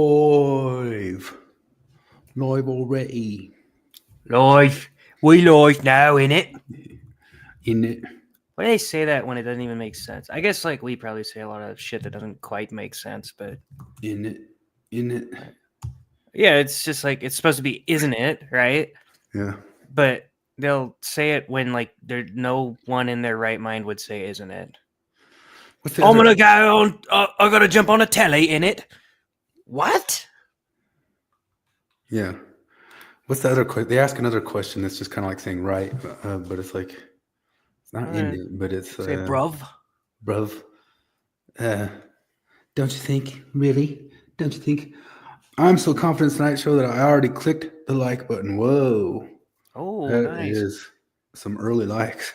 Live. Live already. Live. We live now, innit? In it. Why do they say that when it doesn't even make sense? I guess like we probably say a lot of shit that doesn't quite make sense, but In it. In it. yeah, it's just like it's supposed to be, isn't it? Right? Yeah. But they'll say it when like there no one in their right mind would say, isn't it? What's the I'm other? gonna go on. I gotta jump on a telly in it. What? Yeah. What's the other question? They ask another question that's just kind of like saying right, but it's like, it's not in it, but it's, Say, bruv. bruv. Uh, don't you think? Really? Don't you think? I'm so confident tonight show that I already clicked the like button. Whoa. Oh, That nice. is some early likes.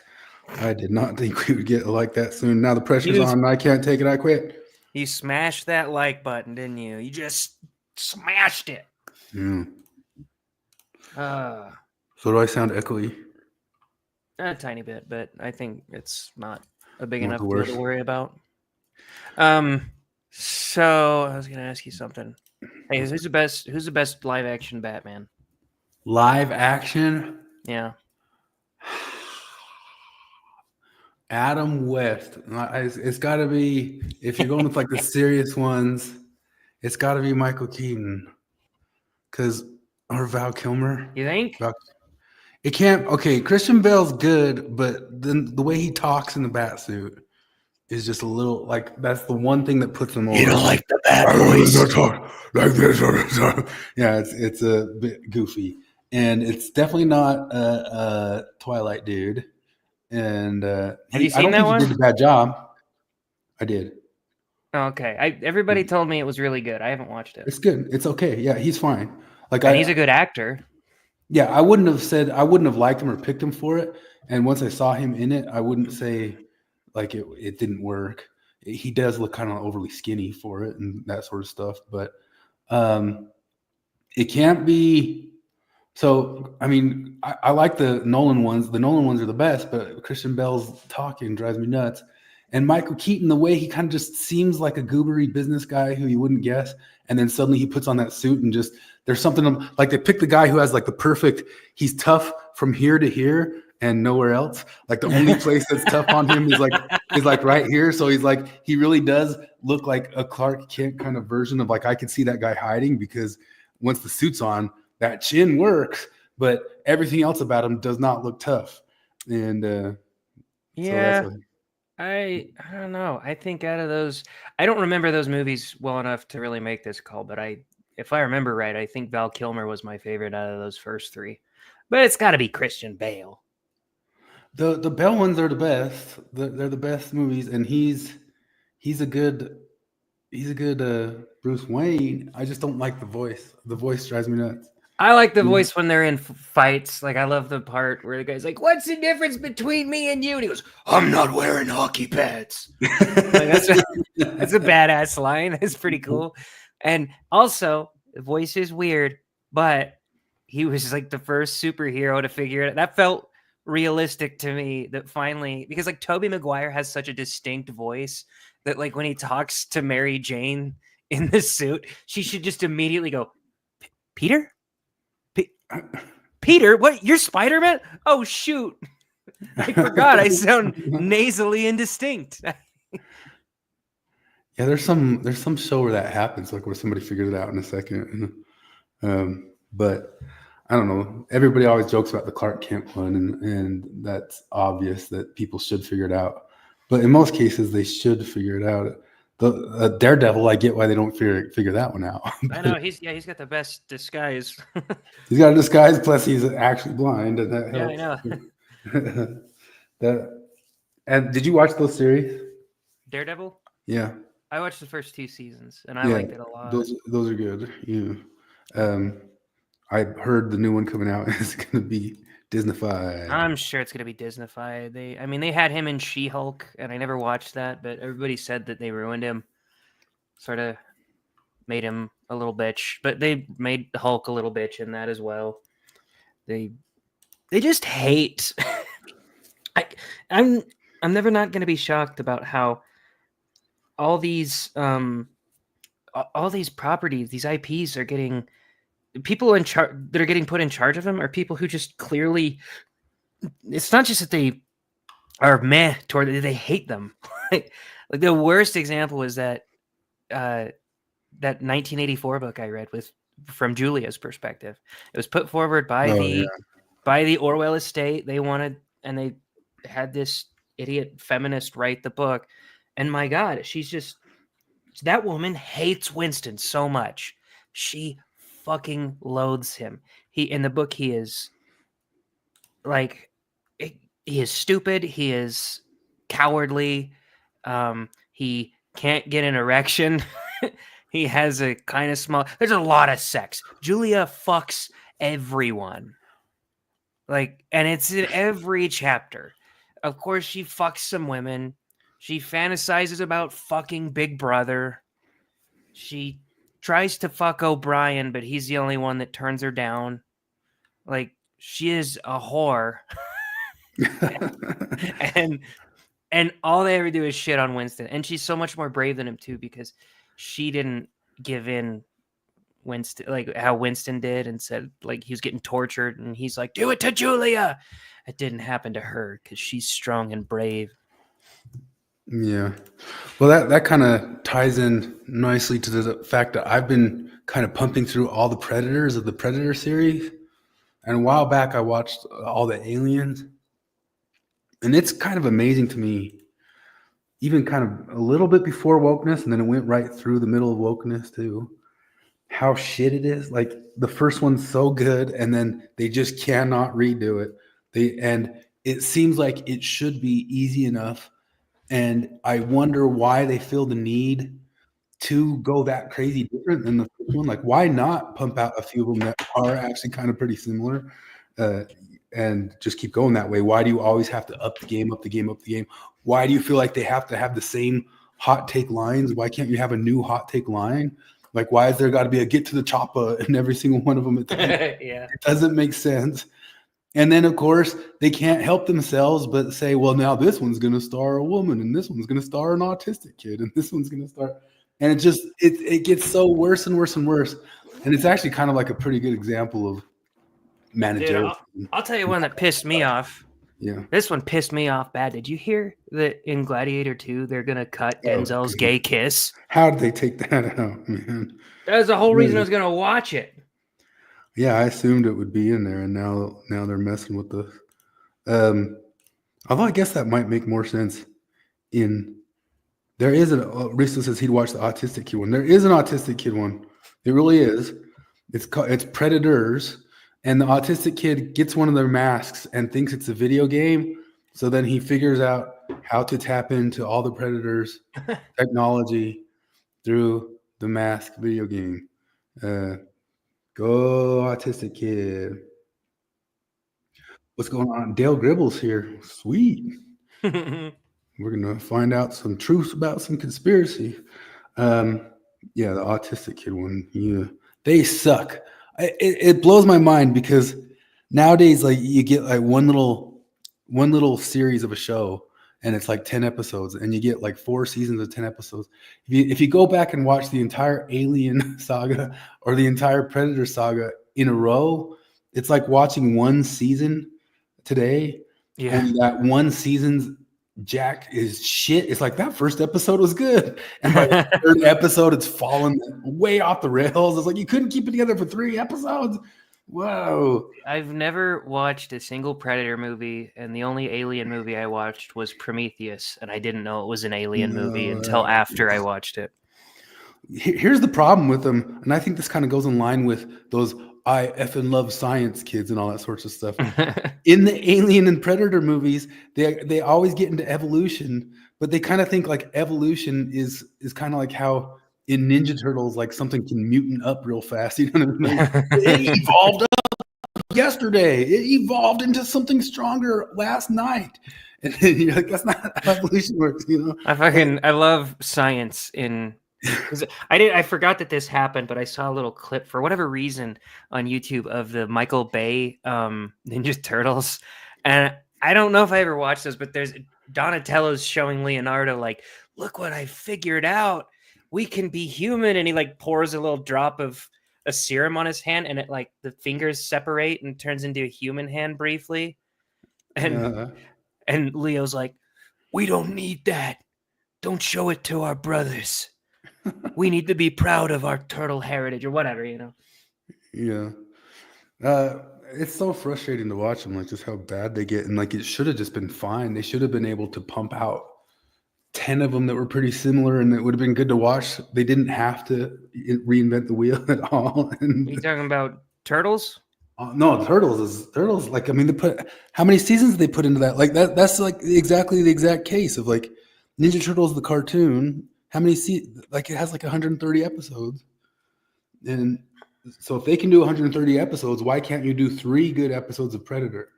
I did not think we would get a like that soon. Now the pressure's You on. I can't take it. I quit. you smashed that like button, didn't you? You just smashed it. Mm. Uh, So do I sound echoey? a tiny bit, but I think it's not a big Not the enough deal to worst. worry about. So I was gonna ask you something. Hey, who's the best? Who's the best live action Batman? Live action. Yeah. Adam West. It's got to be, if you're going with like the serious ones, it's got to be Michael Keaton. Cause or Val Kilmer. You think? Val, it can't. Okay, Christian Bale's good, but then the way he talks in the bat suit is just a little like that's the one thing that puts him over. You don't like the bad I voice? don't talk like this. Yeah, it's a bit goofy, and it's definitely not a Twilight dude. And Have you I seen don't that think he did one? a bad job. I did. Oh, okay. Everybody told me it was really good. I haven't watched it. It's good. It's okay. Yeah, he's fine. Like And he's a good actor. yeah, I wouldn't have liked him or picked him for it. And once I saw him in it, I wouldn't say like it didn't work. He does look kind of overly skinny for it and that sort of stuff, but um, it can't be. So I mean, I like the Nolan ones. The Nolan ones are the best, but Christian Bale's talking drives me nuts. And Michael Keaton, the way he kind of just seems like a goobery business guy who you wouldn't guess, and then suddenly he puts on that suit and just there's something like they pick the guy who has like the perfect. He's tough from here to here and nowhere else. Like the only place that's tough on him is like right here. So he's like he really does look like a Clark Kent kind of version of like I could see that guy hiding because once the suit's on, that chin works, but everything else about him does not look tough. And so that's Yeah. I don't know. I think out of those, I don't remember those movies well enough to really make this call, but if I remember right, I think Val Kilmer was my favorite out of those first three. But it's got to be Christian Bale. the Bell ones are the best. They're the best movies, and he's a good Bruce Wayne. I just don't like the voice. The voice drives me nuts. I like the voice when they're in fights. Like I love the part where the guy's like, "What's the difference between me and you?" And he goes, "I'm not wearing hockey pads." Like that's a badass line. It's pretty cool. And also, the voice is weird, but he was like the first superhero to figure it out. That felt realistic to me that finally because like Tobey Maguire has such a distinct voice that like when he talks to Mary Jane in the suit, she should just immediately go, Peter? Peter, what? You're Spider-Man? Oh shoot. I forgot I sound nasally indistinct. Yeah, there's some show where that happens, like where somebody figures it out in a second. But I don't know. Everybody always jokes about the Clark Kent one, and that's obvious that people should figure it out. But in most cases, they should figure it out. The Daredevil, I get why they don't figure that one out. I know he's got the best disguise. He's got a disguise, plus he's actually blind, and that Yeah, I helps. know. That and did you watch those series? Daredevil? Yeah, I watched the first 2 seasons and I yeah, liked it a lot. those are good. Yeah, I heard the new one coming out is going to be Disneyfied. I'm sure it's gonna be Disneyfied. They had him in She-Hulk, and I never watched that, but everybody said that they ruined him. Sort of made him a little bitch, but they made Hulk a little bitch in that as well. They just hate. I'm never not gonna be shocked about how all these all these properties, these IPs are getting people in charge that are getting put in charge of them are people who just clearly, it's not just that they are meh toward they hate them. like the worst example is that that 1984 book I read with from Julia's perspective. It was put forward by Oh yeah. the Orwell estate. They wanted, and they had this idiot feminist write the book. And my God, that woman hates Winston so much. She fucking loathes him. In the book, he is like, he is stupid. He is cowardly. He can't get an erection. He has a kind of small. There's a lot of sex. Julia fucks everyone. And it's in every chapter. Of course, she fucks some women. She fantasizes about fucking Big Brother. She tries to fuck O'Brien, but he's the only one that turns her down. She is a whore. and all they ever do is shit on Winston. And she's so much more brave than him too, because she didn't give in Winston, like how Winston did, and said like he was getting tortured, and he's like, do it to Julia. It didn't happen to her because she's strong and brave. Yeah. Well, that kind of ties in nicely to the fact that I've been kind of pumping through all the Predators of the Predator series. And a while back, I watched all the Aliens. And it's kind of amazing to me, even kind of a little bit before wokeness, and then it went right through the middle of wokeness too, how shit it is. Like the first one's so good, and then they just cannot redo it. And it seems like it should be easy enough. And I wonder why they feel the need to go that crazy different than the first one. Like, why not pump out a few of them that are actually kind of pretty similar, and just keep going that way? Why do you always have to up the game? Why do you feel like they have to have the same hot take lines? Why can't you have a new hot take line? Like, why is there got to be a get to the chopper in every single one of them? Yeah. It doesn't make sense. And then, of course, they can't help themselves but say, well, now this one's going to star a woman, and this one's going to star an autistic kid, and this one's going to star. And it gets so worse and worse and worse. And it's actually kind of like a pretty good example of managerialism. I'll tell you one that pissed me off. Yeah. This one pissed me off bad. Did you hear that in Gladiator 2, they're going to cut Denzel's gay kiss? How did they take that out, man? That was the whole reason I was going to watch it. Yeah, I assumed it would be in there, and now they're messing with this. Although I guess that might make more sense. There is Risto says he'd watch the autistic kid one. There is an autistic kid one. It really is. It's Predators, and the autistic kid gets one of their masks and thinks it's a video game. So then he figures out how to tap into all the Predators technology through the mask video game. Go autistic kid. What's going on? Dale Gribble's here. Sweet. We're going to find out some truths about some conspiracy. Yeah, the autistic kid one. Yeah, they suck. It blows my mind because nowadays, like, you get like one little series of a show, and it's like 10 episodes, and you get like 4 seasons of 10 episodes. If you go back and watch the entire Alien saga or the entire Predator saga in a row, it's like watching one season today. Yeah. And that one season's Jack is shit. It's like that first episode was good, and by the third episode, it's fallen way off the rails. It's like you couldn't keep it together for 3 episodes. Whoa. I've never watched a single Predator movie, and the only Alien movie I watched was Prometheus, and I didn't know it was an Alien movie until after I watched it. Here's the problem with them, and I think this kind of goes in line with those I effing love science kids and all that sorts of stuff. In the Alien and Predator movies, they always get into evolution, but they kind of think like evolution is kind of like how in Ninja Turtles, like something can mutant up real fast. You know what I mean? It evolved up yesterday. It evolved into something stronger last night. And you're like, that's not how evolution works, you know? I love science I forgot that this happened, but I saw a little clip for whatever reason on YouTube of the Michael Bay Ninja Turtles. And I don't know if I ever watched those, but there's Donatello's showing Leonardo like, look what I figured out. we can be human. And he like pours a little drop of a serum on his hand, and it like the fingers separate and turns into a human hand briefly. And Leo's like, we don't need that. Don't show it to our brothers. We need to be proud of our turtle heritage or whatever, you know? Yeah. It's so frustrating to watch them, like just how bad they get. And like, it should have just been fine. They should have been able to pump out 10 of them that were pretty similar, and it would have been good to watch. They didn't have to reinvent the wheel at all. And Are you talking about turtles? no, turtles. Like, I mean, they put how many seasons they put into that? Like that's like exactly the exact case of like Ninja Turtles, the cartoon. How many like it has like 130 episodes. And so if they can do 130 episodes, why can't you do 3 good episodes of Predator?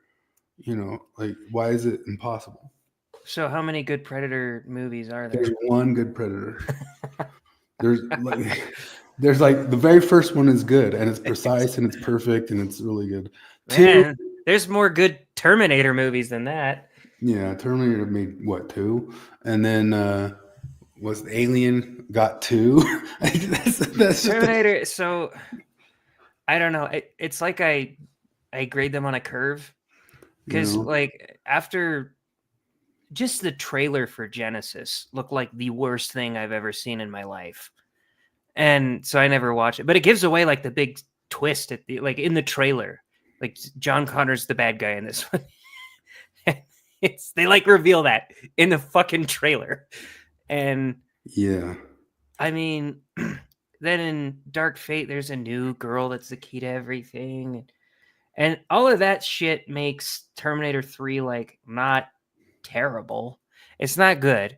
You know, like why is it impossible? So how many good Predator movies are there? There's one good Predator. There's like the very first one is good, and it's precise and it's perfect and it's really good. Man, there's more good Terminator movies than that. Yeah, Terminator made what, 2? And then was Alien got 2? that's Terminator. So I don't know. It's like I grade them on a curve because like after just the trailer for Genesis looked like the worst thing I've ever seen in my life. And so I never watched it, but it gives away like the big twist at the, like in the trailer, like John Connor's the bad guy in this one. They like reveal that in the fucking trailer. And yeah, I mean, then in Dark Fate, there's a new girl that's the key to everything. And all of that shit makes Terminator 3 like not terrible. It's not good.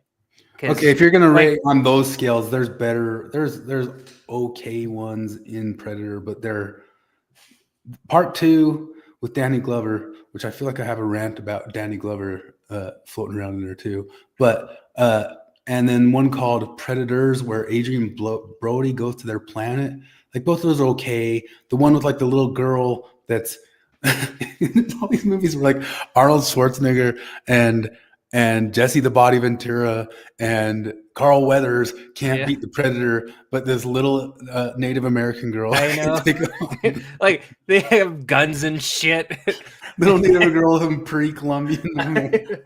Okay, if you're gonna rate on those scales, there's okay ones in Predator, but they're part 2 with Danny Glover, which I feel like I have a rant about Danny Glover floating around in there too. But and then one called Predators, where Adrian Brody goes to their planet. Like both of those are okay. The one with like the little girl that's all these movies were like Arnold Schwarzenegger and Jesse the Body Ventura and Carl Weathers can't beat the Predator, but this little Native American girl. I know. Like they have guns and shit. Little Native girl from pre-Columbian.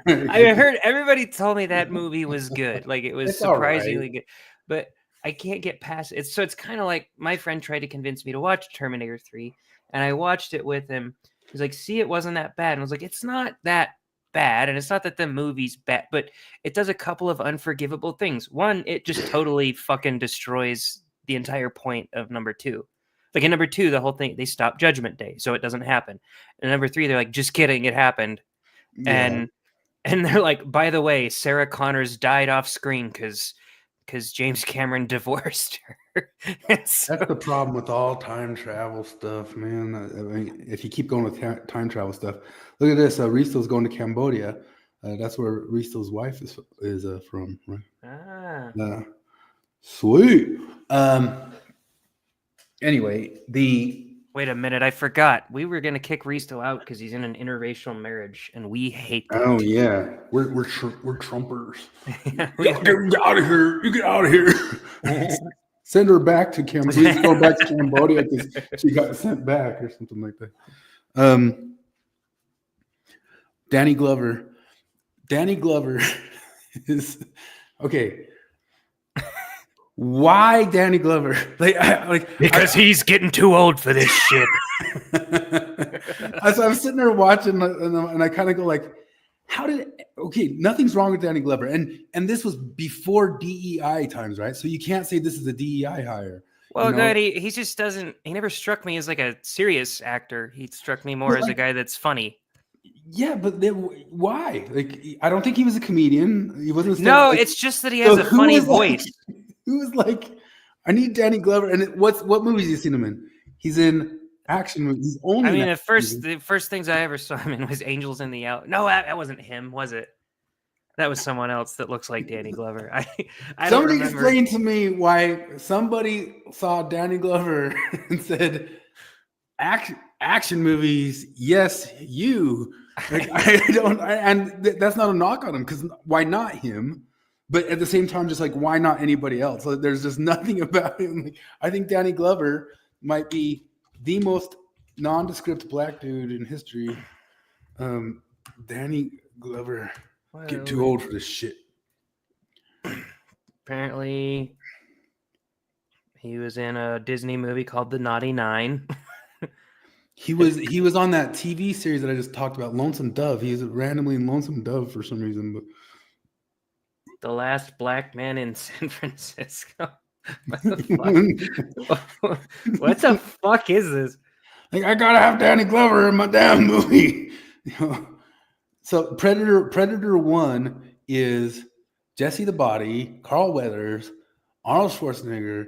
I heard everybody told me that movie was good. Like it was surprisingly good, but I can't get past it. So it's kind of like my friend tried to convince me to watch Terminator 3, and I watched it with him. He's like, "See, it wasn't that bad." And I was like, "It's not that bad, and it's not that the movie's bad, but it does a couple of unforgivable things. One, it just totally fucking destroys the entire point of number 2. Like in number 2, the whole thing, they stop Judgment Day, so it doesn't happen. And number 3, they're like, just kidding, it happened. Yeah. And they're like, by the way, Sarah Connors died off screen because James Cameron divorced her. So, that's the problem with all time travel stuff, man. I mean, if you keep going with time travel stuff, look at this. Risto's going to Cambodia. That's where Risto's wife is from, right? Sweet. Anyway, wait a minute, I forgot. We were gonna kick Risto out because he's in an interracial marriage, and we hate that. Oh yeah, we're Trumpers. Get out of here! You get out of here! Send her back to Cambodia. Please go back to Cambodia because she got sent back or something like that. Danny Glover. Danny Glover is okay. Why Danny Glover? Because he's getting too old for this shit. So I'm sitting there watching, and I kind of go like, nothing's wrong with Danny Glover, and this was before DEI times, right? So you can't say this is a DEI hire. Well, no, he just doesn't. He never struck me as like a serious actor. He struck me more as a guy that's funny. Yeah, but why? Like, I don't think he was a comedian. He wasn't. No, it's just that he has a funny voice. Who was like, I need Danny Glover, and what movies have you seen him in? He's in action movies. The first things I ever saw him in was Angels in the Out. No, that wasn't him, was it? That was someone else that looks like Danny Glover. Somebody explain to me why somebody saw Danny Glover and said, action movies, yes, you. Like, and that's not a knock on him, because why not him? But at the same time, just like, why not anybody else? Like, there's just nothing about him. Like, I think Danny Glover might be the most nondescript black dude in history. Danny Glover, get too old for this shit. Apparently, he was in a Disney movie called The Naughty Nine. He was on that TV series that I just talked about, Lonesome Dove. He was randomly in Lonesome Dove for some reason. But The Last Black Man in San Francisco. What the fuck? What the fuck is this? Like, I gotta have Danny Glover in my damn movie. So Predator 1 is Jesse the Body, Carl Weathers, Arnold Schwarzenegger,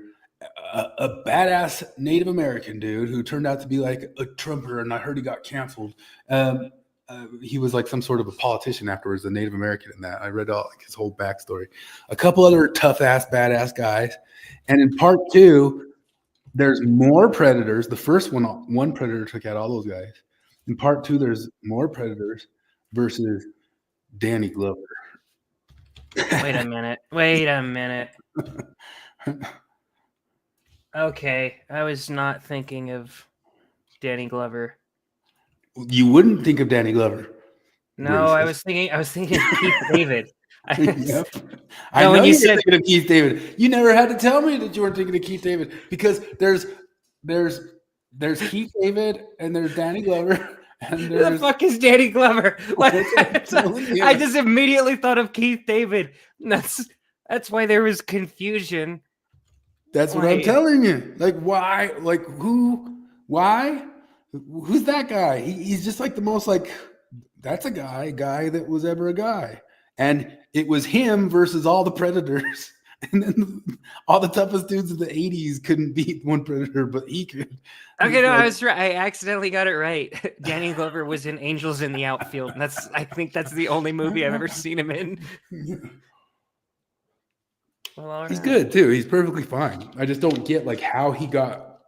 a badass Native American dude who turned out to be like a Trumper, and I heard he got canceled. He was like some sort of a politician afterwards, a Native American in that. I read all like his whole backstory. A couple other tough ass, badass guys. And in part 2, there's more Predators. The first one Predator took out all those guys. In part 2, there's more Predators versus Danny Glover. Wait a minute. Okay, I was not thinking of Danny Glover. You wouldn't think of Danny Glover. No, I was thinking of Keith David. Yep. I know you said thinking of Keith David. You never had to tell me that you weren't thinking of Keith David, because there's Keith David and there's Danny Glover. And who the fuck is Danny Glover? I just immediately thought of Keith David. That's why there was confusion. That's what I'm telling you. Like, why? Like, who? Why? Who's that guy? He's just like the most like, that's a guy that was ever a guy. And it was him versus all the Predators. And then all the toughest dudes of the 80s couldn't beat one Predator, but he could. Okay, no, I was right. I accidentally got it right. Danny Glover was in Angels in the Outfield. And I think that's the only movie I've ever seen him in. Well, he's good too. He's perfectly fine. I just don't get like how he got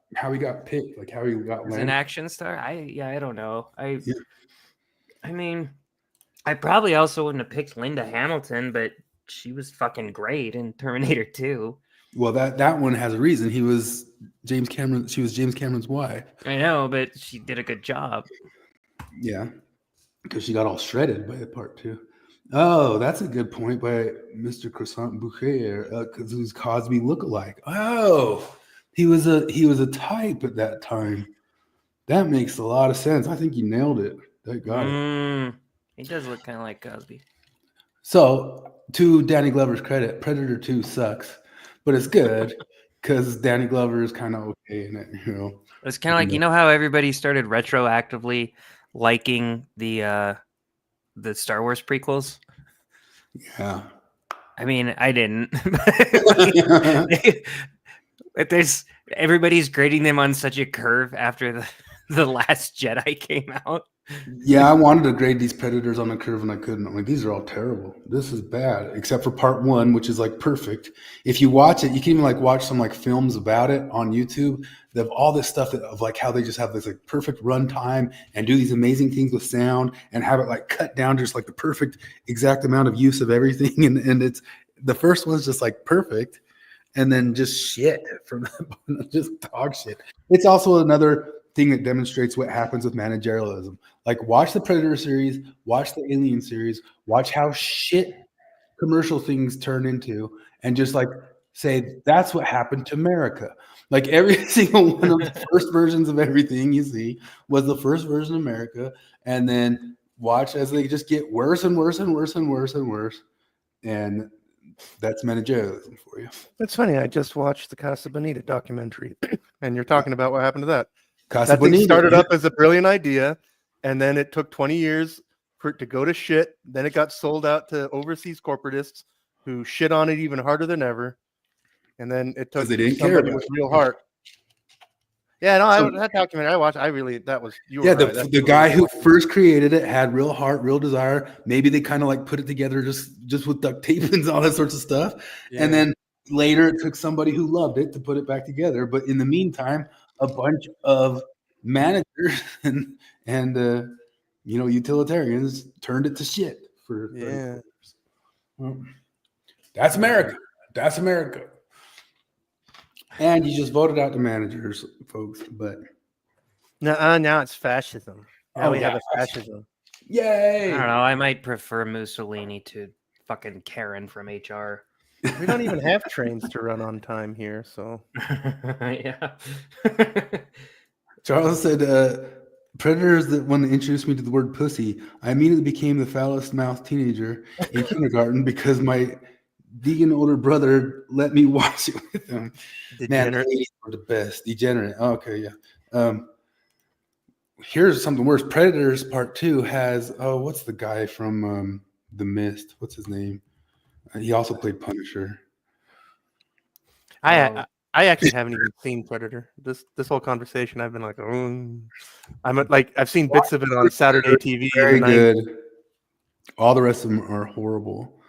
picked, like how he got as an action star. I don't know. I mean, I probably also wouldn't have picked Linda Hamilton, but she was fucking great in Terminator 2. Well, that one has a reason. She was James Cameron's wife. I know, but she did a good job. Yeah, because she got all shredded by part 2. Oh, that's a good point by Mr. Croissant Boucher, because who's Cosby lookalike. Oh, he was a type at that time. That makes a lot of sense. I think you nailed it. That got it. He does look kind of like Cosby. So, to Danny Glover's credit, Predator 2 sucks, but it's good because Danny Glover is kind of okay in it. You know, it's kind of like, you know how everybody started retroactively liking the Star Wars prequels? Yeah. I mean, I didn't. But everybody's grading them on such a curve after the Last Jedi came out. Yeah, I wanted to grade these Predators on a curve and I couldn't. I'm like, these are all terrible. This is bad, except for part 1, which is like perfect. If you watch it, you can even like watch some like films about it on YouTube. They have all this stuff of like how they just have this like perfect runtime and do these amazing things with sound and have it like cut down to just like the perfect exact amount of use of everything. And it's the first one's just like perfect, and then just shit from just dog shit. It's also another thing that demonstrates what happens with managerialism. Like, watch the Predator series, watch the Alien series, watch how shit commercial things turn into, and just like say that's what happened to America. Like, every single one of the first versions of everything you see was the first version of America, and then watch as they just get worse and worse and worse and worse and worse. And that's managerialism for you. That's funny. I just watched the Casa Bonita documentary, and you're talking about what happened to that. Casa That thing Bonita, started up as a brilliant idea, and then it took 20 years for it to go to shit. Then it got sold out to overseas corporatists who shit on it even harder than ever. And then it took they didn't somebody care with real heart. Yeah, no, that documentary I watched, the guy who first created it had real heart, real desire. Maybe they kind of like put it together just with duct tape and all that sorts of stuff. Yeah. And then later it took somebody who loved it to put it back together. But in the meantime, a bunch of managers and utilitarians turned it to shit for years. That's America. That's America. And you just voted out the managers, folks. But now it's fascism. Now we have a fascism. Yay! I don't know. I might prefer Mussolini to fucking Karen from HR. We don't even have trains to run on time here, so Yeah. Charles said, predators that when they introduced me to the word pussy, I immediately became the foulest mouthed teenager in kindergarten because my vegan older brother let me watch it with him. degenerate. Man, the 80s were the best. Degenerate. Okay, yeah. Here's something worse. Predators Part 2 has, what's the guy from The Mist? What's his name? He also played Punisher. I actually haven't even seen Predator. This whole conversation, I've been like, I've seen bits of it on Saturday TV. Very good. All the rest of them are horrible.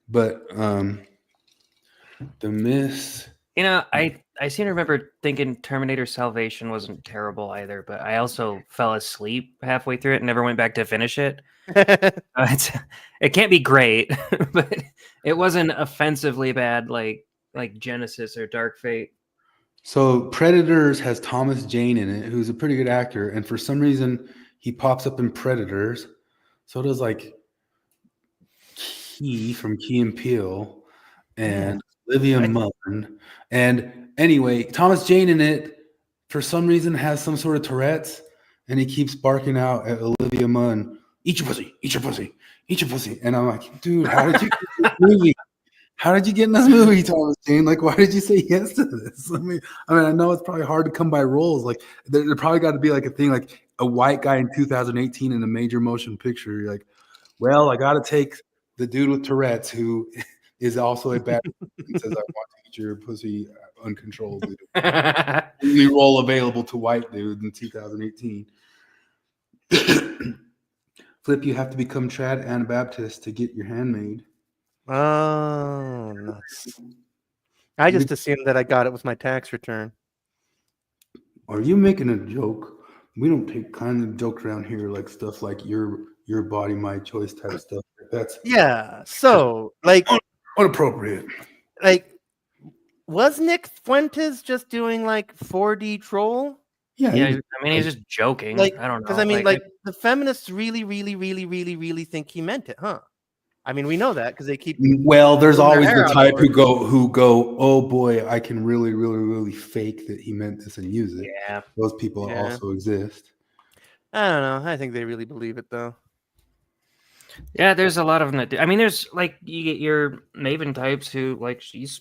But The Mist. You know, I seem to remember thinking Terminator Salvation wasn't terrible either, but I also fell asleep halfway through it and never went back to finish it. It can't be great, but it wasn't offensively bad like Genesis or Dark Fate. So Predators has Thomas Jane in it, who's a pretty good actor, and for some reason he pops up in Predators. So does like Key from Key and Peele and Olivia Munn. And anyway, Thomas Jane in it for some reason has some sort of Tourette's, and he keeps barking out at Olivia Munn, "Eat your pussy, eat your pussy, eat your pussy." And I'm like, dude, how did you get in this movie? How did you get in this movie, Thomas Jane? Like, why did you say yes to this? I mean, I know it's probably hard to come by roles. Like, there probably got to be like a thing, like a white guy in 2018 in a major motion picture. You're like, well, I got to take the dude with Tourette's who is also a bad and says, "I want to eat your pussy uncontrollably." Only role available to white dudes in 2018. Flip, you have to become trad Anabaptist to get your handmaid. Oh, nuts. I just assumed that I got it with my tax return. Are you making a joke? We don't take kind of joke around here, like stuff like your body, my choice type stuff. That's So like inappropriate. Like, was Nick Fuentes just doing like 4D troll? Yeah. I mean, he's just joking. Like, I don't know. Because I mean, the feminists really think he meant it, huh? I mean, we know that because they keep. Well, there's always the type who go, oh boy, I can really fake that he meant this and use it. Yeah, those people also exist. I don't know. I think they really believe it though. Yeah, there's a lot of them that do. I mean, there's like you get your Maven types who like she's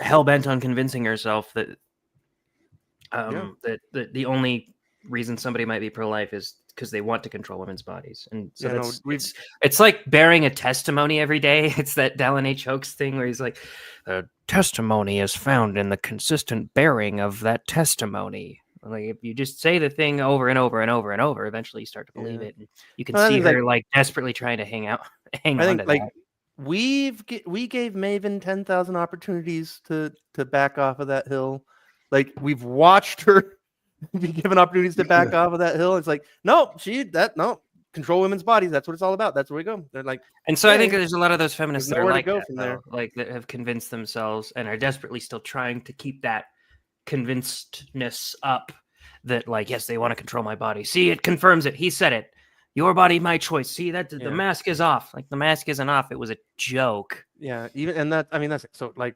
hell bent on convincing herself that that the only reason somebody might be pro-life is because they want to control women's bodies, and so it's like bearing a testimony every day. It's that Dallin H. Hoax thing where he's like, testimony is found in the consistent bearing of that testimony. Like if you just say the thing over and over and over and over, eventually you start to believe it. And you can see her like desperately trying to hang on to that. We gave Maven 10,000 opportunities to back off of that hill. Like we've watched her be given opportunities to back off of that hill. It's like, no, control women's bodies. That's what it's all about. That's where we go. They're like, and so I think there's a lot of those feminists that are like that, from there, like that have convinced themselves and are desperately still trying to keep that convincedness up. That like, yes, they want to control my body. See, it confirms it. He said it. Your body, my choice. See that the mask is off. Like the mask isn't off. It was a joke. Yeah, that's so like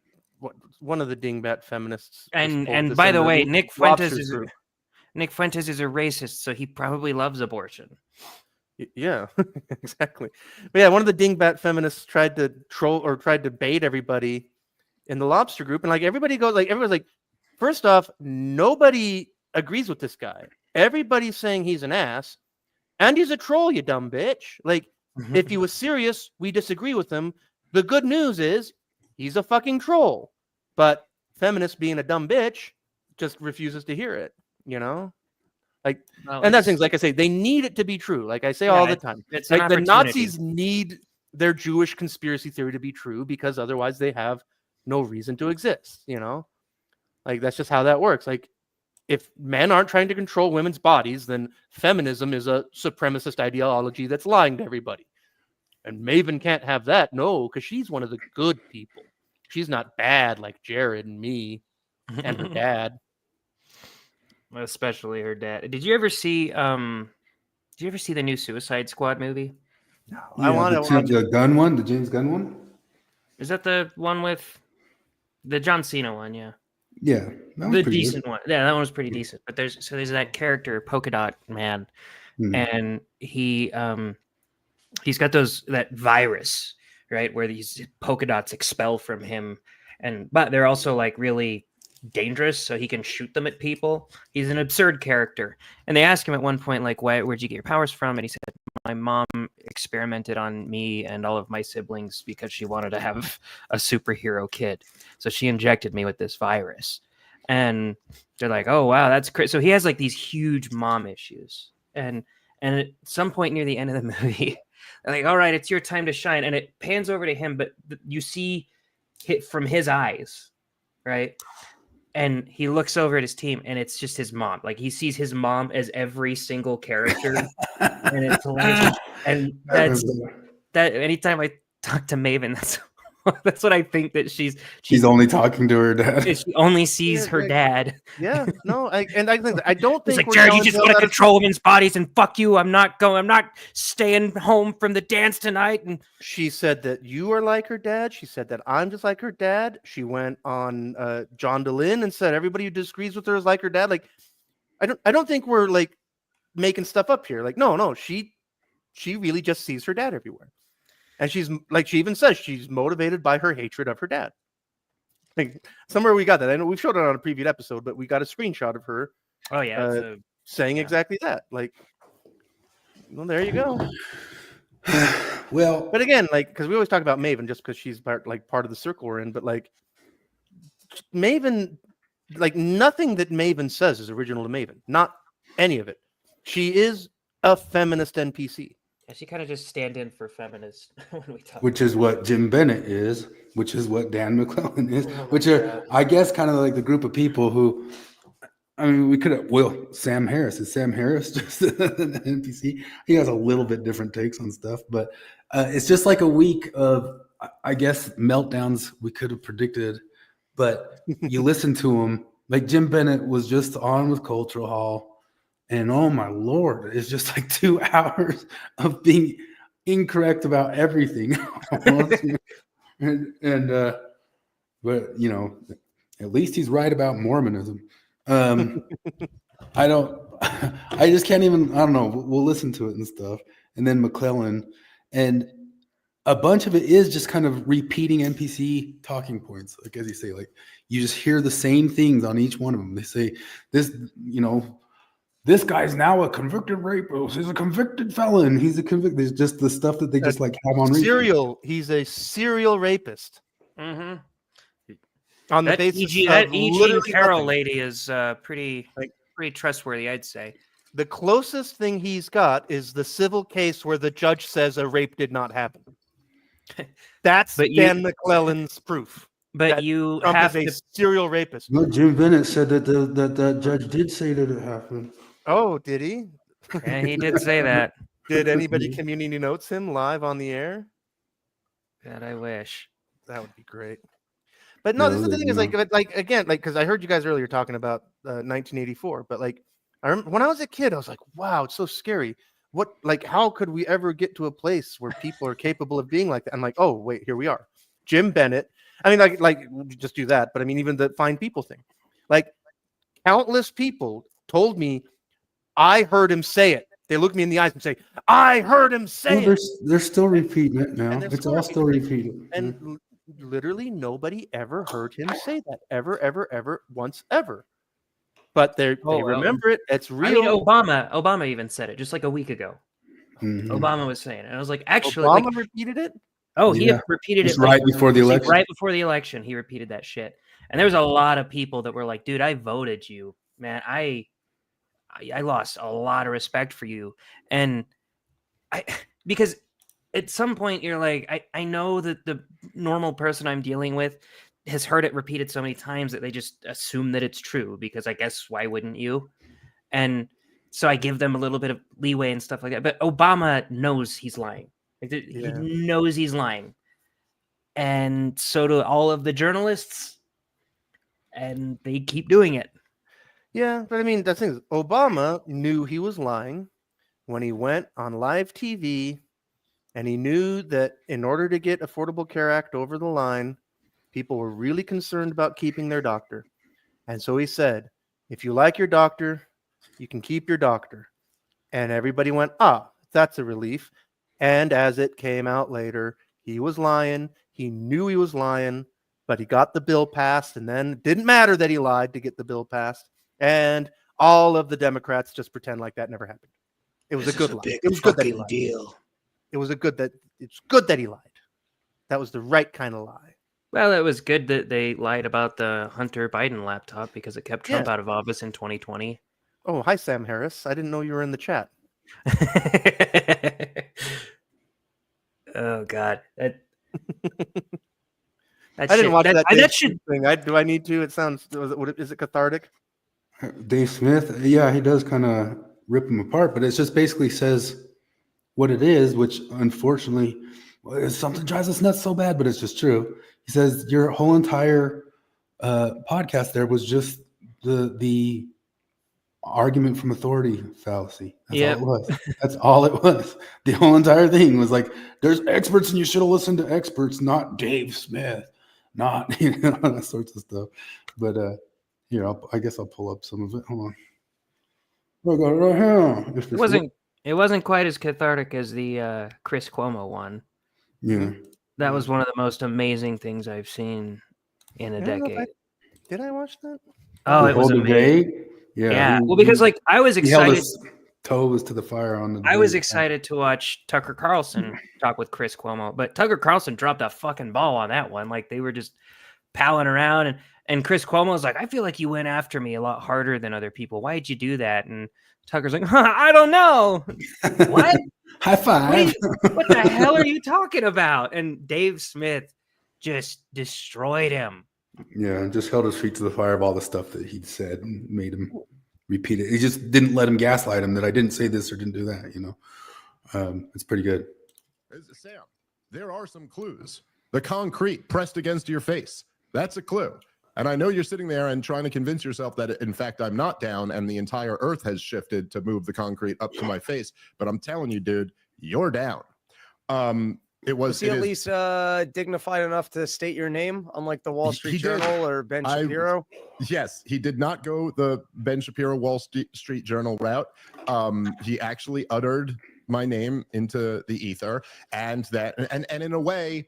one of the dingbat feminists. And by the way, Nick Fuentes is a racist, so he probably loves abortion. Yeah, exactly. But yeah, one of the dingbat feminists tried to troll or tried to bait everybody in the lobster group, and like everybody's like, first off, nobody agrees with this guy. Everybody's saying he's an ass, and he's a troll. You dumb bitch. Like if he was serious, we disagree with him. The good news is he's a fucking troll. But feminist being a dumb bitch just refuses to hear it, you know? Like, and that's things, like I say, they need it to be true. Like I say all the time. It's like the Nazis need their Jewish conspiracy theory to be true because otherwise they have no reason to exist, you know? Like that's just how that works. Like if men aren't trying to control women's bodies, then feminism is a supremacist ideology that's lying to everybody. And Maven can't have that. No, because she's one of the good people. She's not bad like Jared and me and her dad. Especially her dad. Did you ever see the new Suicide Squad movie? No, Yeah, I want to watch the Gunn one, the James Gunn one. Is that the one with the John Cena one? Yeah. Yeah, that was The pretty decent one. Yeah, that one was pretty decent. But there's that character, Polka Dot Man, good. and he's got that virus, right, where these polka dots expel from him, but they're also like really dangerous, so he can shoot them at people. He's an absurd character. And they ask him at one point, like, where'd you get your powers from? And he said, my mom experimented on me and all of my siblings because she wanted to have a superhero kid. So she injected me with this virus. And they're like, oh, wow, that's crazy. So he has like these huge mom issues. And at some point near the end of the movie, they're like, all right, it's your time to shine. And it pans over to him, but you see it from his eyes, right? And he looks over at his team, and it's just his mom. Like, he sees his mom as every single character, and it's hilarious. And that anytime I talk to Maven, that's what I think, that she's only talking to her dad. She only sees her dad. Yeah, no, I don't It's think like, Jared, you just want to control women's bodies, and fuck you. I'm not staying home from the dance tonight. And she said that you are like her dad. She said that I'm just like her dad. She went on John DeLynn and said everybody who disagrees with her is like her dad. Like, I don't think we're like making stuff up here. Like, no, she really just sees her dad everywhere. And she's like, she even says she's motivated by her hatred of her dad. Like, somewhere we got that. I know we showed it on a previous episode, but we got a screenshot of her. Oh yeah, saying exactly that. Like, well, there you go. Well, but again, like, because we always talk about Maven just because she's part of the circle we're in, but like Maven, like nothing that Maven says is original to Maven. Not any of it. She is a feminist NPC. She kind of just stand in for feminists when we talk. Which is what Jim Bennett is, which is what Dan McClellan is, which are, I guess, kind of like the group of people who, I mean, we could have, Sam Harris. Is Sam Harris just an NPC? He has a little bit different takes on stuff, but it's just like a week of, I guess, meltdowns we could have predicted, but you listen to him, like Jim Bennett was just on with Cultural Hall. And oh my Lord, it's just like 2 hours of being incorrect about everything. But you know, at least he's right about Mormonism. I just can't even, I don't know. We'll listen to it and stuff. And then McClellan, and a bunch of it is just kind of repeating NPC talking points. Like, as you say, like you just hear the same things on each one of them. They say this, you know, this guy's now a convicted rapist. He's a convicted felon. He's a convicted. There's just the stuff that they just like have on serial. He's a serial rapist. Mm-hmm. On the basis that E.G. Carroll lady is pretty trustworthy, I'd say. The closest thing he's got is the civil case where the judge says a rape did not happen. That's Dan McClellan's proof. But you Trump have is a serial rapist. No, Jim Bennett said that judge did say that it happened. Oh, did he? Yeah, he did say that. Did anybody community notes him live on the air? God, I wish. That would be great. But no, this is the thing is like again, like, because I heard you guys earlier talking about 1984, but like I remember when I was a kid, I was like, wow, it's so scary. What, like, how could we ever get to a place where people are capable of being like that? I'm like, oh wait, here we are. Jim Bennett. I mean, like just do that, but I mean, even the fine people thing. Like, countless people told me I heard him say it. They look me in the eyes and say, I heard him say it. They're still repeating it now. It's all still repeated. And literally nobody ever heard him say that. Ever, once, ever. But they remember it. It's real. I mean, Obama even said it just like a week ago. Mm-hmm. Obama was saying it. And I was like, actually. Obama repeated it? Oh, he repeated it right before the election. Right before the election, he repeated that shit. And there was a lot of people that were like, dude, I voted you. Man, I lost a lot of respect for you. And because at some point you're like, I know that the normal person I'm dealing with has heard it repeated so many times that they just assume that it's true, because I guess why wouldn't you? And so I give them a little bit of leeway and stuff like that. But Obama knows he's lying. He knows he's lying. And so do all of the journalists. And they keep doing it. Yeah, but I mean, the thing is, Obama knew he was lying when he went on live TV, and he knew that in order to get Affordable Care Act over the line, people were really concerned about keeping their doctor. And so he said, if you like your doctor, you can keep your doctor. And everybody went, that's a relief. And as it came out later, he was lying. He knew he was lying, but he got the bill passed. And then it didn't matter that he lied to get the bill passed. And all of the Democrats just pretend like that never happened. It was a good lie. It was good that he lied. Deal. It's good that he lied. That was the right kind of lie. Well, it was good that they lied about the Hunter Biden laptop because it kept Trump out of office in 2020. Oh, hi, Sam Harris. I didn't know you were in the chat. Oh, God. I didn't watch that thing. Do I need to? It sounds. Is it cathartic? Dave Smith, yeah, he does kind of rip them apart, but it just basically says what it is, which unfortunately, something drives us nuts so bad, but it's just true. He says your whole entire podcast there was just the argument from authority fallacy. That's all it was. That's all it was. The whole entire thing was like, there's experts and you should have listened to experts, not Dave Smith, not that sorts of stuff. But here, I guess I'll pull up some of it. Hold on. I got it right here. It wasn't quite as cathartic as the Chris Cuomo one. Yeah. That was one of the most amazing things I've seen in a decade. Did I watch that? Oh, it was amazing. Yeah. Well, because I was excited. He held his toes to the fire on the. I was excited to watch Tucker Carlson talk with Chris Cuomo, but Tucker Carlson dropped a fucking ball on that one. Like they were just palling around, and Chris Cuomo was like, "I feel like you went after me a lot harder than other people. Why did you do that?" And Tucker's like, "I don't know. What? High five. What the hell are you talking about?" And Dave Smith just destroyed him. Yeah, just held his feet to the fire of all the stuff that he'd said and made him repeat it. He just didn't let him gaslight him that I didn't say this or didn't do that, It's pretty good. Sam, there are some clues. The concrete pressed against your face. That's a clue. And I know you're sitting there and trying to convince yourself that, in fact, I'm not down and the entire earth has shifted to move the concrete up to my face. But I'm telling you, dude, you're down. Was he at least dignified enough to state your name, unlike the Wall Street Journal or Ben Shapiro? Yes, he did not go the Ben Shapiro Wall Street Journal route. He actually uttered my name into the ether, and in a way,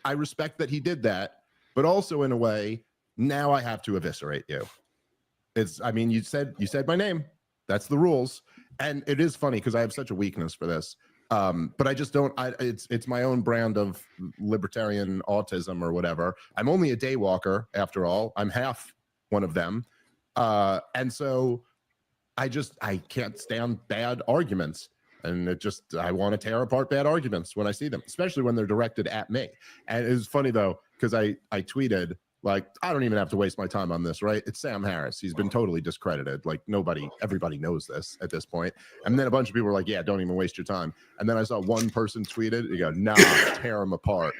I respect that he did that. But also in a way, now I have to eviscerate you. You said my name. That's the rules. And it is funny because I have such a weakness for this. But I just don't. It's my own brand of libertarian autism or whatever. I'm only a day walker after all. I'm half one of them, and so I can't stand bad arguments, and I want to tear apart bad arguments when I see them, especially when they're directed at me. And it's funny though because I tweeted. Like, I don't even have to waste my time on this, right? It's Sam Harris. He's been totally discredited. Like, everybody knows this at this point. And then a bunch of people were like, yeah, don't even waste your time. And then I saw one person tweeted, you go, nah, tear him apart.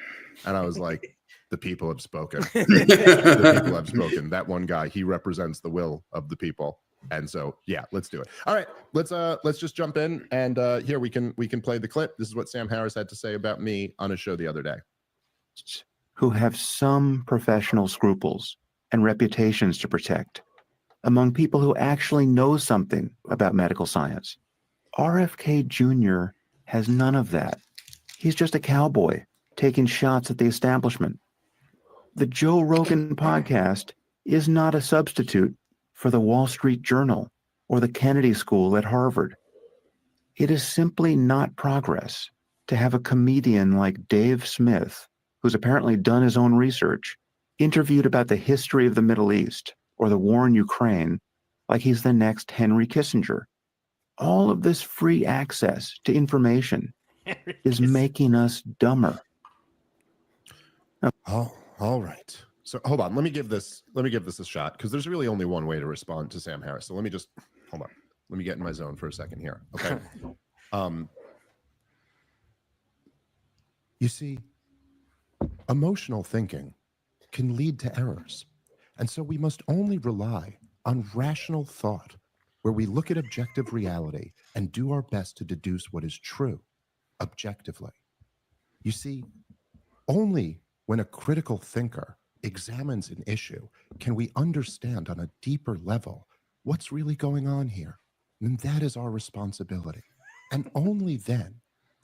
And I was like, the people have spoken. The people have spoken. That one guy, he represents the will of the people. And so, yeah, let's do it. All right, let's just jump in. And here we can play the clip. This is what Sam Harris had to say about me on a show the other day. Who have some professional scruples and reputations to protect among people who actually know something about medical science. RFK Jr. has none of that. He's just a cowboy taking shots at the establishment. The Joe Rogan podcast is not a substitute for the Wall Street Journal or the Kennedy School at Harvard. It is simply not progress to have a comedian like Dave Smith, who's apparently done his own research, interviewed about the history of the Middle East or the war in Ukraine like he's the next Henry Kissinger. All of this free access to information is making us dumber. Oh, all right. So hold on. Let me give this a shot because there's really only one way to respond to Sam Harris. So let me just hold on. Let me get in my zone for a second here. Okay. You see, emotional thinking can lead to errors. And so we must only rely on rational thought, where we look at objective reality and do our best to deduce what is true objectively. You see, only when a critical thinker examines an issue can we understand on a deeper level what's really going on here. And that is our responsibility. And only then,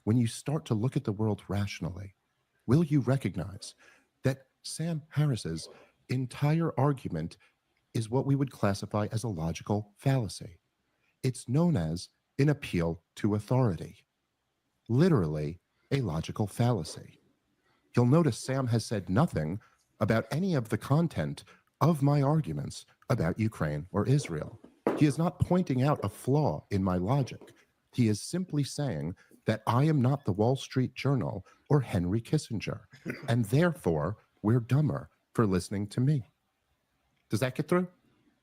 when you start to look at the world rationally, will you recognize that Sam Harris's entire argument is what we would classify as a logical fallacy. It's known as an appeal to authority. Literally, a logical fallacy. You'll notice Sam has said nothing about any of the content of my arguments about Ukraine or Israel. He is not pointing out a flaw in my logic. He is simply saying that I am not the Wall Street Journal or Henry Kissinger, and therefore we're dumber for listening to me. Does that get through?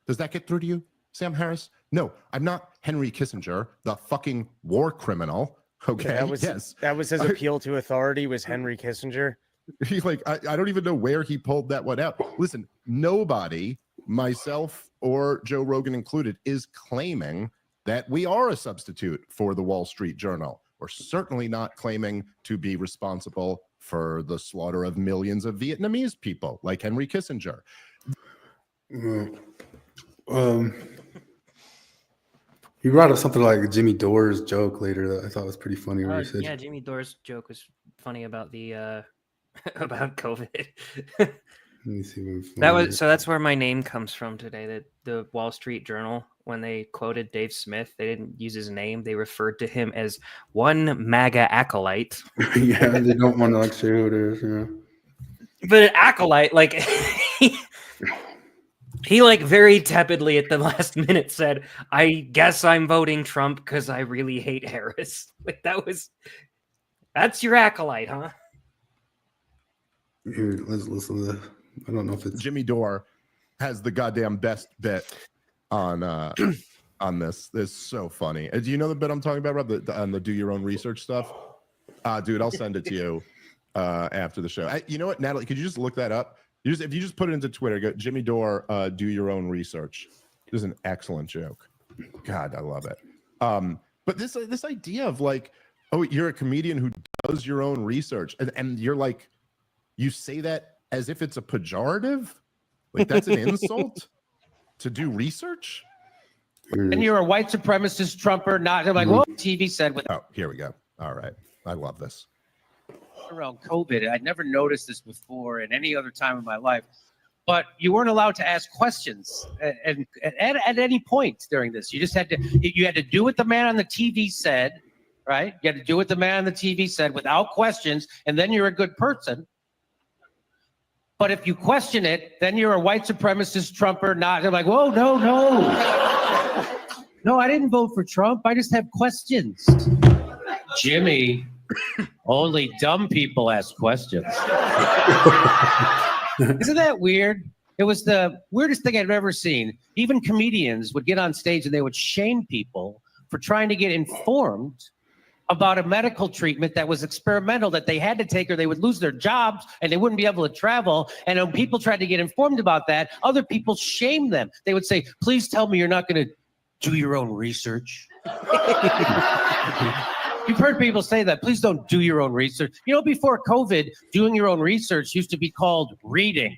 Does that get through to you, Sam Harris? No, I'm not Henry Kissinger, the fucking war criminal. Okay, that was his appeal to authority, was Henry Kissinger. He's like, I don't even know where he pulled that one out. Listen, nobody, myself or Joe Rogan included, is claiming that we are a substitute for the Wall Street Journal. We're certainly not claiming to be responsible for the slaughter of millions of Vietnamese people like Henry Kissinger. You brought up something like Jimmy Dore's joke later that I thought was pretty funny. Where he said, yeah, Jimmy Dore's joke was funny about the about COVID. Let me see. That's where my name comes from today. That the Wall Street Journal, when they quoted Dave Smith, they didn't use his name. They referred to him as one MAGA acolyte. Yeah, they don't want to like say who it is. Yeah. But an acolyte, like he like very tepidly at the last minute said, "I guess I'm voting Trump because I really hate Harris." Like that's your acolyte, huh? Here, let's listen to this. I don't know if it's Jimmy Dore has the goddamn best bit on this. It's so funny. Do you know the bit I'm talking about, Rob? On the do your own research stuff? Dude, I'll send it to you after the show. You know what, Natalie? Could you just look that up? If you just put it into Twitter, go Jimmy Dore, do your own research. This is an excellent joke. God, I love it. But this idea of like, oh, you're a comedian who does your own research, and you're like, you say that as if it's a pejorative, like that's an insult to do research. And you're a white supremacist Trumper, not like, well, TV said with. Oh, here we go. All right, I love this. Around COVID, I'd never noticed this before in any other time in my life, but you weren't allowed to ask questions at any point during this. You just had to do what the man on the TV said, right? You had to do what the man on the TV said without questions, and then you're a good person. But if you question it, then you're a white supremacist Trumper. They're like, whoa, no. No, I didn't vote for Trump. I just have questions. Jimmy, only dumb people ask questions. Isn't that weird? It was the weirdest thing I've ever seen. Even comedians would get on stage and they would shame people for trying to get informed about a medical treatment that was experimental that they had to take or they would lose their jobs and they wouldn't be able to travel. And when people tried to get informed about that, other people shamed them. They would say, please tell me you're not going to do your own research. You've heard people say that. Please don't do your own research. You know, before COVID, doing your own research used to be called reading.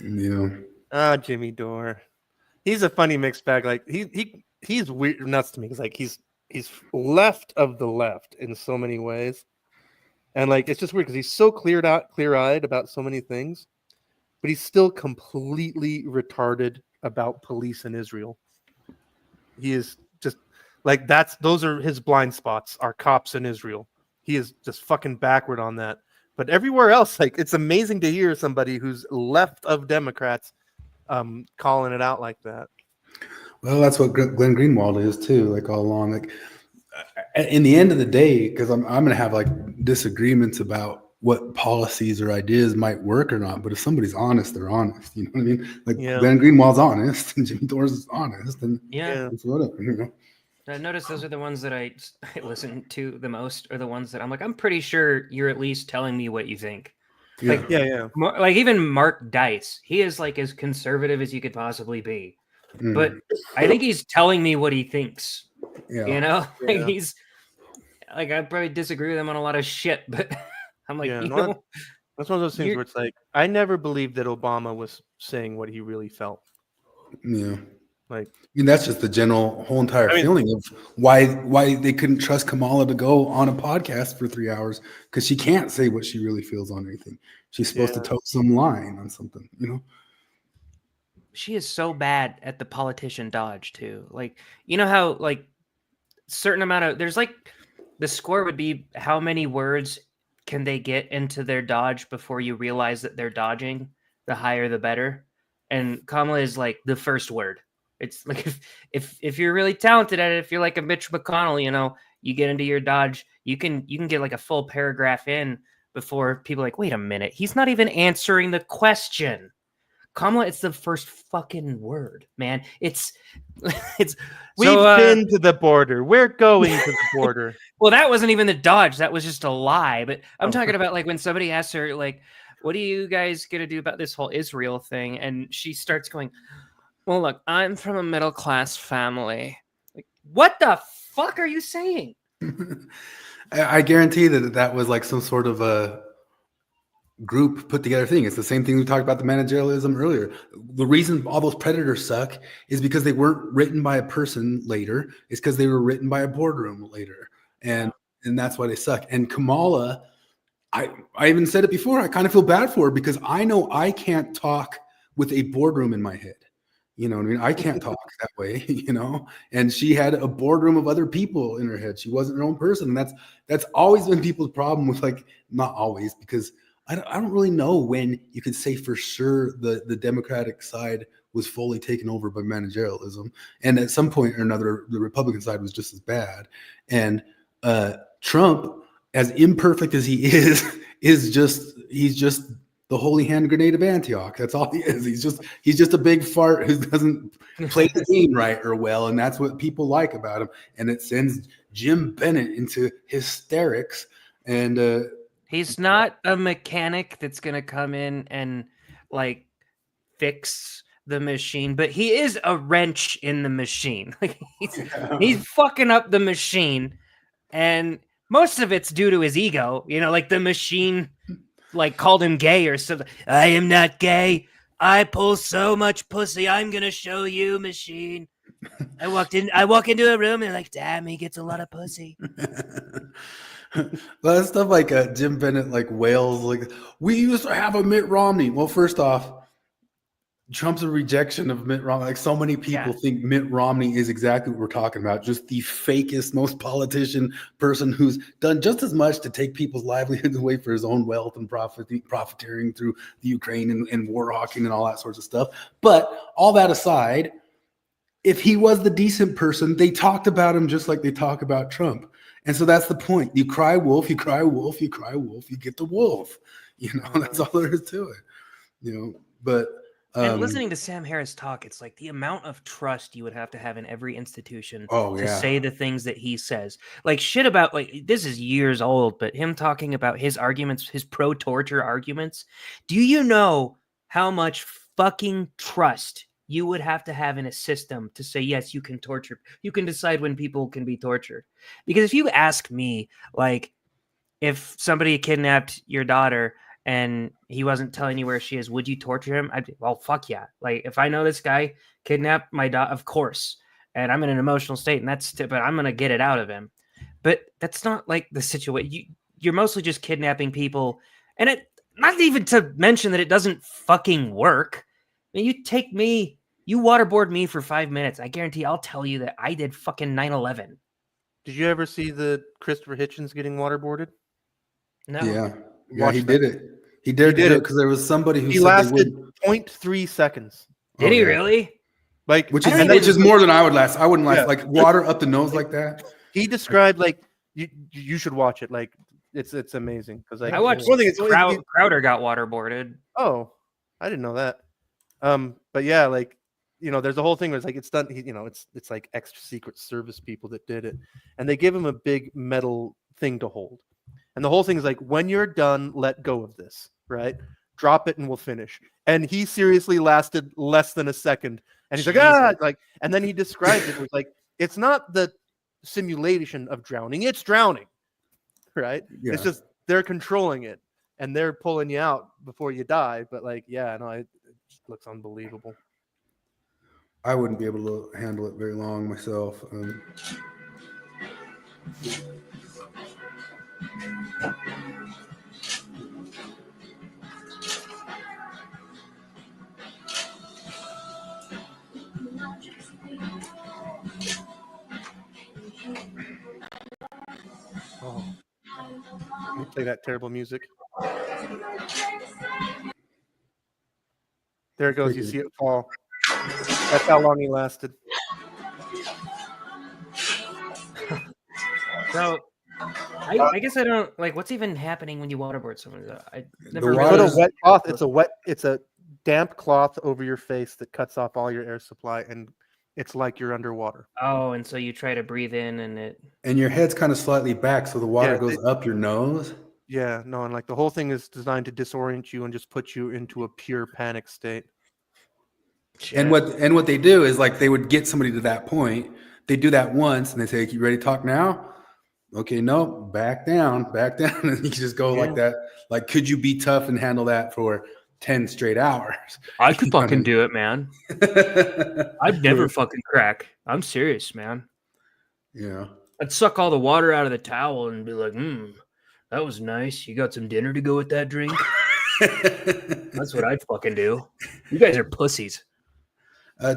Yeah. Jimmy Dore. He's a funny mixed bag. Like he's weird nuts to me because like he's left of the left in so many ways, and like it's just weird because he's so clear-eyed about so many things, but he's still completely retarded about police in Israel. He is just like those are his blind spots, are cops in Israel. He is just fucking backward on that. But everywhere else, like it's amazing to hear somebody who's left of Democrats calling it out like that. Well, that's what Glenn Greenwald is too. Like all along, like in the end of the day, because I'm going to have like disagreements about what policies or ideas might work or not. But if somebody's honest, they're honest. You know what I mean? Like Glenn Greenwald's honest, and Jimmy Dore's is honest, and yeah, it's whatever. You know? I notice those are the ones that I listen to the most, or the ones that I'm like, I'm pretty sure you're at least telling me what you think. Yeah. Like, Yeah. like even Mark Dice, he is like as conservative as you could possibly be, but I think he's telling me what he thinks. Yeah. You know, like Yeah. he's like, I probably disagree with him on a lot of shit, but I'm like, Yeah, you no, know, that's one of those things you're- where it's like, I never believed that Obama was saying what he really felt. Yeah. Like, I mean, that's just the whole entire I mean- feeling of why they couldn't trust Kamala to go on a podcast for 3 hours, because she can't say what she really feels on anything. She's supposed to toe some line on something, you know? she is so bad at the politician dodge too. Like, you know how like certain amount of there's like the score would be how many words can they get into their dodge before you realize that they're dodging. The higher the better. And Kamala is like the first word. It's like if you're really talented at it, if you're like a Mitch McConnell, you know, you get into your dodge, you can get like a full paragraph in before people are like, wait a minute, he's not even answering the question. Kamala, it's the first fucking word, man. It's we've been to the border. We're going to the border. Well, that wasn't even the dodge. That was just a lie. But I'm talking about like when somebody asks her, like, what are you guys going to do about this whole Israel thing? And she starts going, well, look, I'm from a middle class family. Like, what the fuck are you saying? I guarantee that was like some sort of a group put together thing. It's the same thing we talked about the managerialism earlier. The reason all those predators suck is because they weren't written by a person later. It's because they were written by a boardroom later, and that's why they suck. And Kamala, I even said it before. I kind of feel bad for her because I know I can't talk with a boardroom in my head. You know what I mean? I can't talk that way, you know? And she had a boardroom of other people in her head. She wasn't her own person. And that's always been people's problem with, like, not always, because I don't really know when you could say for sure the Democratic side was fully taken over by managerialism. And at some point or another, the Republican side was just as bad. And Trump, as imperfect as he is he's just the holy hand grenade of Antioch. That's all he is. He's just a big fart who doesn't play the game right or well, and that's what people like about him. And it sends Jim Bennett into hysterics. And he's not a mechanic that's gonna come in and like fix the machine, but he is a wrench in the machine. Like he's fucking up the machine, and most of it's due to his ego. You know, like the machine like called him gay or something. I am not gay. I pull so much pussy. I'm gonna show you, machine. I walk into a room and like, damn, he gets a lot of pussy. Well, stuff like Jim Bennett like wails like, we used to have a Mitt Romney. Well, first off, Trump's a rejection of Mitt Romney. Like, so many people think Mitt Romney is exactly what we're talking about. Just the fakest, most politician person who's done just as much to take people's livelihoods away for his own wealth and profiteering through the Ukraine and war hawking and all that sorts of stuff. But all that aside, if he was the decent person, they talked about him just like they talk about Trump. And so that's the point. You cry wolf, you cry wolf, you cry wolf, you get the wolf. You know, that's all there is to it. You know, but and listening to Sam Harris talk, it's like the amount of trust you would have to have in every institution to say the things that he says. Like shit about, like, this is years old, but him talking about his arguments, his pro-torture arguments. Do you know how much fucking trust you would have to have in a system to say, yes, you can torture. You can decide when people can be tortured. Because if you ask me, like, if somebody kidnapped your daughter and he wasn't telling you where she is, would you torture him? I'd be, well, fuck yeah. Like, if I know this guy kidnapped my daughter, of course, and I'm in an emotional state, and but I'm going to get it out of him. But that's not like the situation. You're mostly just kidnapping people. And it, not even to mention that it doesn't fucking work. I mean, you take me, you waterboard me for 5 minutes. I guarantee I'll tell you that I did fucking 9/11. Did you ever see the Christopher Hitchens getting waterboarded? No. Yeah, he did it. He did it because there was somebody who he said lasted 0.3 seconds. Did he really? Like, which is more than I would last. I wouldn't last like water up the nose like that. He described like you should watch it. Like it's amazing because I watched. Crowder got waterboarded. Oh, I didn't know that. But yeah, like there's a whole thing where it's like it's done. It's like extra secret service people that did it, and they give him a big metal thing to hold, and the whole thing is like, when you're done, let go of this, right? Drop it, and we'll finish. And he seriously lasted less than a second, and he's like, and then he described it. It was like, it's not the simulation of drowning; it's drowning, right? Yeah. It's just they're controlling it, and they're pulling you out before you die. But like, it just looks unbelievable. I wouldn't be able to handle it very long myself. Oh, you play that terrible music. There it goes. You see it fall. That's how long he lasted. So, I guess I don't like what's even happening when you waterboard someone. I never water- Put realized. a wet cloth. It's a damp cloth over your face that cuts off all your air supply, and it's like you're underwater. Oh, and so you try to breathe in, and your head's kind of slightly back, so the water Yeah, goes up your nose. Yeah, no, and like the whole thing is designed to disorient you and just put you into a pure panic state. And what they do is like they would get somebody to that point. They do that once, and they say, "You ready to talk now?" Okay, no, back down, and you just go like that. Like, could you be tough and handle that for 10 straight hours? I could fucking do it, man. I'd never fucking crack. I'm serious, man. Yeah. I'd suck all the water out of the towel and be like, that was nice. You got some dinner to go with that drink? That's what I'd fucking do. You guys are pussies.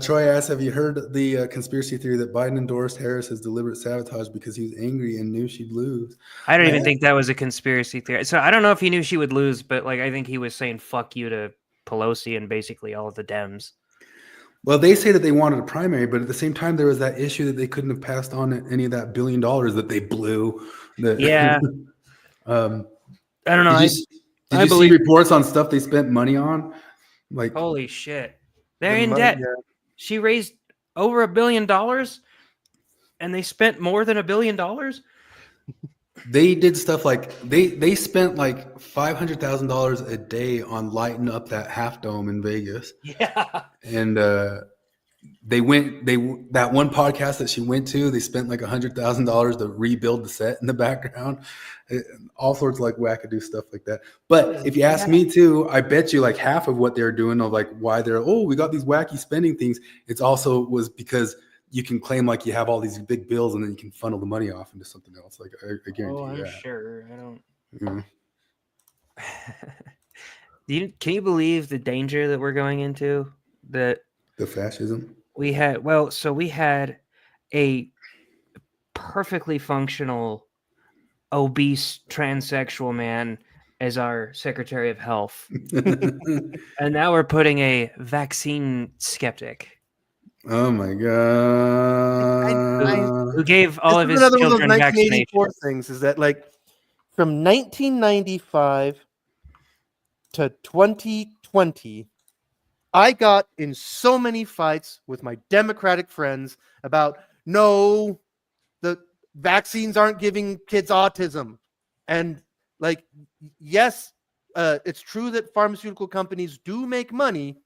Troy asks, have you heard the conspiracy theory that Biden endorsed Harris as deliberate sabotage because he was angry and knew she'd lose? I don't even think that was a conspiracy theory. So I don't know if he knew she would lose, but like I think he was saying fuck you to Pelosi and basically all of the Dems. Well, they say that they wanted a primary, but at the same time, there was that issue that they couldn't have passed on any of that $1 billion that they blew. Yeah. I don't know. Did you see reports on stuff they spent money on? Like, holy shit. They're in debt. Yeah. She raised over $1 billion and they spent more than $1 billion. They did stuff like they spent like $500,000 a day on lighting up that half dome in Vegas. Yeah. And that one podcast that she went to, they spent like $100,000 to rebuild the set in the background. All sorts of like wackadoo stuff like that. But if you ask me too, I bet you like half of what they're doing of like why we got these wacky spending things. It's also was because you can claim like you have all these big bills and then you can funnel the money off into something else. Like I guarantee you that. Sure. I don't. Yeah. Can you believe the danger that we're going into? That The fascism. we had a perfectly functional obese transsexual man as our Secretary of Health. And now we're putting a vaccine skeptic. Oh my god! Who gave all of his another one of those children 1984 vaccinations. things is that like from 1995 to 2020, I got in so many fights with my Democratic friends about no, the vaccines aren't giving kids autism. And like, yes, it's true that pharmaceutical companies do make money,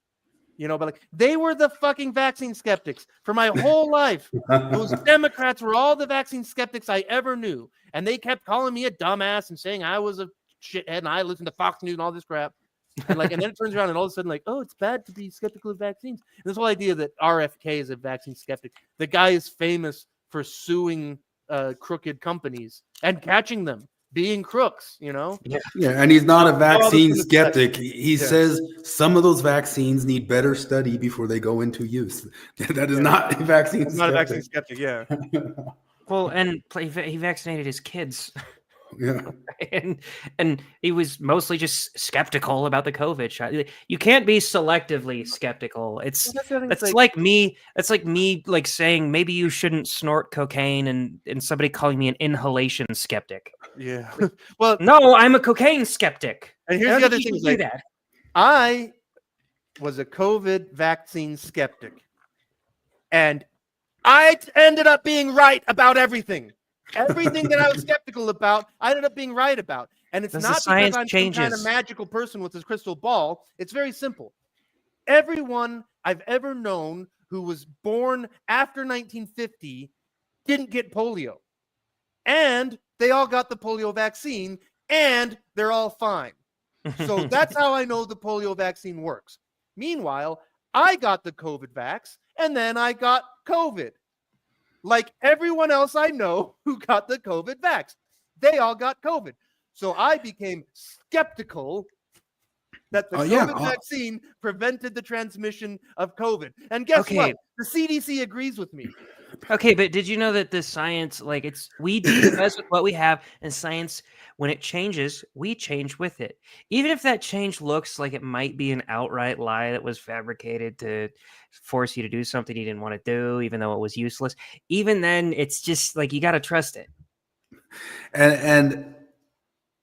but like they were the fucking vaccine skeptics for my whole life. Those Democrats were all the vaccine skeptics I ever knew. And they kept calling me a dumbass and saying I was a shithead and I listened to Fox News and all this crap. And then it turns around and all of a sudden, like, oh, it's bad to be skeptical of vaccines. And this whole idea that RFK is a vaccine skeptic. The guy is famous for suing crooked companies and catching them being crooks, Yeah, and he's not a vaccine skeptic. He says some of those vaccines need better study before they go into use. That is not a vaccine skeptic. Not a vaccine skeptic, yeah. Well, and he vaccinated his kids. Yeah. and he was mostly just skeptical about the COVID shot. You can't be selectively skeptical. That's like me like saying maybe you shouldn't snort cocaine and somebody calling me an inhalation skeptic. Yeah. Well, no, I'm a cocaine skeptic. And here's the other thing: like, I was a COVID vaccine skeptic, And I ended up being right about everything. Everything that I was skeptical about, I ended up being right about. And it's not because I'm some kind of magical person with this crystal ball. It's very simple. Everyone I've ever known who was born after 1950 didn't get polio. And they all got the polio vaccine, and they're all fine. So that's how I know the polio vaccine works. Meanwhile, I got the COVID vax, and then I got COVID. Like everyone else I know who got the COVID vax. They all got COVID. So I became skeptical that the COVID vaccine prevented the transmission of COVID. And guess what? The CDC agrees with me. Okay, but did you know that the science, like we do best with what we have, and science, when it changes, we change with it. Even if that change looks like it might be an outright lie that was fabricated to force you to do something you didn't want to do, even though it was useless, even then, it's just like you got to trust it. And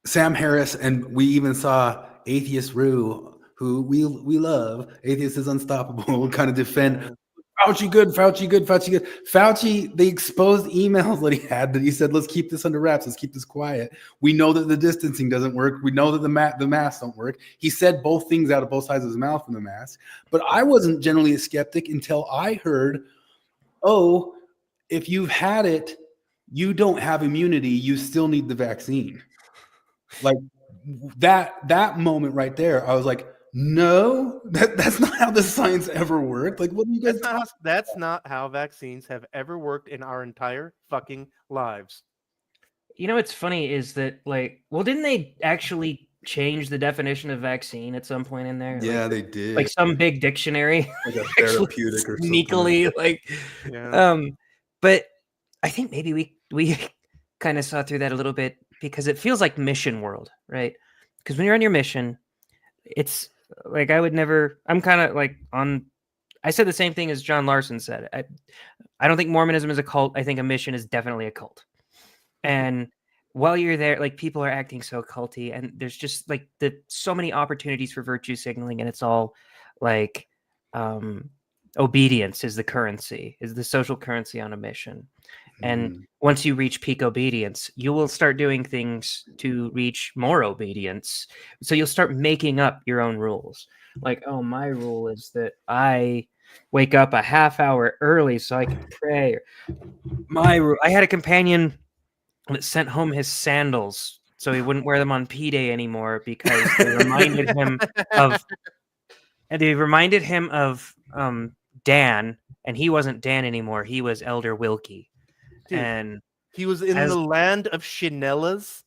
Sam Harris, and we even saw Atheist Rue, who we love. Atheist is unstoppable. Kind of defend Fauci good, Fauci good, Fauci good. Fauci, they exposed emails that he had that he said, let's keep this under wraps. Let's keep this quiet. We know that the distancing doesn't work. We know that the masks don't work. He said both things out of both sides of his mouth in the mask. But I wasn't generally a skeptic until I heard, oh, if you've had it, you don't have immunity. You still need the vaccine. Like that moment right there, I was like, no, that's not how the science ever worked. Like, what do you guys? That's not how vaccines have ever worked in our entire fucking lives. You know what's funny is that, like, well, didn't they actually change the definition of vaccine at some point in there? Yeah, like, they did. Like some big dictionary, like a therapeutic or sneakily, something. like, yeah. But I think maybe we kind of saw through that a little bit because it feels like mission world, right? Because when you're on your mission, it's like I'm kind of like I said the same thing as John Larson said. I don't think Mormonism is a cult. I think a mission is definitely a cult. And while you're there, like, people are acting so culty, and there's just like so many opportunities for virtue signaling, and it's all like obedience is the currency, is the social currency on a mission. And once you reach peak obedience, you will start doing things to reach more obedience. So you'll start making up your own rules. Like, oh, my rule is that I wake up a half hour early so I can pray. My rule, I had a companion that sent home his sandals so he wouldn't wear them on P-Day anymore because they reminded him of Dan, and he wasn't Dan anymore. He was Elder Wilkie. Dude, and he was in the land of Chinellas,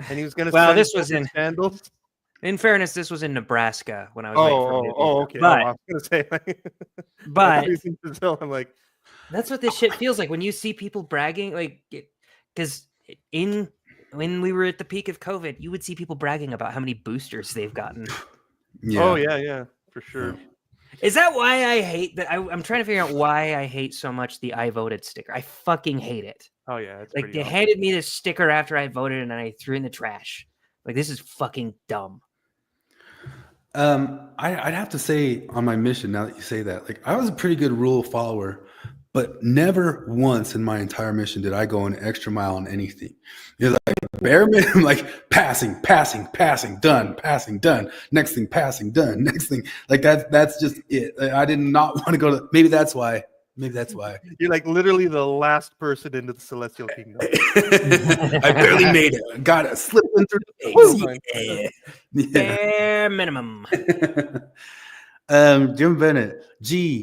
and he was going to. Well, this was in sandals. In fairness, this was in Nebraska when I was. Okay. But, I was going to say, but I'm like, that's what this shit feels like when you see people bragging, like, because when we were at the peak of COVID, you would see people bragging about how many boosters they've gotten. Yeah. Oh yeah, for sure. Yeah. Is that why I hate that? I'm trying to figure out why I hate so much the I voted sticker. I fucking hate it. Oh yeah, it's like they handed me this sticker after I voted and I threw it in the trash. Like, this is fucking dumb. I'd have to say on my mission, now that you say that, like, I was a pretty good rule follower, but never once in my entire mission did I go an extra mile on anything. It was like bare minimum, like passing, done, passing, done, next thing, passing, done, next thing. Like that's just it. I did not want to go to, maybe that's why. You're like literally the last person into the celestial kingdom. I barely made it. Got it. Slipped through the face. Yeah. Bare minimum. Jim Bennett,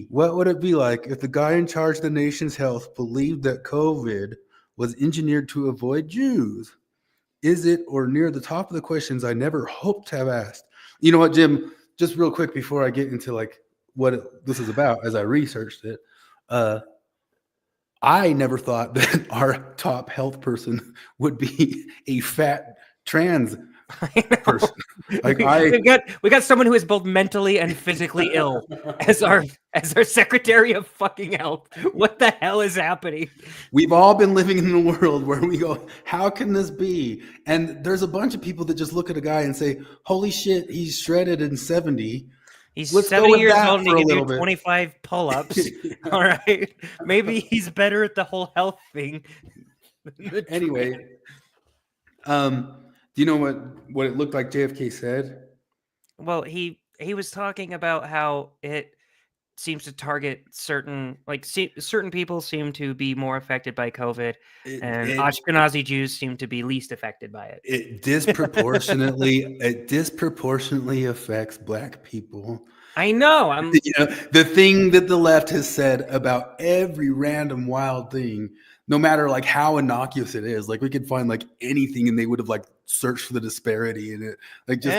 what would it be like if the guy in charge of the nation's health believed that COVID was engineered to avoid Jews? Is it or near the top of the questions I never hoped to have asked? You know what, Jim, just real quick before I get into like what this is about, as I researched it, I never thought that our top health person would be a fat trans person. Like we got someone who is both mentally and physically ill as our Secretary of fucking Health. What the hell is happening? We've all been living in a world where we go, how can this be? And there's a bunch of people that just look at a guy and say, holy shit, he's shredded in 70. He's Let's go 70 with years that old and for he a can do little bit. 25 pull-ups. All right. Maybe he's better at the whole health thing. Anyway, do you know what it looked like JFK said? Well, he was talking about how it seems to target certain certain people seem to be more affected by COVID, and Ashkenazi Jews seem to be least affected by it. It disproportionately affects Black people. I know. The thing that the left has said about every random wild thing, no matter like how innocuous it is, like we could find like anything and they would have like searched for the disparity in it. Like just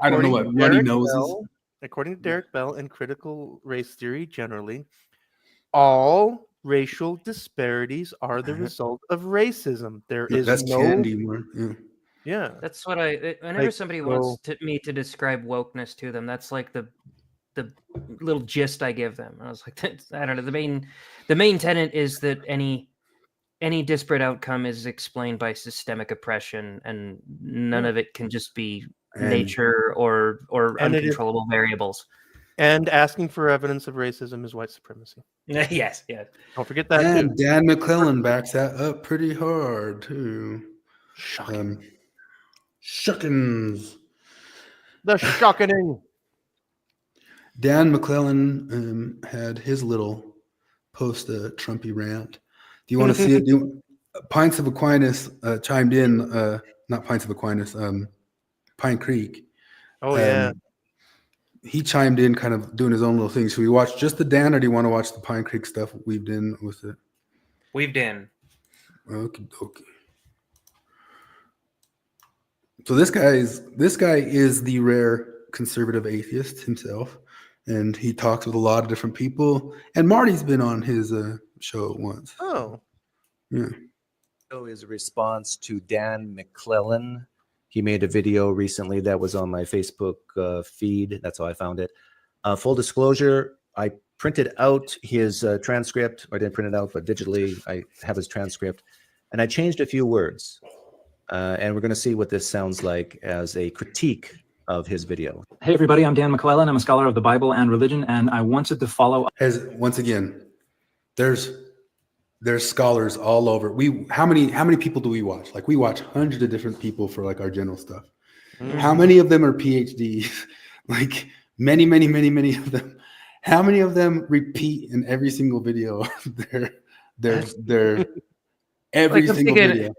I don't know what runny noses. According to Derek Bell and critical race theory generally, all racial disparities are the result of racism. That's candy. Yeah. That's what whenever somebody wants me to describe wokeness to them, that's like the little gist I give them. I was like, I don't know. The main tenet is that any disparate outcome is explained by systemic oppression, and none of it can just be nature or uncontrollable variables. And asking for evidence of racism is white supremacy. Yes. Don't forget that and too. Dan McClellan backs that up pretty hard too. Shocking. Shuckins. The shocking. Dan McClellan had his little post-Trumpy rant. Do you want to see it? Pints of Aquinas chimed in. Not Pints of Aquinas. Pine Creek. Oh yeah. He chimed in, kind of doing his own little thing. So we watch just the Dan, or do you want to watch the Pine Creek stuff weaved in with it? Weaved in. Okay. So this guy is the rare conservative atheist himself, and he talks with a lot of different people. And Marty's been on his show once. Oh, yeah. Is a response to Dan McClellan. He made a video recently that was on my Facebook feed. That's how I found it. Full disclosure, I printed out his transcript. Or I didn't print it out, but digitally I have his transcript. And I changed a few words. And we're going to see what this sounds like as a critique of his video. Hey everybody, I'm Dan McClellan. I'm a scholar of the Bible and religion, and I wanted to follow. Once again, there's scholars all over. How many people do we watch? Like we watch hundreds of different people for like our general stuff. Mm-hmm. How many of them are PhDs? Like many of them. How many of them repeat in every single video? their every single video.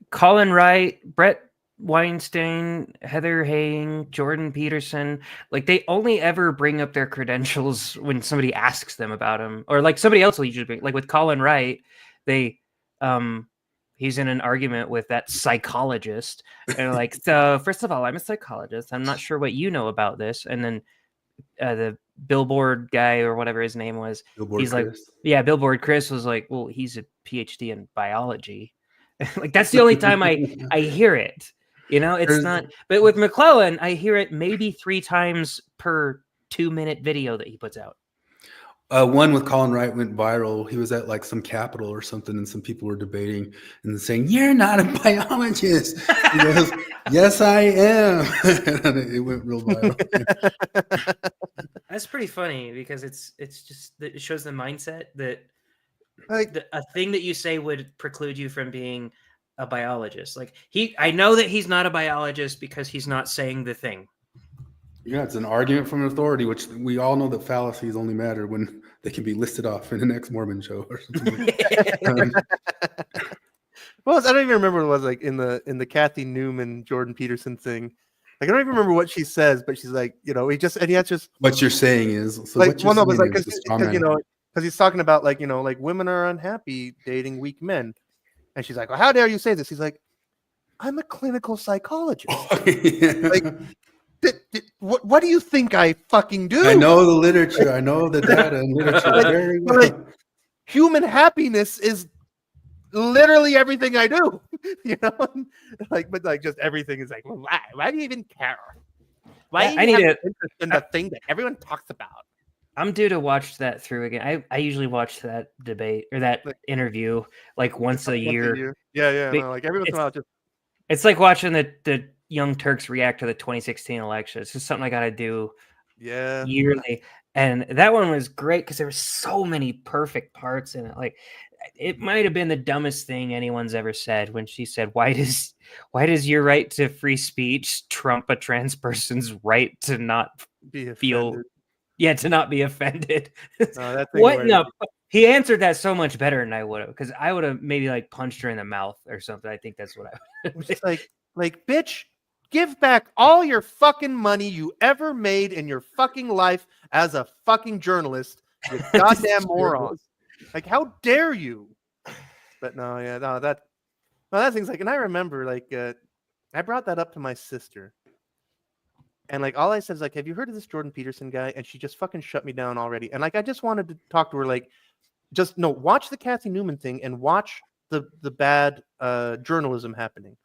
Colin Wright, Brett Weinstein, Heather Haying, Jordan Peterson, like they only ever bring up their credentials when somebody asks them about them, or like somebody else will usually bring, like with Colin Wright, he's in an argument with that psychologist, and like, so first of all, I'm a psychologist. I'm not sure what you know about this, and then the Billboard guy or whatever his name was, Billboard Chris was like, well, he's a PhD in biology. Like that's the only time I hear it. You know, it's not. But with McClellan, I hear it maybe 3 times per 2-minute video that he puts out. One with Colin Wright went viral. He was at like some Capitol or something, and some people were debating and saying, "You're not a biologist." He goes, "Yes, I am." And it went real viral. That's pretty funny because it's just it shows the mindset that. Like a thing that you say would preclude you from being a biologist. Like I know that he's not a biologist because he's not saying the thing. Yeah, it's an argument from authority, which we all know that fallacies only matter when they can be listed off in the next Mormon show or something. Well, I don't even remember what it was like in the Kathy Newman, Jordan Peterson thing. Like, I don't even remember what she says, but she's like, you know, he answers. What you're saying is, so like, well, no, but like, because you know, because he's talking about like, you know, like women are unhappy dating weak men, and she's like, well, how dare you say this? He's like, I'm a clinical psychologist. Like, what do you think I fucking do? I know the literature. I know the data and literature very well. Like, human happiness is literally everything I do. You know, like, but like just everything is like, well, why do you even care? Why do you have interest in the thing that everyone talks about? I'm due to watch that through again. I usually watch that debate or that interview like once a year. Yeah. No, like every once in a while, it's like watching the Young Turks react to the 2016 election. It's just something I got to do Yeah. yearly. And that one was great because there were so many perfect parts in it. Like, it might have been the dumbest thing anyone's ever said when she said, why does your right to free speech trump a trans person's right to not feel to not be offended? What? No, he answered that so much better than I would have, because I would have maybe like punched her in the mouth or something. I think that's what I would have. It's like, bitch, give back all your fucking money you ever made in your fucking life as a fucking journalist, you goddamn moron. Like, how dare you? But that thing's like, and I remember like I brought that up to my sister, and like all I said is like, have you heard of this Jordan Peterson guy? And she just fucking shut me down already. And like I just wanted to talk to her, like, just no, watch the Kathy Newman thing and watch the bad journalism happening.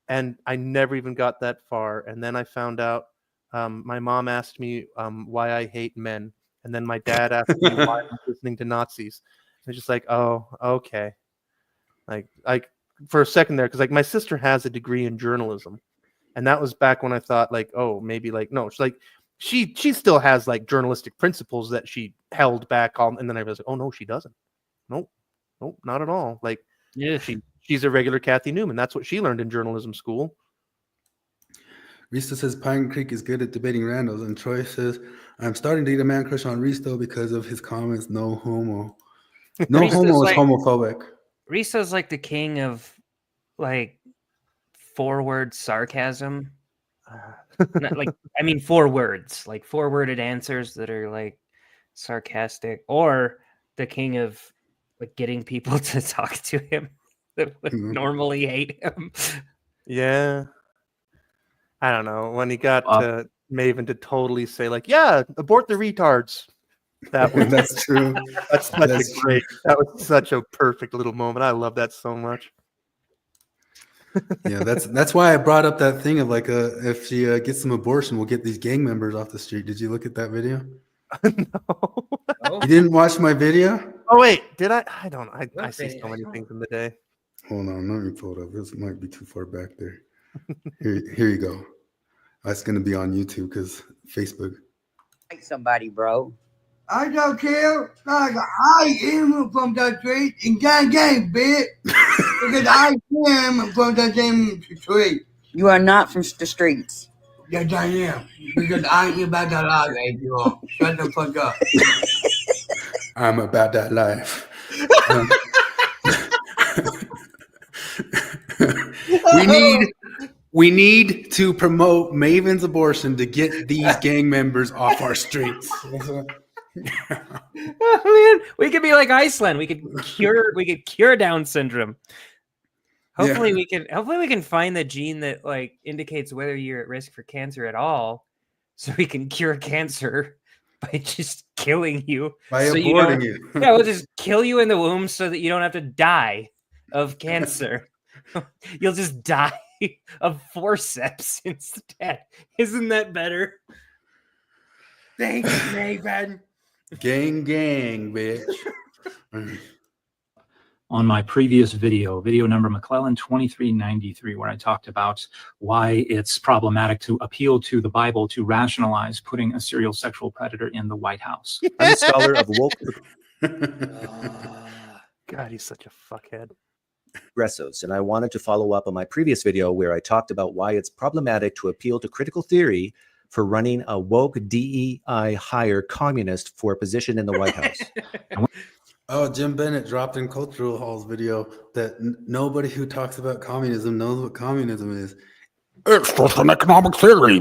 And I never even got that far. And then I found out my mom asked me why I hate men. And then my dad asked me why I'm listening to Nazis. It's just like, oh, okay. Like for a second there, because like my sister has a degree in journalism. And that was back when I thought like, oh, maybe like, no, she's like, she still has like journalistic principles that she held back on. And then I was like, oh, no, she doesn't. Nope, not at all. Like, yeah, she's a regular Kathy Newman. That's what she learned in journalism school. Risto says Pine Creek is good at debating randos, and Troy says I'm starting to get a man crush on Risto because of his comments. No homo. No homo is homophobic. Risto's like the king of like forward sarcasm. Not like, I mean, 4 words, like 4-worded answers that are like sarcastic, or the king of like getting people to talk to him that would normally hate him. Yeah. I don't know. When he got Maven to totally say like, yeah, abort the retards. That was that's true. That's great. That was such a perfect little moment. I love that so much. Yeah, that's why I brought up that thing of like if she gets some abortion, we'll get these gang members off the street. Did you look at that video? No. You didn't watch my video? Oh wait, did I? I don't. I see so many things in the day. Hold on, let me pull it up. This might be too far back there. Here you go. That's gonna be on YouTube because Facebook. Like somebody, bro. I don't care. I am from the street and gang, bitch. Because I am from the same street. You are not from the streets. Yes, I am. Because I am about that life, you. Shut the fuck up. I'm about that life. We need to promote Maven's abortion to get these gang members off our streets. Oh, man, we could be like Iceland. We could cure Down syndrome. Hopefully we can find the gene that like indicates whether you're at risk for cancer at all, so we can cure cancer by just killing you. By aborting you. Yeah, we'll just kill you in the womb so that you don't have to die of cancer. You'll just die of forceps instead. Isn't that better? Thanks, Maven. Gang, bitch. On my previous video number McClellan 2393, where I talked about why it's problematic to appeal to the Bible to rationalize putting a serial sexual predator in the White House. I'm a scholar of woke. God, he's such a fuckhead. Progressives, and I wanted to follow up on my previous video where I talked about why it's problematic to appeal to critical theory for running a woke DEI hire communist for a position in the White House. Oh, Jim Bennett dropped in Cultural Hall's video that nobody who talks about communism knows what communism is. It's just an economic theory.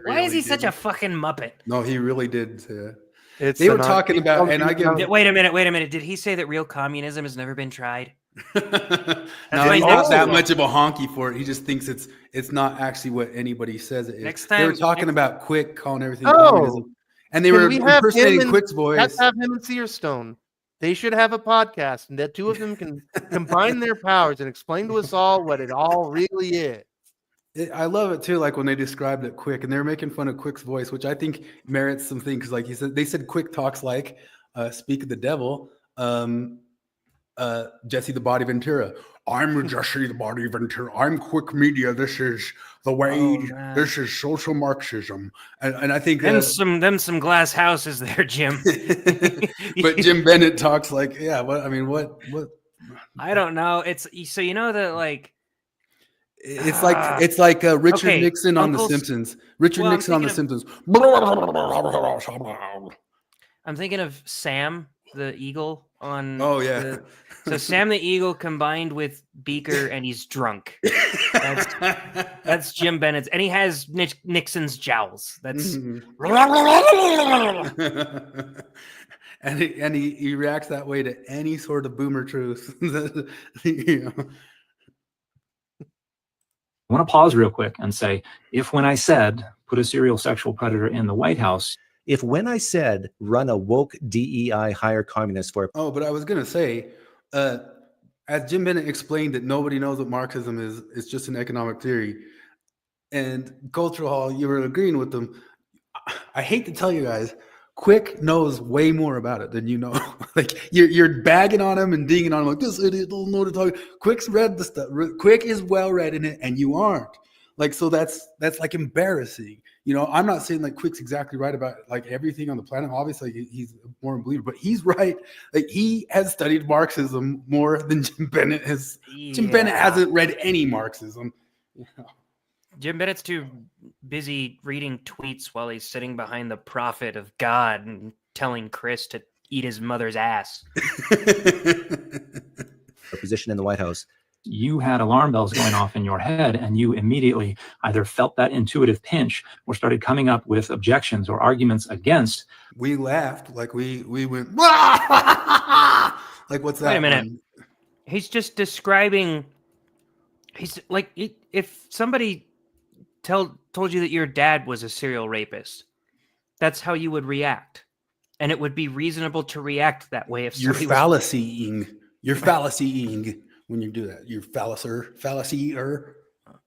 Why is he such a fucking muppet? No, he really did say that. They were talking about, and I give. Wait a minute. Did he say that real communism has never been tried? No, he's not that much of a honky for it. He just thinks it's not actually what anybody says it is. Next time they were talking about Quick calling everything communism, and they were impersonating Quick's voice. Let's have him and Searstone. They should have a podcast, and the two of them can combine their powers and explain to us all what it all really is. I love it too, like when they described it Quick, and they were making fun of Quick's voice, which I think merits some things. Like they said Quick talks like Speak of the Devil, Jesse the Body Ventura. I'm Jesse the Body Ventura. I'm Quick Media. This is the way. This is social Marxism, and I think them some glass houses there, Jim. But Jim Bennett talks like, yeah. What I mean, what? I don't know. It's so you know that like. It's like Richard Nixon on The Simpsons. Richard Nixon on The Simpsons. I'm thinking of Sam the Eagle on. Oh yeah. So Sam the Eagle combined with Beaker, and he's drunk. That's Jim Bennett's, and he has Nixon's jowls. That's. and he reacts that way to any sort of boomer truth. I want to pause real quick and say, if when I said put a serial sexual predator in the White House, if when I said run a woke DEI hire communist for but I was gonna say, as Jim Bennett explained, that nobody knows what Marxism is. It's just an economic theory. And Cultural Hall, you were agreeing with them. I hate to tell you guys, Quick knows way more about it than you know. Like you're bagging on him and dinging on him like this idiot don't know what to talk. Quick's read the stuff. Quick is well read in it, and you aren't. Like so that's like embarrassing. You know, I'm not saying like Quick's exactly right about like everything on the planet. Obviously, he's a born believer, but he's right. Like he has studied Marxism more than Jim Bennett has. Yeah. Jim Bennett hasn't read any Marxism. You know? Jim Bennett's too busy reading tweets while he's sitting behind the prophet of God and telling Chris to eat his mother's ass. A position in the White House. You had alarm bells going off in your head, and you immediately either felt that intuitive pinch or started coming up with objections or arguments against. We laughed like we went, like, what's that? Wait a minute. One? He's just describing. He's like, if somebody told you that your dad was a serial rapist, that's how you would react, and it would be reasonable to react that way. If you're fallacying, when you do that, you're fallacier.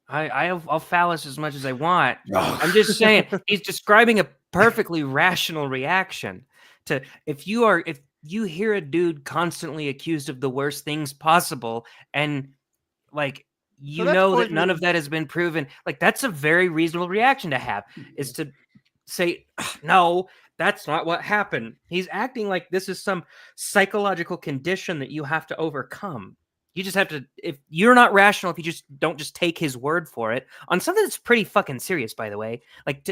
I'll phallus as much as I want. Oh. I'm just saying he's describing a perfectly rational reaction to if you hear a dude constantly accused of the worst things possible, and like. You know that none of that has been proven. Like, that's a very reasonable reaction to have, is to say, no, that's not what happened. He's acting like this is some psychological condition that you have to overcome. You just have to, if you're not rational, if you just don't just take his word for it on something that's pretty fucking serious, by the way, like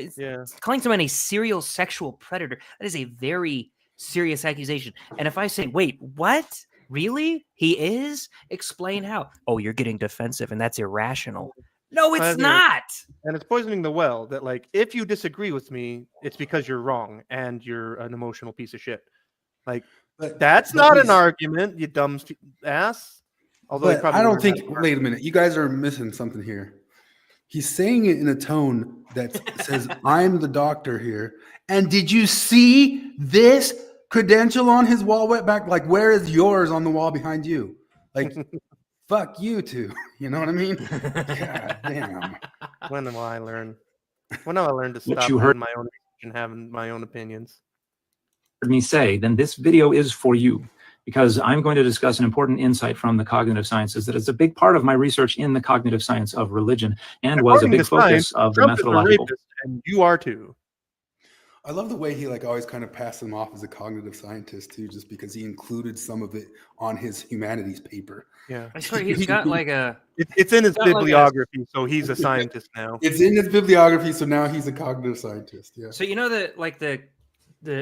calling someone a serial sexual predator, that is a very serious accusation. And if I say, wait, what? Really? He is? Explain how. Oh, you're getting defensive, and that's irrational. No, it's not. And it's poisoning the well that, like, if you disagree with me, it's because you're wrong and you're an emotional piece of shit. Like, that's not an argument, you dumb ass. Although I don't think. Wait a minute, you guys are missing something here. He's saying it in a tone that says, "I'm the doctor here." And did you see this credential on his wall went back? Like, where is yours on the wall behind you? Like, fuck you two. You know what I mean? God damn. When will I learn? When will I learn to stop having my own and having my own opinions? Heard me say, then this video is for you, because I'm going to discuss an important insight from the cognitive sciences that is a big part of my research in the cognitive science of religion and was a big focus of the methodological. And you are too. I love the way he like always kind of passed him off as a cognitive scientist too, just because he included some of it on his humanities paper. Yeah, I swear he's got like a. It's in his bibliography, so he's a scientist now. It's in his bibliography, so now he's a cognitive scientist. Yeah. So you know that like the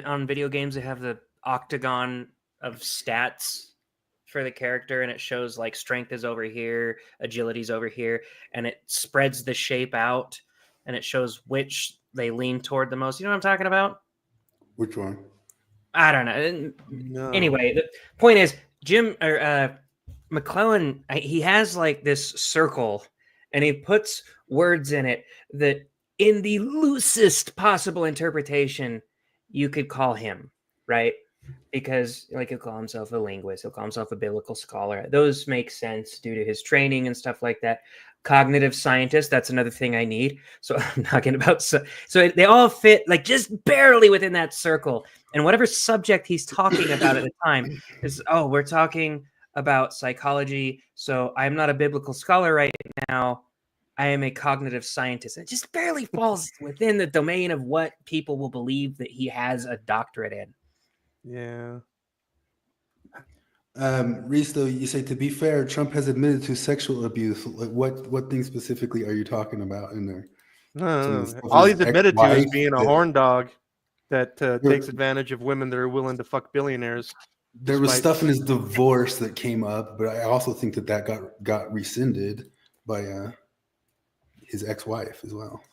on video games they have the octagon of stats for the character, and it shows like strength is over here, agility's over here, and it spreads the shape out, and it shows which they lean toward the most. You know what I'm talking about? Which one? I don't know. No. Anyway, the point is Jim or McClellan, he has like this circle and he puts words in it that in the loosest possible interpretation you could call him, right? Because like he'll call himself a linguist, he'll call himself a biblical scholar. Those make sense due to his training and stuff like that. Cognitive scientist, that's another thing I need. So I'm talking about, so they all fit like just barely within that circle. And whatever subject he's talking about at the time is, we're talking about psychology. So I'm not a biblical scholar right now. I am a cognitive scientist. It just barely falls within the domain of what people will believe that he has a doctorate in. Yeah. Reese, though, you say, to be fair, Trump has admitted to sexual abuse. Like, what things specifically are you talking about in there? No. All he's admitted to is being a horn dog that takes advantage of women that are willing to fuck billionaires. There was stuff in his divorce that came up, but I also think that got rescinded by his ex-wife as well.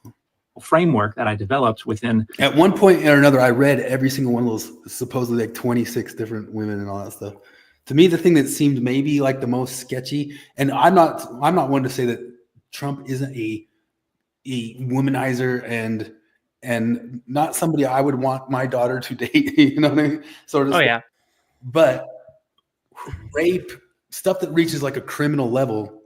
Framework that I developed within. At one point or another, I read every single one of those supposedly like 26 different women and all that stuff. To me, the thing that seemed maybe like the most sketchy, and I'm not one to say that Trump isn't a womanizer and not somebody I would want my daughter to date. You know what I mean? Sort of. Oh yeah. But rape, stuff that reaches like a criminal level,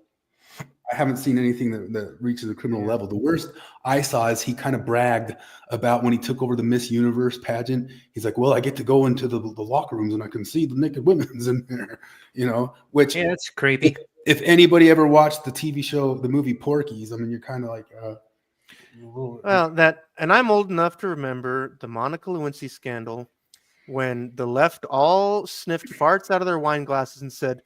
I haven't seen anything that reaches a criminal level. The worst I saw is he kind of bragged about when he took over the Miss Universe pageant. He's like, well, I get to go into the locker rooms and I can see the naked women's in there, you know, which yeah, that's creepy. If anybody ever watched the TV show, the movie Porky's, I mean, you're kind of like, well, and I'm old enough to remember the Monica Lewinsky scandal when the left all sniffed farts out of their wine glasses and said,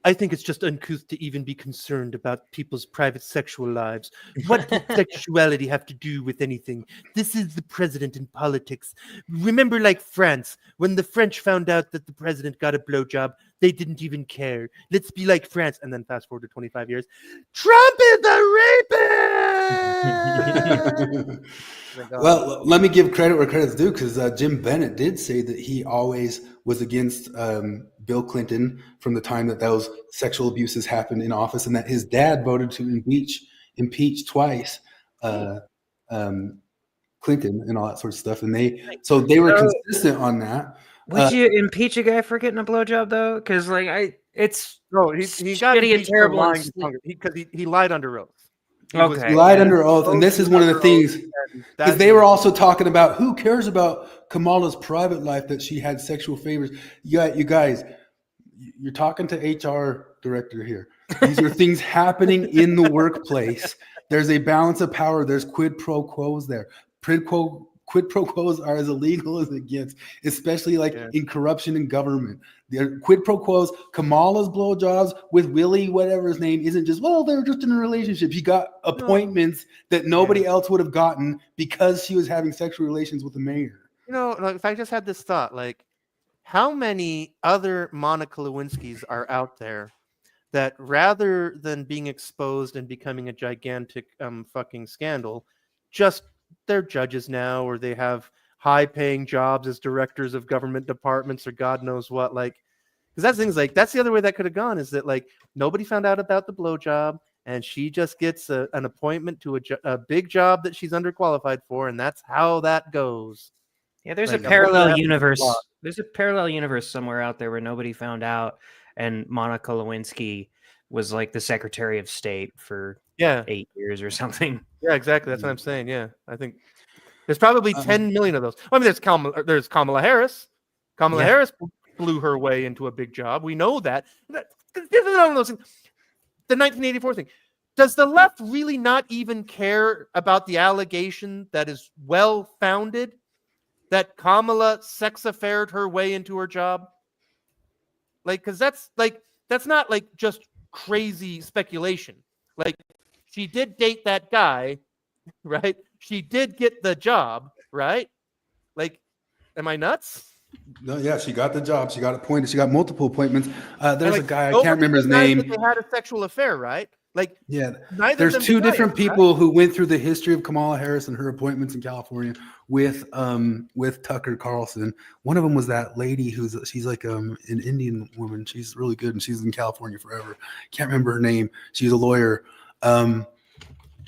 I think it's just uncouth to even be concerned about people's private sexual lives. What does sexuality have to do with anything? This is the president in politics. Remember, like France, when the French found out that the president got a blowjob, they didn't even care. Let's be like France. And then fast forward to 25 years. Trump is the rapist! Well, let me give credit where credit's due, because Jim Bennett did say that he always was against Bill Clinton from the time that those sexual abuses happened in office, and that his dad voted to impeach twice Clinton and all that sort of stuff. And they were consistent on that. Would you impeach a guy for getting a blowjob though? Because like he got shitty and terrible because he lied under oath. He lied under oath, and this is one of the things, because they were also talking about who cares about Kamala's private life, that she had sexual favors. You guys, you're talking to HR director here. These are things happening in the workplace. There's a balance of power. There's quid pro quos there. Quid pro quos are as illegal as it gets, especially in corruption in government. The quid pro quos, Kamala's blowjobs with Willie, whatever his name, isn't just, well, they're just in a relationship. She got appointments that nobody else would have gotten because she was having sexual relations with the mayor. You know, if I just had this thought, like, how many other Monica Lewinskys are out there that rather than being exposed and becoming a gigantic fucking scandal, just they're judges now, or they have high-paying jobs as directors of government departments, or God knows what. Like, because that's things like that's the other way that could have gone, is that like nobody found out about the blowjob, and she just gets an appointment to a big job that she's underqualified for, and that's how that goes. Yeah, there's a parallel universe. There's a parallel universe somewhere out there where nobody found out, and Monica Lewinsky was like the Secretary of State for 8 years or something. Yeah, exactly. That's what I'm saying. Yeah, I think there's probably 10 million of those. I mean, there's Kamala Harris. Kamala Harris blew her way into a big job. We know that. The 1984 thing. Does the left really not even care about the allegation that is well-founded that Kamala sex affaired her way into her job? Like, because that's not like just crazy speculation. Like, she did date that guy, right? She did get the job, right? Like, am I nuts? No, yeah, she got the job. She got appointed. She got multiple appointments. There's a guy, I can't remember his name. They had a sexual affair, right? Like, yeah, there's two different people who went through the history of Kamala Harris and her appointments in California with Tucker Carlson. One of them was that lady she's like an Indian woman. She's really good, and she's in California forever. Can't remember her name. She's a lawyer.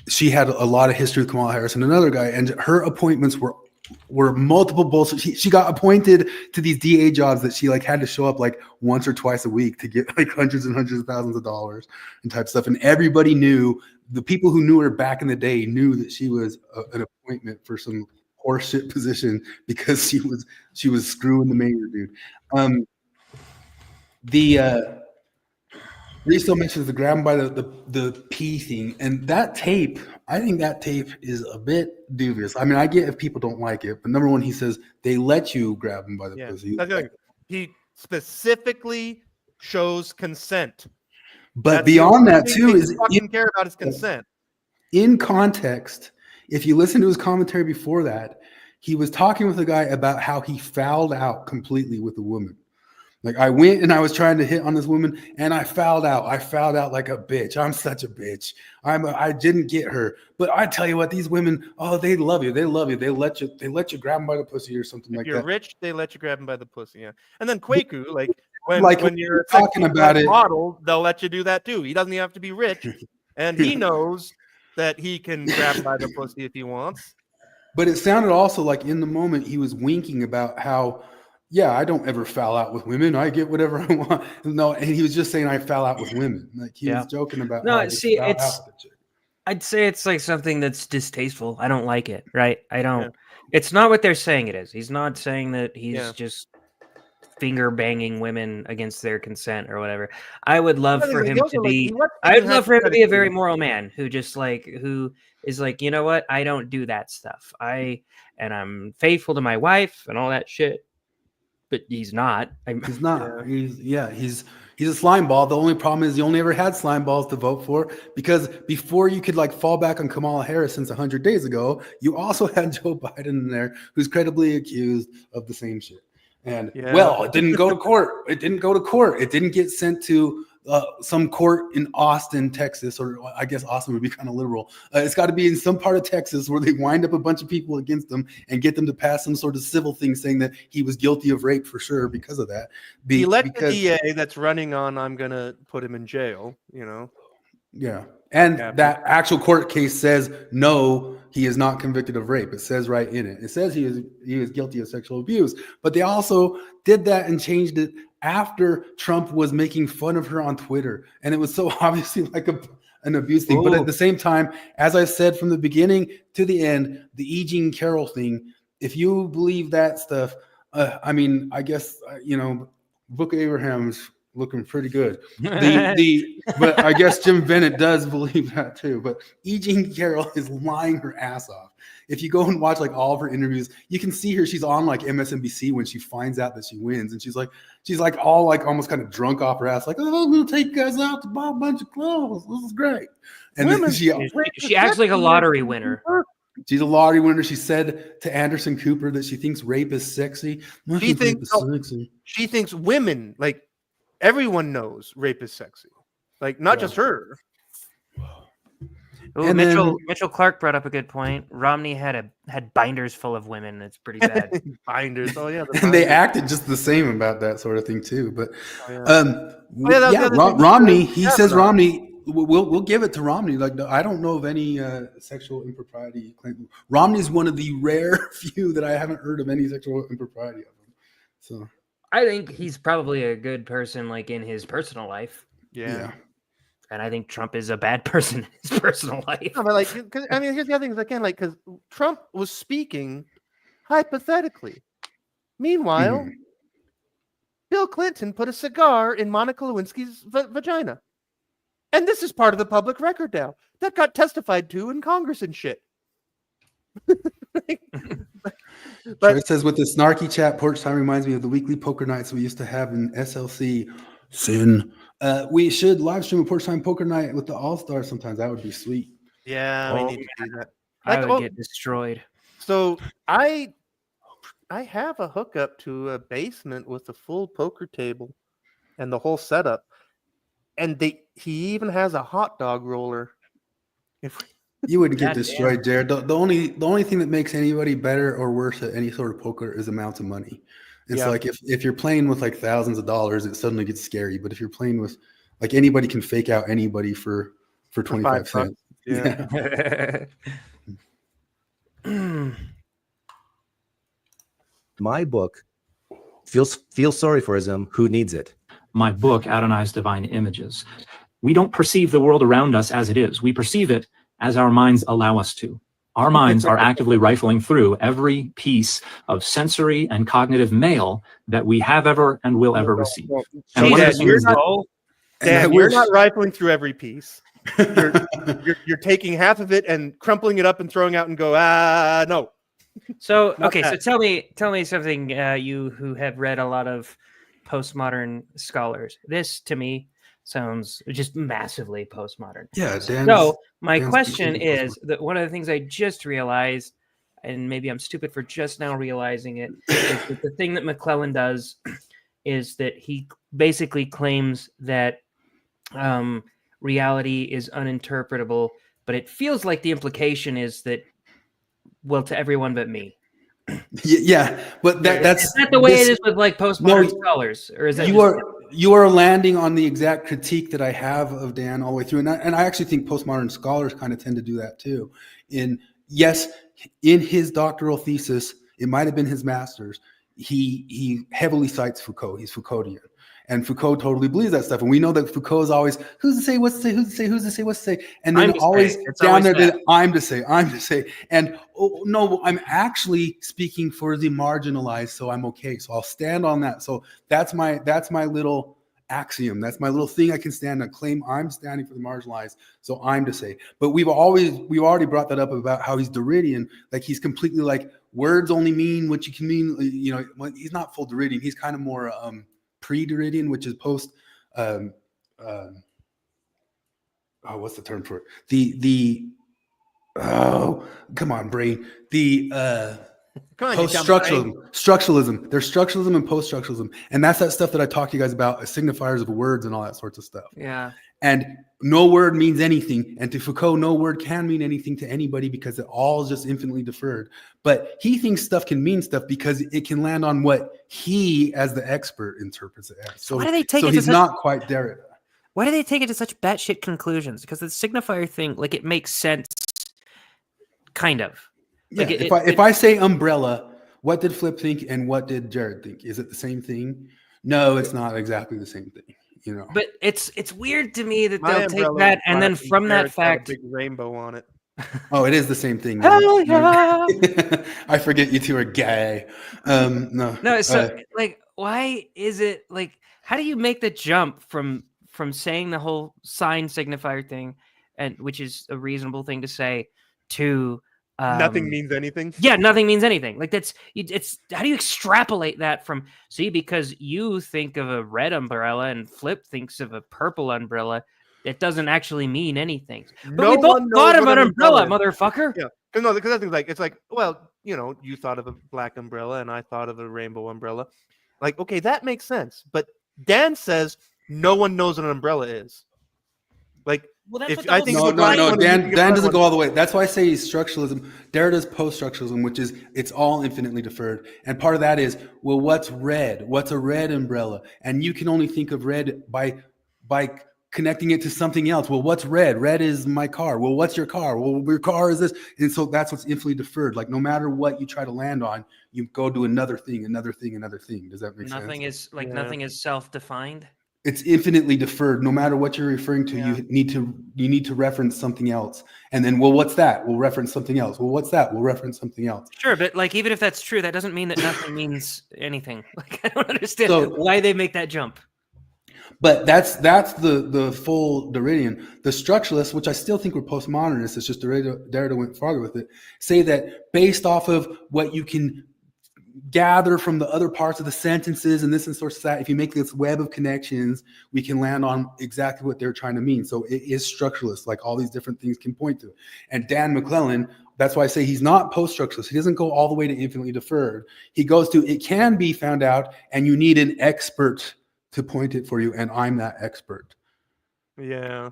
She had a lot of history with Kamala Harris, and another guy, and her appointments were multiple bullshit. She got appointed to these DA jobs that she like had to show up like once or twice a week to get like hundreds and hundreds of thousands of dollars and type stuff. And everybody knew, the people who knew her back in the day knew that she was an appointment for some horseshit position because she was screwing the mayor, dude. Risto mentions the grab by the pee thing, and that tape. I think that tape is a bit dubious. I mean, I get if people don't like it, but number one, he says they let you grab him by the pussy. He specifically shows consent. But beyond that, too, is fucking care about his consent. In context, if you listen to his commentary before that, he was talking with a guy about how he fouled out completely with a woman. Like, I went and I was trying to hit on this woman and I fouled out. I fouled out like a bitch. I'm such a bitch. I didn't get her. But I tell you what, these women, oh, they love you. They love you. They let you grab them by the pussy or something like that. If you're rich, they let you grab them by the pussy. Yeah. And then Kwaku, like when you're talking about it, model, they'll let you do that too. He doesn't even have to be rich. And he knows that he can grab by the pussy if he wants. But it sounded also like in the moment he was winking about how, yeah, I don't ever foul out with women. I get whatever I want. No, and he was just saying I foul out with women. Like he was joking about. No, see, I'd say it's like something that's distasteful. I don't like it. Right? I don't. Yeah. It's not what they're saying it is. He's not saying that he's just finger banging women against their consent or whatever. I would love for him to be. I would love for him to be a very moral man who just who is like, you know what? I don't do that stuff. I'm faithful to my wife and all that shit. But he's not. He's not. He's a slime ball. The only problem is he only ever had slime balls to vote for, because before you could fall back on Kamala Harris since 100 days ago, you also had Joe Biden in there, who's credibly accused of the same shit. And it didn't go to court. It didn't go to court. It didn't get sent to some court in Austin, Texas, or I guess Austin would be kind of liberal. It's got to be in some part of Texas where they wind up a bunch of people against him and get them to pass some sort of civil thing saying that he was guilty of rape for sure because of that. He let the DA that's running on, I'm going to put him in jail, you know? Yeah. And that actual court case says, no, he is not convicted of rape. It says right in it. It says he is guilty of sexual abuse. But they also did that and changed it after Trump was making fun of her on Twitter. And it was so obviously like an abuse thing. But at the same time, as I said from the beginning to the end, the E. Jean Carroll thing, if you believe that stuff, I guess, Book of Abraham's looking pretty good. But I guess Jim Bennett does believe that too. But E. Jean Carroll is lying her ass off. If you go and watch all of her interviews, you can see her. She's on MSNBC when she finds out that she wins, and she's all almost kind of drunk off her ass, oh, I'm gonna take you guys out to buy a bunch of clothes. This is great. And then she acts like a lottery winner. She's a lottery winner. She said to Anderson Cooper that she thinks rape is sexy. She thinks women, everyone knows rape is sexy, not just her. Ooh, Mitchell Clark brought up a good point. Romney had binders full of women. It's pretty bad. Binders. Oh yeah. And they acted just the same about that sort of thing too. But Romney, he says Romney. We'll give it to Romney. I don't know of any sexual impropriety claim. Romney's one of the rare few that I haven't heard of any sexual impropriety of him. So I think he's probably a good person, in his personal life. Yeah. And I think Trump is a bad person in his personal life. No, but here's the other thing is because Trump was speaking hypothetically. Meanwhile, Bill Clinton put a cigar in Monica Lewinsky's vagina. And this is part of the public record now. That got testified to in Congress and shit. But it says, with the snarky chat, porch time reminds me of the weekly poker nights we used to have in SLC. Sin. We should live stream a porch time poker night with the All-Stars sometimes. That would be sweet. Yeah, we need to do that. I would get destroyed. So I have a hookup to a basement with a full poker table and the whole setup. And he even has a hot dog roller. You wouldn't get destroyed, Jared. The only thing that makes anybody better or worse at any sort of poker is amounts of money. It's if you're playing with thousands of dollars, it suddenly gets scary. But if you're playing with anybody can fake out anybody for 25 cents. Yeah. My book, feel sorry for him who needs it. My book, Adonai's Divine Images. We don't perceive the world around us as it is. We perceive it as our minds allow us to. Our minds are actively rifling through every piece of sensory and cognitive mail that we have ever and will ever receive. And one of the things that Dan, you're not rifling through every piece. You're taking half of it and crumpling it up and throwing out and go, no. So okay, so tell me something, you who have read a lot of postmodern scholars. This to me sounds just massively postmodern. Yeah. So my question is that one of the things I just realized, and maybe I'm stupid for just now realizing it, is that the thing that McClellan does is that he basically claims that reality is uninterpretable, but it feels like the implication is that, well, to everyone but me. Yeah, but that's is that the way it is with like postmodern scholars, or is that you are landing on the exact critique that I have of Dan all the way through, and I actually think postmodern scholars kind of tend to do that too. In his doctoral thesis, it might have been his master's, he heavily cites Foucault. He's Foucauldian. And Foucault totally believes that stuff. And we know that Foucault is always, who's to say, what's to say, who's to say, who's to say, what's to say. And then always down there, I'm to say. And no, I'm actually speaking for the marginalized, so I'm okay. So I'll stand on that. So that's my little axiom. That's my little thing I can stand on. Claim I'm standing for the marginalized, so I'm to say. But we've already brought that up about how he's Derridian. Like he's completely like, words only mean what you can mean. You know, he's not full Derridian. He's kind of more pre-Derridian, which is post what's the term for it? Come on, brain. Post-structuralism. There's structuralism and post-structuralism. And that's that stuff that I talk to you guys about, signifiers of words and all that sorts of stuff. Yeah. And no word means anything. And to Foucault, no word can mean anything to anybody because it all is just infinitely deferred. But he thinks stuff can mean stuff because it can land on what he, as the expert, interprets it as. So, why do they take he's not quite Derrida. Why do they take it to such batshit conclusions? Because the signifier thing, like, it makes sense, kind of. Yeah, like if I say umbrella, what did Flip think and what did Jared think? Is it the same thing? No, it's not exactly the same thing. You know, but it's weird to me that they'll take that and then from that fact, a big rainbow on it. Oh, it is the same thing. Hell yeah. I forget you two are gay. No. So like, why is it like? How do you make the jump from saying the whole sign signifier thing, and which is a reasonable thing to say, to nothing means anything? Yeah, nothing means anything. Like it's how do you extrapolate that from because you think of a red umbrella and Flip thinks of a purple umbrella, it doesn't actually mean anything. But we both thought of an umbrella, motherfucker. Yeah, because I think it's like, well, you thought of a black umbrella and I thought of a rainbow umbrella. Like, okay, that makes sense. But Dan says no one knows what an umbrella is. Like, well, no. Dan doesn't go all the way. That's why I say he's structuralism. Derrida's post-structuralism, which is it's all infinitely deferred. And part of that is, well, what's red? What's a red umbrella? And you can only think of red by connecting it to something else. Well, what's red? Red is my car. Well, what's your car? Well, your car is this. And so that's what's infinitely deferred. Like no matter what you try to land on, you go to another thing, another thing, another thing. Does that make sense? Nothing is self-defined. It's infinitely deferred. No matter what you're referring to, you need to reference something else. And then, well, what's that? We'll reference something else. Well, what's that? We'll reference something else. Sure, but like even if that's true, that doesn't mean that nothing means anything. Like I don't understand why they make that jump. But that's the full Derridian. The structuralists, which I still think were postmodernists, it's just Derrida went farther with it, say that based off of what you can gather from the other parts of the sentences and this and sort of that, if you make this web of connections, we can land on exactly what they're trying to mean. So it is structuralist, like all these different things can point to. And Dan McClellan, that's why I say he's not post-structuralist. He doesn't go all the way to infinitely deferred. He goes to it can be found out and you need an expert to point it for you, and I'm that expert. Yeah.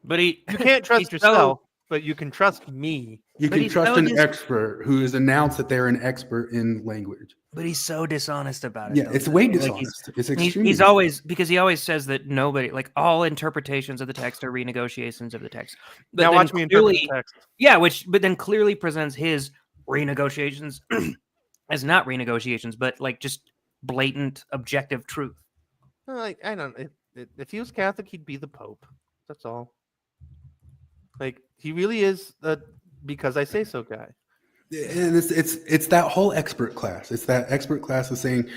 But you can't trust yourself, but you can trust me. You can trust an expert who has announced that they're an expert in language. But he's so dishonest about it. Yeah, it's way dishonest. It's extremely he's always, because he always says that nobody, like all interpretations of the text are renegotiations of the text. But now watch me interpret the text. Yeah, but then clearly presents his renegotiations as not renegotiations, but like just blatant objective truth. Like, I don't. If he was Catholic, he'd be the Pope. That's all. Like he really is because I say so guy. And it's that whole expert class. It's that expert class of saying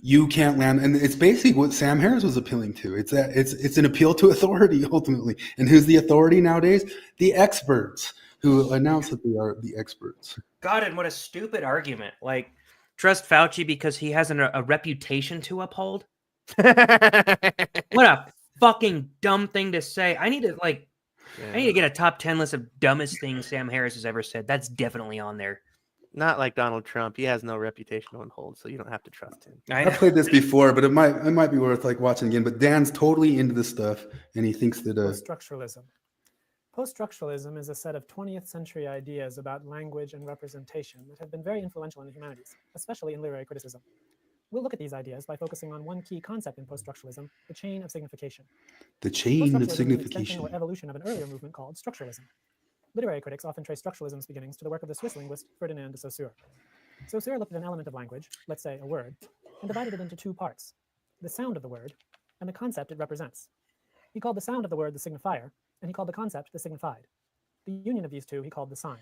you can't land, and it's basically what Sam Harris was appealing to. It's an appeal to authority ultimately. And who's the authority nowadays? The experts who announce that they are the experts. God, and what a stupid argument! Like, trust Fauci because he has a reputation to uphold. What a fucking dumb thing to say. I need to get a top 10 list of dumbest things Sam Harris has ever said. That's definitely on there. Not like Donald Trump. He has no reputation to uphold, so you don't have to trust him. I've played this before, but it might be worth like watching again. But Dan's totally into this stuff, and he thinks that Post-structuralism. Post-structuralism is a set of 20th century ideas about language and representation that have been very influential in the humanities, especially in literary criticism. We'll look at these ideas by focusing on one key concept in post-structuralism, the chain of signification. The chain of Post-structuralism is an signification. extension or evolution of an earlier movement called structuralism. Literary critics often trace structuralism's beginnings to the work of the Swiss linguist Ferdinand de Saussure. Saussure looked at an element of language, let's say a word, and divided it into two parts, the sound of the word and the concept it represents. He called the sound of the word the signifier, and he called the concept the signified. The union of these two he called the sign.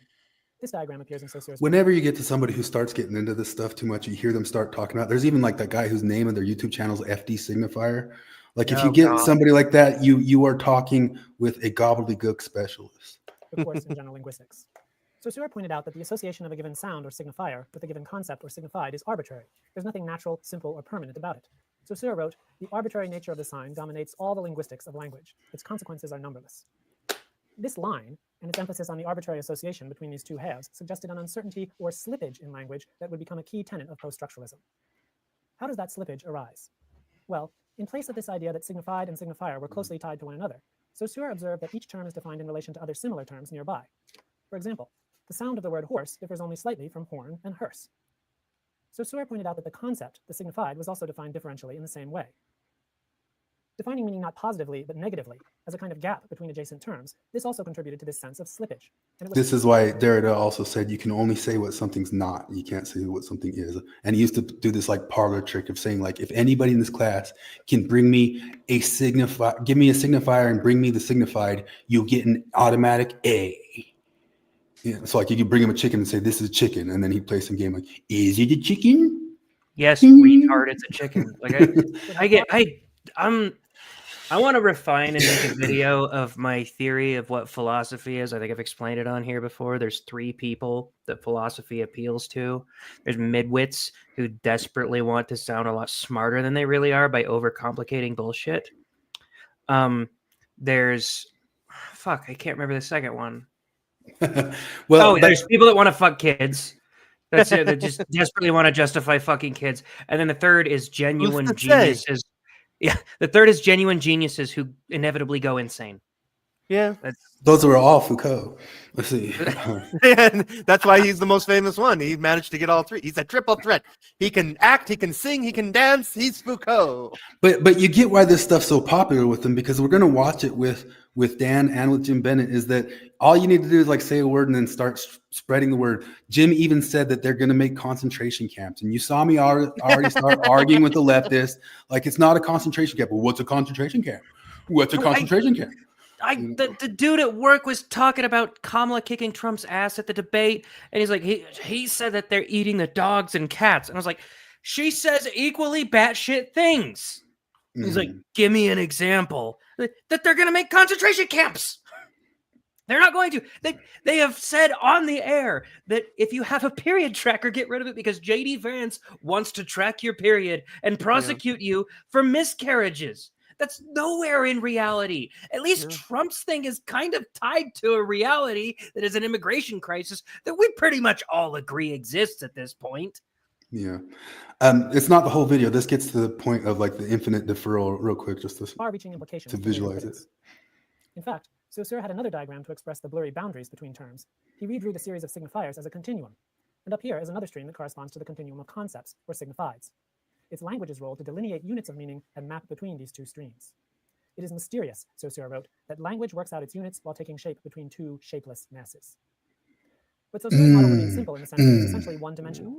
This diagram appears in Saussure's. Whenever you get to somebody who starts getting into this stuff too much, you hear them start talking about. There's even like that guy whose name of their YouTube channel is FD Signifier. Like if you get somebody like that, you are talking with a gobbledygook specialist. The course in general linguistics. Saussure pointed out that the association of a given sound or signifier with a given concept or signified is arbitrary. There's nothing natural, simple, or permanent about it. Saussure wrote, the arbitrary nature of the sign dominates all the linguistics of language. Its consequences are numberless. This line, and its emphasis on the arbitrary association between these two halves, suggested an uncertainty or slippage in language that would become a key tenet of post-structuralism. How does that slippage arise? Well, in place of this idea that signified and signifier were closely tied to one another, Saussure observed that each term is defined in relation to other similar terms nearby. For example, the sound of the word horse differs only slightly from horn and hearse. Saussure pointed out that the concept, the signified, was also defined differentially in the same way. Defining meaning not positively, but negatively, as a kind of gap between adjacent terms, this also contributed to this sense of slippage. And This is why Derrida also said you can only say what something's not. You can't say what something is. And he used to do this like parlor trick of saying like, if anybody in this class can bring me a signifier, give me a signifier and bring me the signified, you'll get an automatic A. Yeah, so like you could bring him a chicken and say, this is chicken. And then he'd play some game like, is it a chicken? Yes, retard, it's a chicken. Like I want to refine and make a video of my theory of what philosophy is. I think I've explained it on here before. There's three people that philosophy appeals to. There's midwits who desperately want to sound a lot smarter than they really are by overcomplicating bullshit. There's I can't remember the second one. There's people that want to fuck kids. That's it. They just desperately want to justify fucking kids. And then the third is genuine geniuses. Yeah, the third is genuine geniuses who inevitably go insane. Yeah, those are all Foucault. Let's see. And that's why he's the most famous one. He managed to get all three. He's a triple threat. He can act, he can sing, he can dance. He's Foucault. But you get why this stuff's so popular with them, because we're going to watch it with Dan and with Jim Bennett. Is that all you need to do is like say a word and then start spreading the word. Jim even said that they're going to make concentration camps, and you saw me already start arguing with the leftists. Like it's not a concentration camp. Well, what's a concentration camp? What's a concentration camp? The dude at work was talking about Kamala kicking Trump's ass at the debate, and he's like, he said that they're eating the dogs and cats, and I was like, she says equally batshit things. He's like, give me an example that they're going to make concentration camps. They're not going to. They have said on the air that if you have a period tracker, get rid of it because J.D. Vance wants to track your period and prosecute you for miscarriages. That's nowhere in reality. At least Trump's thing is kind of tied to a reality that is an immigration crisis that we pretty much all agree exists at this point. Yeah. It's not the whole video. This gets to the point of like the infinite deferral real quick, just far-reaching implications to visualize it. In fact, Saussure had another diagram to express the blurry boundaries between terms. He redrew the series of signifiers as a continuum. And up here is another stream that corresponds to the continuum of concepts, or signifieds. It's language's role to delineate units of meaning and map between these two streams. It is mysterious, Saussure wrote, that language works out its units while taking shape between two shapeless masses. But Saussure's model remains simple in the sense that it's essentially one-dimensional.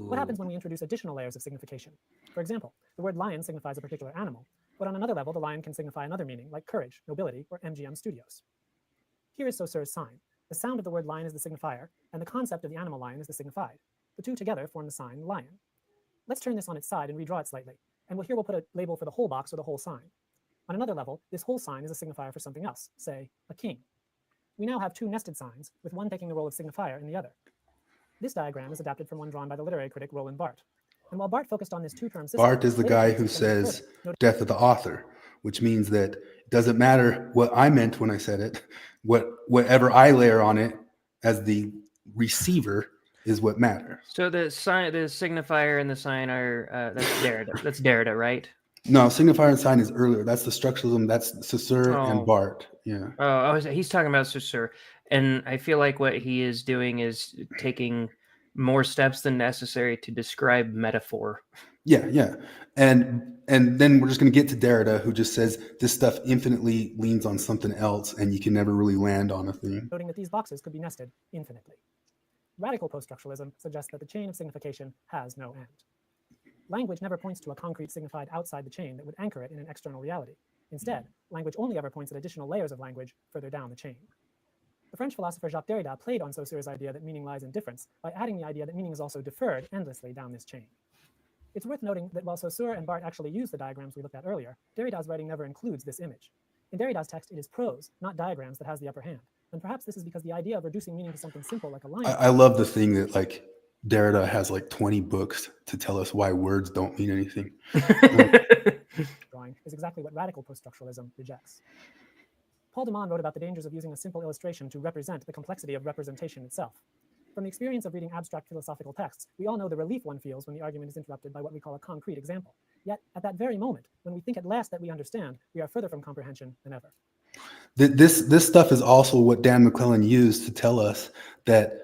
What happens when we introduce additional layers of signification? For example, the word lion signifies a particular animal, but on another level, the lion can signify another meaning, like courage, nobility, or MGM Studios. Here is Saussure's sign. The sound of the word lion is the signifier, and the concept of the animal lion is the signified. The two together form the sign lion. Let's turn this on its side and redraw it slightly, and here we'll put a label for the whole box or the whole sign. On another level, this whole sign is a signifier for something else, say, a king. We now have two nested signs, with one taking the role of signifier in the other. This diagram is adapted from one drawn by the literary critic Roland Barthes. And while Barthes focused on this two-term system... Barthes is the guy who says death of the author, which means that it doesn't matter what I meant when I said it. Whatever I layer on it as the receiver is what matters. So the signifier and the sign are that's Derrida. That's Derrida, right? No, signifier and sign is earlier. That's the structuralism. That's Saussure and Barthes. Yeah. Oh, he's talking about Saussure, and I feel like what he is doing is taking more steps than necessary to describe metaphor. Yeah. And then we're just going to get to Derrida, who just says this stuff infinitely leans on something else, and you can never really land on a thing. Noting that these boxes could be nested infinitely. Radical post-structuralism suggests that the chain of signification has no end. Language never points to a concrete signified outside the chain that would anchor it in an external reality. Instead, language only ever points at additional layers of language further down the chain. The French philosopher Jacques Derrida played on Saussure's idea that meaning lies in difference by adding the idea that meaning is also deferred endlessly down this chain. It's worth noting that while Saussure and Barthes actually use the diagrams we looked at earlier, Derrida's writing never includes this image. In Derrida's text, it is prose, not diagrams, that has the upper hand. And perhaps this is because the idea of reducing meaning to something simple like a line... I love the thing that, like, Derrida has like 20 books to tell us why words don't mean anything. Drawing is exactly what radical post-structuralism rejects. Paul de Man wrote about the dangers of using a simple illustration to represent the complexity of representation itself. From the experience of reading abstract philosophical texts, we all know the relief one feels when the argument is interrupted by what we call a concrete example. Yet, at that very moment, when we think at last that we understand, we are further from comprehension than ever. This stuff is also what Dan McClellan used to tell us that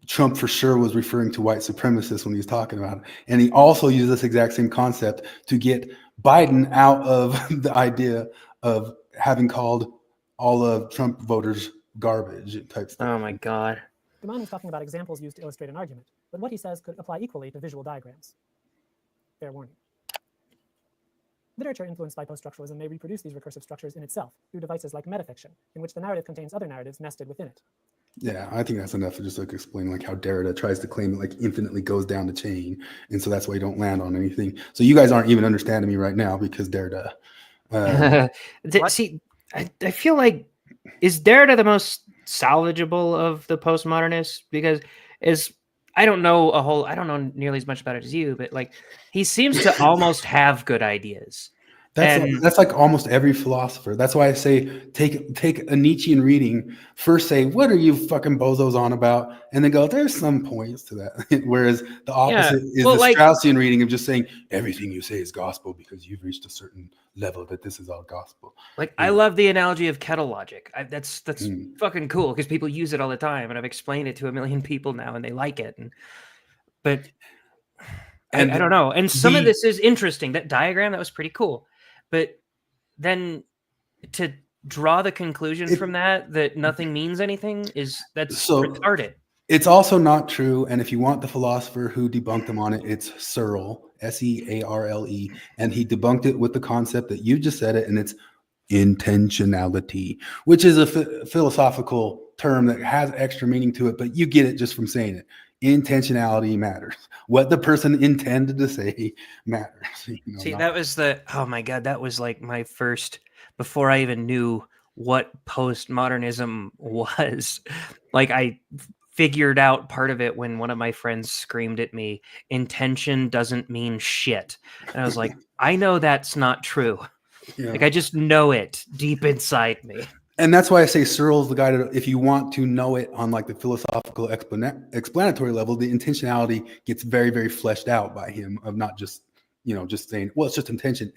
Trump for sure was referring to white supremacists when he was talking about it. And he also used this exact same concept to get Biden out of the idea of having called all of Trump voters garbage type stuff. Oh my God. De Man was talking about examples used to illustrate an argument, but what he says could apply equally to visual diagrams. Fair warning. Literature influenced by post-structuralism may reproduce these recursive structures in itself through devices like metafiction, in which the narrative contains other narratives nested within it. Yeah, I think that's enough to just like explain like how Derrida tries to claim it like infinitely goes down the chain, and so that's why you don't land on anything. So you guys aren't even understanding me right now because Derrida. See, I feel like is Derrida the most salvageable of the postmodernists? Because I don't know nearly as much about it as you, but like he seems to almost have good ideas. That's like almost every philosopher. That's why I say take a Nietzschean reading. First say, what are you fucking bozos on about? And then go, there's some points to that. Whereas the opposite is the Straussian reading of just saying everything you say is gospel because you've reached a certain level that this is all gospel. Like I love the analogy of kettle logic. That's fucking cool because people use it all the time, and I've explained it to a million people now, and they like it. But I don't know. And some of this is interesting. That diagram, that was pretty cool. But then to draw the conclusion from that nothing means anything that's so retarded. It's also not true. And if you want the philosopher who debunked him on it, it's Searle, Searle, and he debunked it with the concept that you just said it, and it's intentionality, which is a philosophical term that has extra meaning to it, but you get it just from saying it. Intentionality matters. What the person intended to say matters. See, that was oh my God, that was like my first, before I even knew what postmodernism was. Like I figured out part of it when one of my friends screamed at me, intention doesn't mean shit. And I was like, I know that's not true. Yeah. Like I just know it deep inside me. And that's why I say Searle's the guy to, if you want to know it on like the philosophical explanatory level, the intentionality gets very, very fleshed out by him of not just, just saying, well, it's just intention.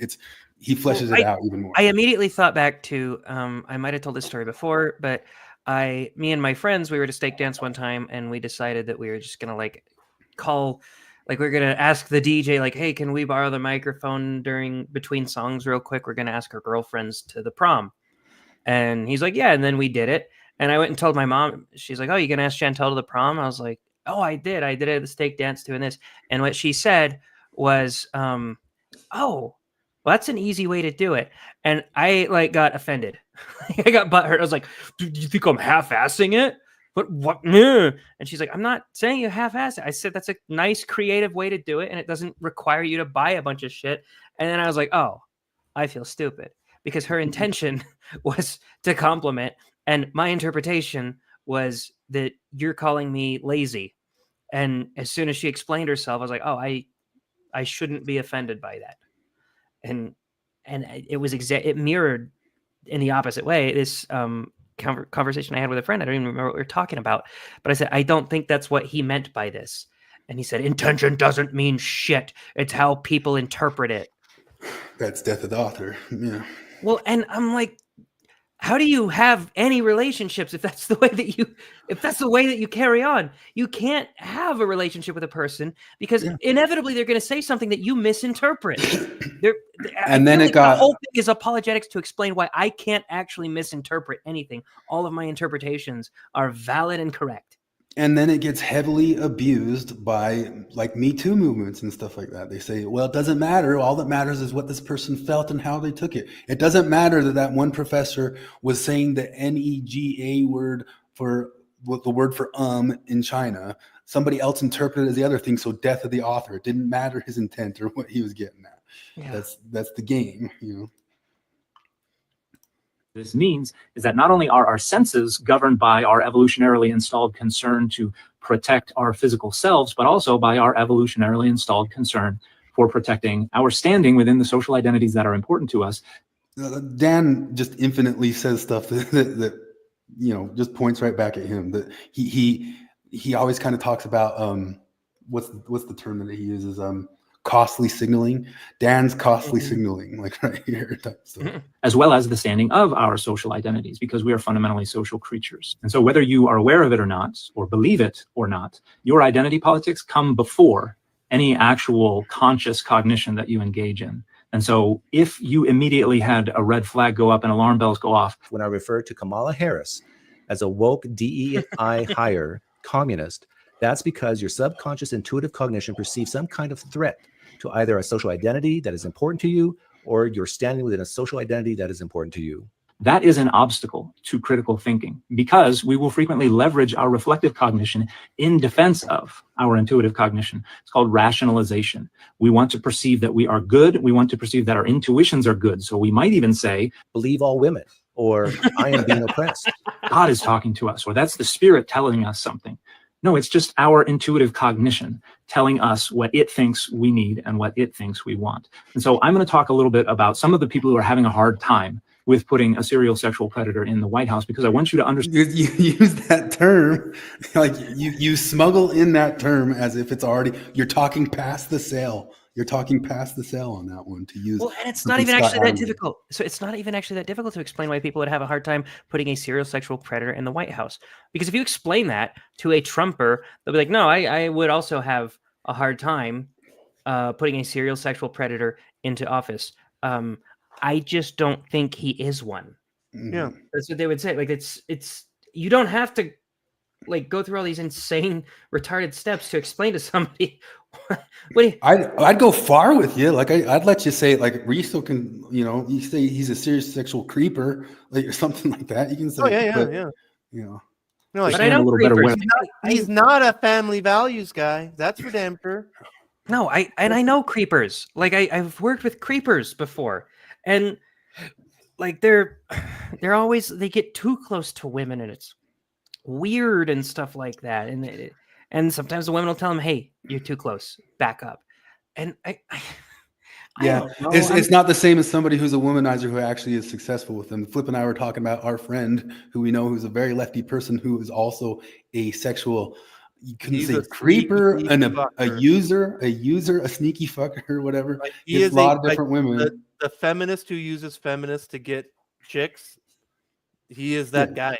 He fleshes it out even more. I immediately thought back to, I might've told this story before, but me and my friends, we were at a steak dance one time and we decided that we were just going to like call, like we're going to ask the DJ, like, hey, can we borrow the microphone between songs real quick? We're going to ask our girlfriends to the prom. And he's like, yeah. And then we did it. And I went and told my mom, she's like, oh, you going to ask Chantel to the prom? I was like, oh, I did at the steak dance doing this. And what she said was, oh, well, that's an easy way to do it. And I like got offended. I got butthurt. I was like, do you think I'm half-assing it? But what? And she's like, I'm not saying you half-ass it. I said that's a nice, creative way to do it, and it doesn't require you to buy a bunch of shit. And then I was like, oh, I feel stupid, because her intention was to compliment, and my interpretation was that you're calling me lazy. And as soon as she explained herself, I was like, oh, I shouldn't be offended by that. And it was it mirrored in the opposite way this conversation I had with a friend. I don't even remember what we were talking about, but I said, I don't think that's what he meant by this. And he said, intention doesn't mean shit. It's how people interpret it. That's death of the author. Yeah. Well, and I'm like, how do you have any relationships if that's the way that you carry on? You can't have a relationship with a person because inevitably they're going to say something that you misinterpret. And then the whole thing is apologetics to explain why I can't actually misinterpret anything. All of my interpretations are valid and correct. And then it gets heavily abused by like Me Too movements and stuff like that. They say, well, it doesn't matter. All that matters is what this person felt and how they took it. It doesn't matter that one professor was saying the NEGA word for the word for in China. Somebody else interpreted it as the other thing. So death of the author. It didn't matter his intent or what he was getting at. Yeah. That's the game, you know. This means is that not only are our senses governed by our evolutionarily installed concern to protect our physical selves, but also by our evolutionarily installed concern for protecting our standing within the social identities that are important to us. Dan just infinitely says stuff that you know, just points right back at him. That he always kind of talks about what's the term that he uses, costly signaling. Dan's costly signaling, like right here. As well as the standing of our social identities, because we are fundamentally social creatures. And so whether you are aware of it or not, or believe it or not, your identity politics come before any actual conscious cognition that you engage in. And so if you immediately had a red flag go up and alarm bells go off. When I refer to Kamala Harris as a woke DEI hire communist, that's because your subconscious intuitive cognition perceives some kind of threat to either a social identity that is important to you or you're standing within a social identity that is important to you. That is an obstacle to critical thinking because we will frequently leverage our reflective cognition in defense of our intuitive cognition. It's called rationalization. We want to perceive that we are good. We want to perceive that our intuitions are good. So we might even say, believe all women, or I am being oppressed. God is talking to us, or that's the spirit telling us something. No, it's just our intuitive cognition telling us what it thinks we need and what it thinks we want. And so I'm going to talk a little bit about some of the people who are having a hard time with putting a serial sexual predator in the White House, because I want you to understand. You use that term, like you smuggle in that term as if it's already, you're talking past the sale. You're talking past the sale on that one to use. Well, and it's not even actually that difficult. So it's not even actually that difficult to explain why people would have a hard time putting a serial sexual predator in the White House. Because if you explain that to a Trumper, they'll be like, no, I would also have a hard time putting a serial sexual predator into office. I just don't think he is one. Yeah. That's what they would say. Like it's you don't have to like go through all these insane retarded steps to explain to somebody. I'd go far with you. Like I'd let you say like Risto can, you know, you say he's a serious sexual creeper, like or something like that. You can say, yeah. You know, no, but I know he's not a family values guy. That's for damn sure. No, I know creepers. Like I've worked with creepers before, and like they're always, they get too close to women, and it's weird and stuff like that, and sometimes the women will tell them, hey, you're too close, back up. And it's not the same as somebody who's a womanizer who actually is successful with them. Flip and I were talking about our friend who we know who's a very lefty person who is also a sexual, you couldn't say creeper, and a user, a sneaky fucker or whatever. Like he is a lot of different women. The feminist who uses feminists to get chicks, he is that guy.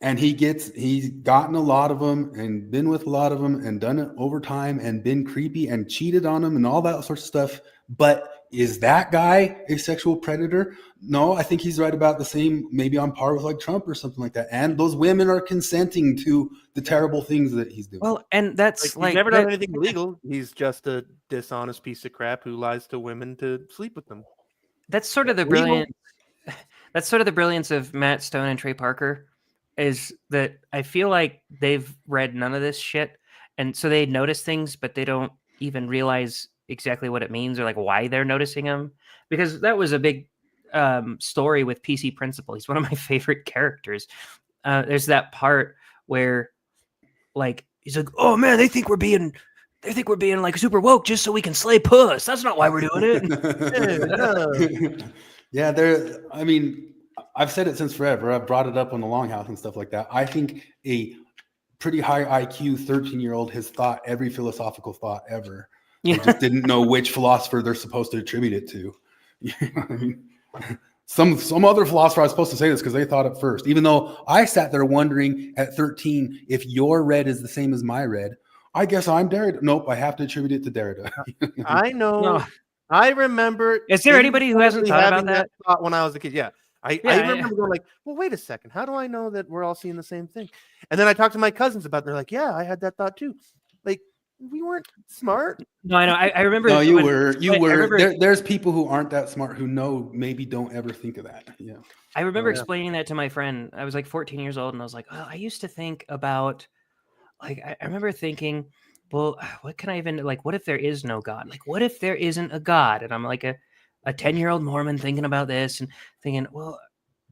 And he's gotten a lot of them and been with a lot of them and done it over time and been creepy and cheated on them and all that sort of stuff. But is that guy a sexual predator? No, I think he's right about the same, maybe on par with like Trump or something like that. And those women are consenting to the terrible things that he's doing. Well, and that's like he's never done anything illegal. He's just a dishonest piece of crap who lies to women to sleep with them. That's sort of the brilliant. That's sort of the brilliance of Matt Stone and Trey Parker, is that I feel like they've read none of this shit, and so they notice things, but they don't even realize exactly what it means or like why they're noticing them. Because that was a big story with PC Principal. He's one of my favorite characters. There's that part where like he's like, oh man, they think we're being like super woke just so we can slay puss. That's not why we're doing it. Yeah, I mean, I've said it since forever. I've brought it up on the Longhouse and stuff like that. I think a pretty high IQ 13-year-old has thought every philosophical thought ever. They just didn't know which philosopher they're supposed to attribute it to. You know what I mean? Some other philosopher I was supposed to say this because they thought it first. Even though I sat there wondering at 13 if your red is the same as my red. I guess I'm Derrida. Nope, I have to attribute it to Derrida. I know. No. I remember. Is there anybody who hasn't thought about that thought when I was a kid? Yeah. I remember going like, well, wait a second. How do I know that we're all seeing the same thing? And then I talked to my cousins about it. They're like, yeah, I had that thought too. Like, we weren't smart. No, I know. I remember. No, you were. There's people who aren't that smart who maybe don't ever think of that. Yeah. I remember explaining that to my friend. I was like 14 years old, and I was like, oh, I used to think about, like, I remember thinking, well, what can I even, like, what if there is no God? Like, what if there isn't a God? And I'm like a 10-year-old Mormon thinking about this and thinking, well,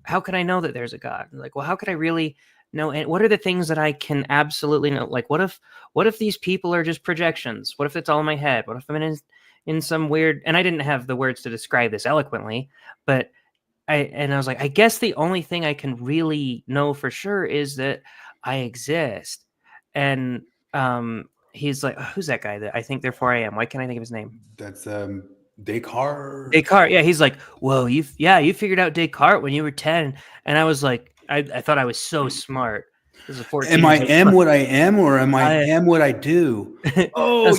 how can I know that there's a God? Like, well, how could I really know? And what are the things that I can absolutely know? Like, what if these people are just projections? What if it's all in my head? What if I'm in some weird, and I didn't have the words to describe this eloquently, but I was like, I guess the only thing I can really know for sure is that I exist. And he's like, oh, who's that guy that I think therefore I am? Why can't I think of his name? That's Descartes. Descartes. Yeah. He's like, whoa, you figured out Descartes when you were 10. And I was like, I thought I was so smart. This is 14. Am I what I am, or am I am what I do? Oh, I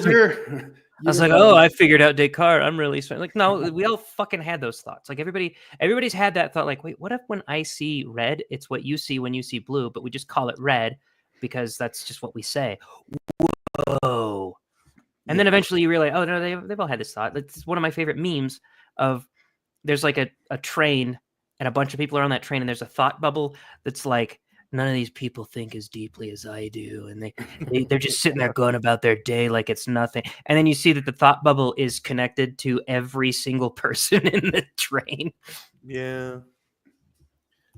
was like, oh, I figured out Descartes. I'm really smart. Like, no, we all fucking had those thoughts. Like everybody's had that thought. Like, wait, what if when I see red, it's what you see when you see blue, but we just call it red because that's just what we say. Whoa. And then eventually you realize, oh no, they've all had this thought. It's one of my favorite memes of there's like a train and a bunch of people are on that train and there's a thought bubble that's like, none of these people think as deeply as I do. And they're just sitting there going about their day like it's nothing. And then you see that the thought bubble is connected to every single person in the train. Yeah.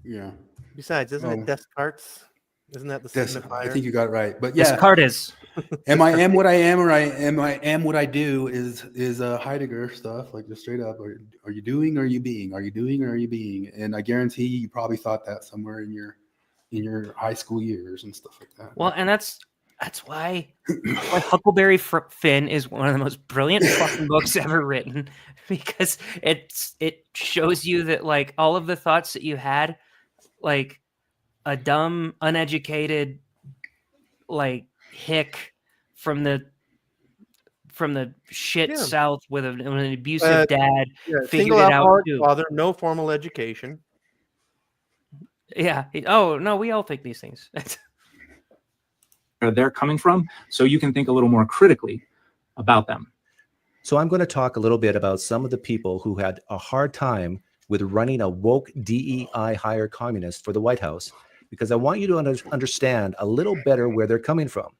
Yeah. Besides, isn't it Descartes? Isn't that the signifier? I think you got it right. But yeah. Descartes. Am I what I am, or I am what I do is Heidegger stuff, like just straight up. Are you doing or are you being? Are you doing or are you being? And I guarantee you probably thought that somewhere in your high school years and stuff like that. Well, and that's why Huckleberry Finn is one of the most brilliant fucking books ever written, because it shows you that like all of the thoughts that you had, like a dumb, uneducated, like hick from the shit South with an abusive dad figured it out too. Father, no formal education. Yeah. Oh no, we all think these things. Where they're coming from, so you can think a little more critically about them. So I'm going to talk a little bit about some of the people who had a hard time with running a woke DEI hire communist for the White House, because I want you to understand a little better where they're coming from,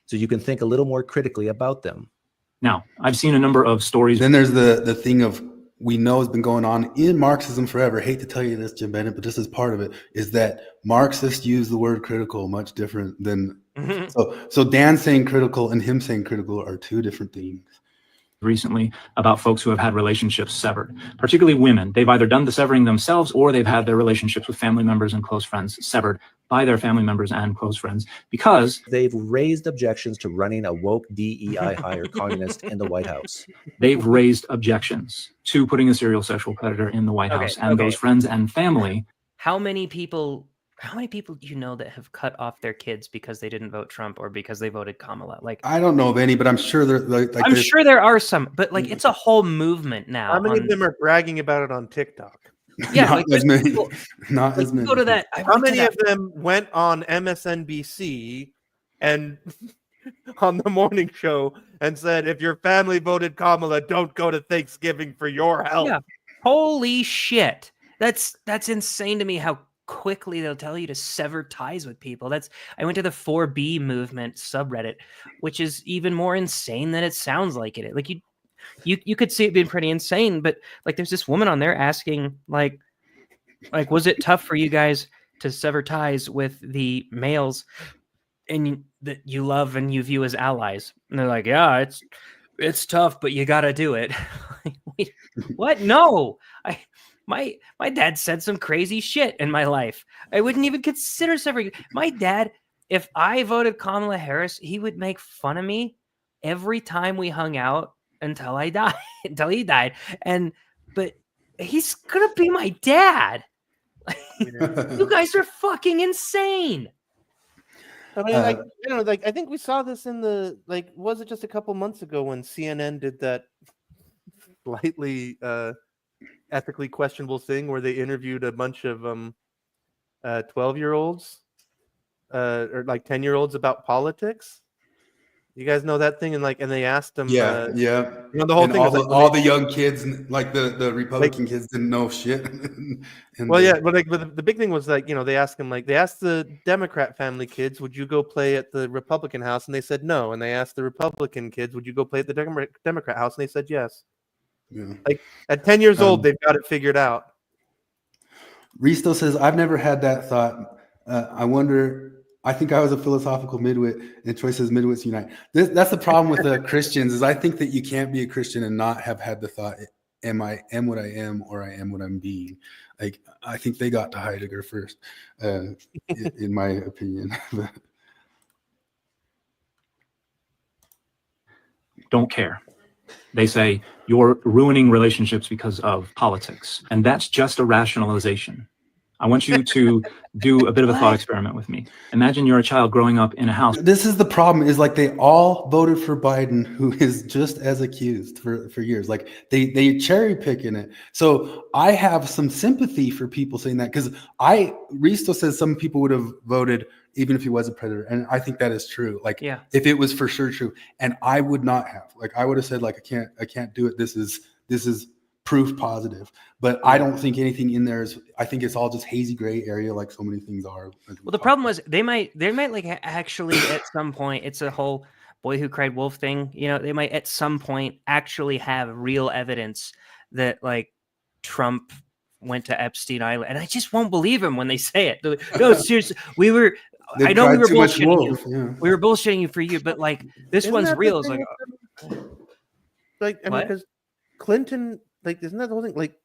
so you can think a little more critically about them. Now, I've seen a number of stories. Then there's the thing of, we know has been going on in Marxism forever. I hate to tell you this, Jim Bennett, but this is part of it, is that Marxists use the word critical much different than so Dan saying critical and him saying critical are two different things. Recently about folks who have had relationships severed, particularly women. They've either done the severing themselves or they've had their relationships with family members and close friends severed by their family members and close friends because they've raised objections to running a woke DEI hire communist in the White House. They've raised objections to putting a serial sexual predator in the White House and those friends and family. How many people do you know that have cut off their kids because they didn't vote Trump or because they voted Kamala? Like, I don't know of any, but I'm sure I'm sure there are some, but like it's a whole movement now. How many of them are bragging about it on TikTok? Yeah, not as many. Not as many. Go to that. How many of them went on MSNBC and on the morning show and said, if your family voted Kamala, don't go to Thanksgiving for your health? Yeah. Holy shit. That's insane to me how quickly they'll tell you to sever ties with people. I went to the 4B movement subreddit, which is even more insane than it sounds like it. Like you could see it being pretty insane, but like there's this woman on there asking like was it tough for you guys to sever ties with the males that you love and you view as allies? And they're like, yeah, it's tough, but you got to do it. Wait, what? No, my dad said some crazy shit in my life. I wouldn't even consider severing. My dad, if I voted Kamala Harris, he would make fun of me every time we hung out until I died, until he died. But he's gonna be my dad. You guys are fucking insane. I mean, like, you know, like I think we saw this in the was it just a couple months ago when CNN did that slightly ethically questionable thing where they interviewed a bunch of 12-year-olds or like 10-year-olds about politics. You guys know that thing, and they asked them. Yeah. You know, the whole and thing. All the young kids, like the Republican kids, didn't know shit. But the big thing was they asked them they asked the Democrat family kids, would you go play at the Republican house, and they said no. And they asked the Republican kids, would you go play at the Democrat house, and they said yes. Yeah. Like at 10 years old, they've got it figured out. Risto says, I've never had that thought. I think I was a philosophical midwit, and Troy says midwits unite. That's the problem with the Christians is I think that you can't be a Christian and not have had the thought, am what I am, or I am what I'm being. Like, I think they got to Heidegger first, in my opinion. Don't care. They say you're ruining relationships because of politics. And that's just a rationalization. I want you to do a bit of a thought experiment with me. Imagine you're a child growing up in a house. This is the problem, is like they all voted for Biden, who is just as accused for years. Like they cherry picking it. So I have some sympathy for people saying that, because Risto says some people would have voted even if he was a predator. And I think that is true. Like, yeah, if it was for sure true. And I would not have. Like, I would have said, like, I can't do it. This is proof positive. But I don't think anything in there is, I think it's all just hazy gray area, like so many things are. Well, the problem was they might like actually at some point, it's a whole boy who cried wolf thing. You know, they might at some point actually have real evidence that like Trump went to Epstein Island. And I just won't believe him when they say it. Like, no, seriously, I know we were bullshitting you. Yeah. We were bullshitting you for you, but like this one's real. It's like, I mean, because Clinton, like, isn't that the whole thing? Like,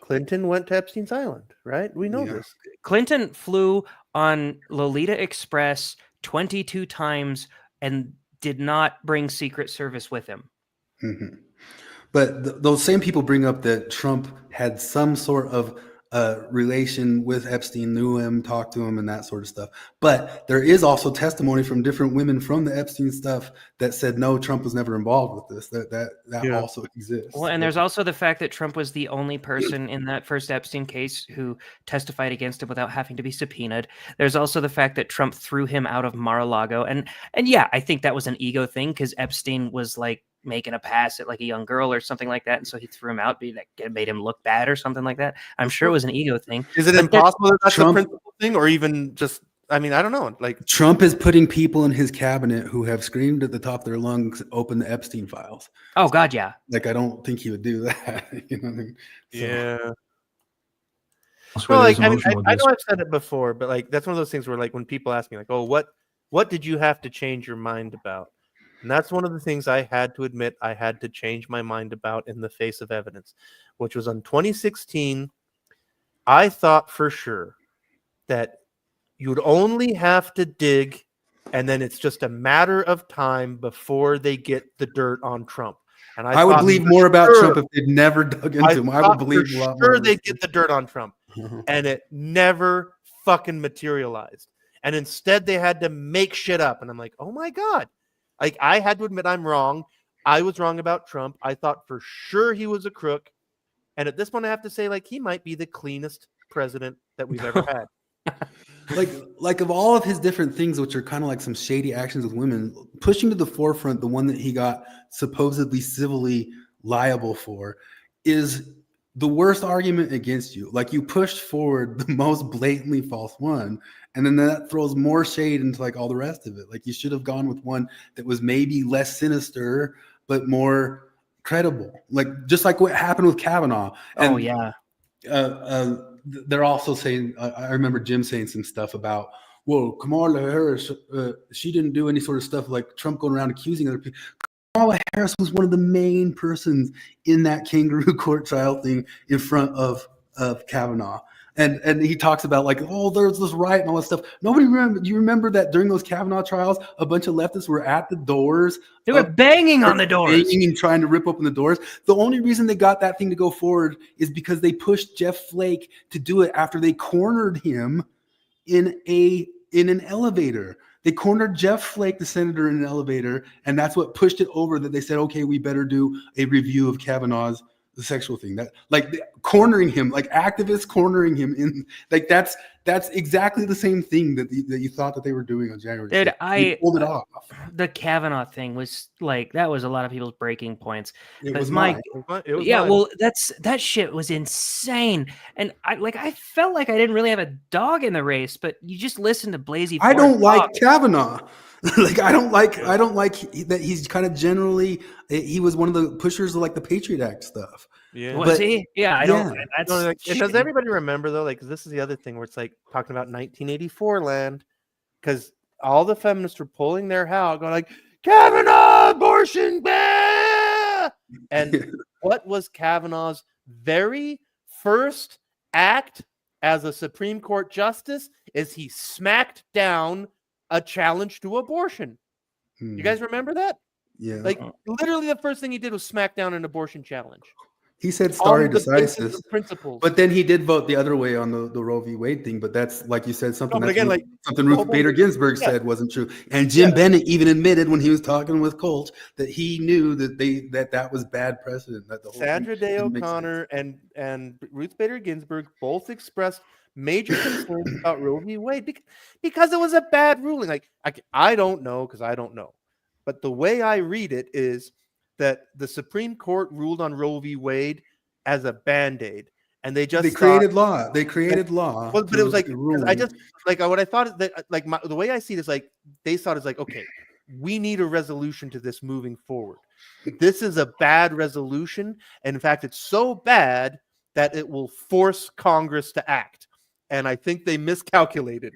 Clinton went to Epstein's Island, right? We know this. Clinton flew on Lolita Express 22 times and did not bring Secret Service with him. Mm-hmm. But those same people bring up that Trump had some sort of relation with Epstein, knew him, talked to him, and that sort of stuff. But there is also testimony from different women from the Epstein stuff that said, no, Trump was never involved with this. That also exists. Well, and there's also the fact that Trump was the only person in that first Epstein case who testified against him without having to be subpoenaed. There's also the fact that Trump threw him out of Mar-a-Lago. And yeah, I think that was an ego thing, because Epstein was like making a pass at like a young girl or something like that, and so he threw him out, it made him look bad or something like that. I'm sure it was an ego thing. Is it impossible that that's Trump, the principal thing, or even just, I mean, I don't know. Like, Trump is putting people in his cabinet who have screamed at the top of their lungs, open the Epstein files. Oh God, yeah. Like, I don't think he would do that. You know what I mean? So. Yeah. Well, like, I mean, I know I've said it before, but like, that's one of those things where, like, when people ask me, like, oh, what did you have to change your mind about? And that's one of the things I had to admit I had to change my mind about in the face of evidence, which was on 2016. I thought for sure that you'd only have to dig, and then it's just a matter of time before they get the dirt on Trump. And I would believe more about Trump if they'd never dug into him. I would believe a lot more. Sure, they'd get the dirt on Trump, and it never fucking materialized. And instead, they had to make shit up. And I'm like, oh my God. Like, I had to admit I'm wrong. I was wrong about Trump. I thought for sure he was a crook. And at this point, I have to say, like, he might be the cleanest president that we've ever had. like of all of his different things, which are kind of like some shady actions with women, pushing to the forefront the one that he got supposedly civilly liable for is the worst argument against you. Like you pushed forward the most blatantly false one, and then that throws more shade into like all the rest of it. Like you should have gone with one that was maybe less sinister but more credible. Like just like what happened with Kavanaugh. And, oh yeah. They're also saying. I remember Jim saying some stuff about, well, Kamala Harris, she didn't do any sort of stuff like Trump going around accusing other people. Kamala Harris was one of the main persons in that kangaroo court trial thing in front of Kavanaugh. And he talks about like, oh, there's this riot and all that stuff. Nobody remember. You remember that during those Kavanaugh trials, a bunch of leftists were at the doors. They were banging on the doors. Banging and trying to rip open the doors. The only reason they got that thing to go forward is because they pushed Jeff Flake to do it after they cornered him in an elevator. They cornered Jeff Flake, the senator, in an elevator, and that's what pushed it over that they said, okay, we better do a review of Kavanaugh's the sexual thing. That like cornering him, like activists cornering him in, like that's exactly the same thing that you thought that they were doing on January 6th. Dude, I pulled it off. The Kavanaugh thing was like, that was a lot of people's breaking points. It was mine. Well, that shit was insane. And I felt like I didn't really have a dog in the race, but you just listen to Blasey. I don't like Kavanaugh. Like I don't like that he's kind of generally, he was one of the pushers of like the Patriot Act stuff. Yeah. Was he? Yeah, I don't. That's does everybody remember though? Like, this is the other thing where it's like talking about 1984 land, because all the feminists were pulling their hair out, going like, Kavanaugh, abortion, blah! And what was Kavanaugh's very first act as a Supreme Court justice? Is he smacked down a challenge to abortion. You guys remember that? Yeah. Like literally the first thing he did was smack down an abortion challenge. He said stare decisis, principles. But then he did vote the other way on the Roe v. Wade thing. But that's like you said, something something Ruth Bader Ginsburg said wasn't true. And Jim Bennett even admitted when he was talking with Colt that he knew that that was bad precedent. That the whole Sandra Day O'Connor and Ruth Bader Ginsburg both expressed major concerns about Roe v. Wade because it was a bad ruling. Like I don't know because I don't know, but the way I read it is that the Supreme Court ruled on Roe v. Wade as a band-aid, and they created law. They created law. Well, but it was like I just like what I thought is that like the way I see it is like they thought is like, okay, we need a resolution to this moving forward. This is a bad resolution, and in fact, it's so bad that it will force Congress to act. And I think they miscalculated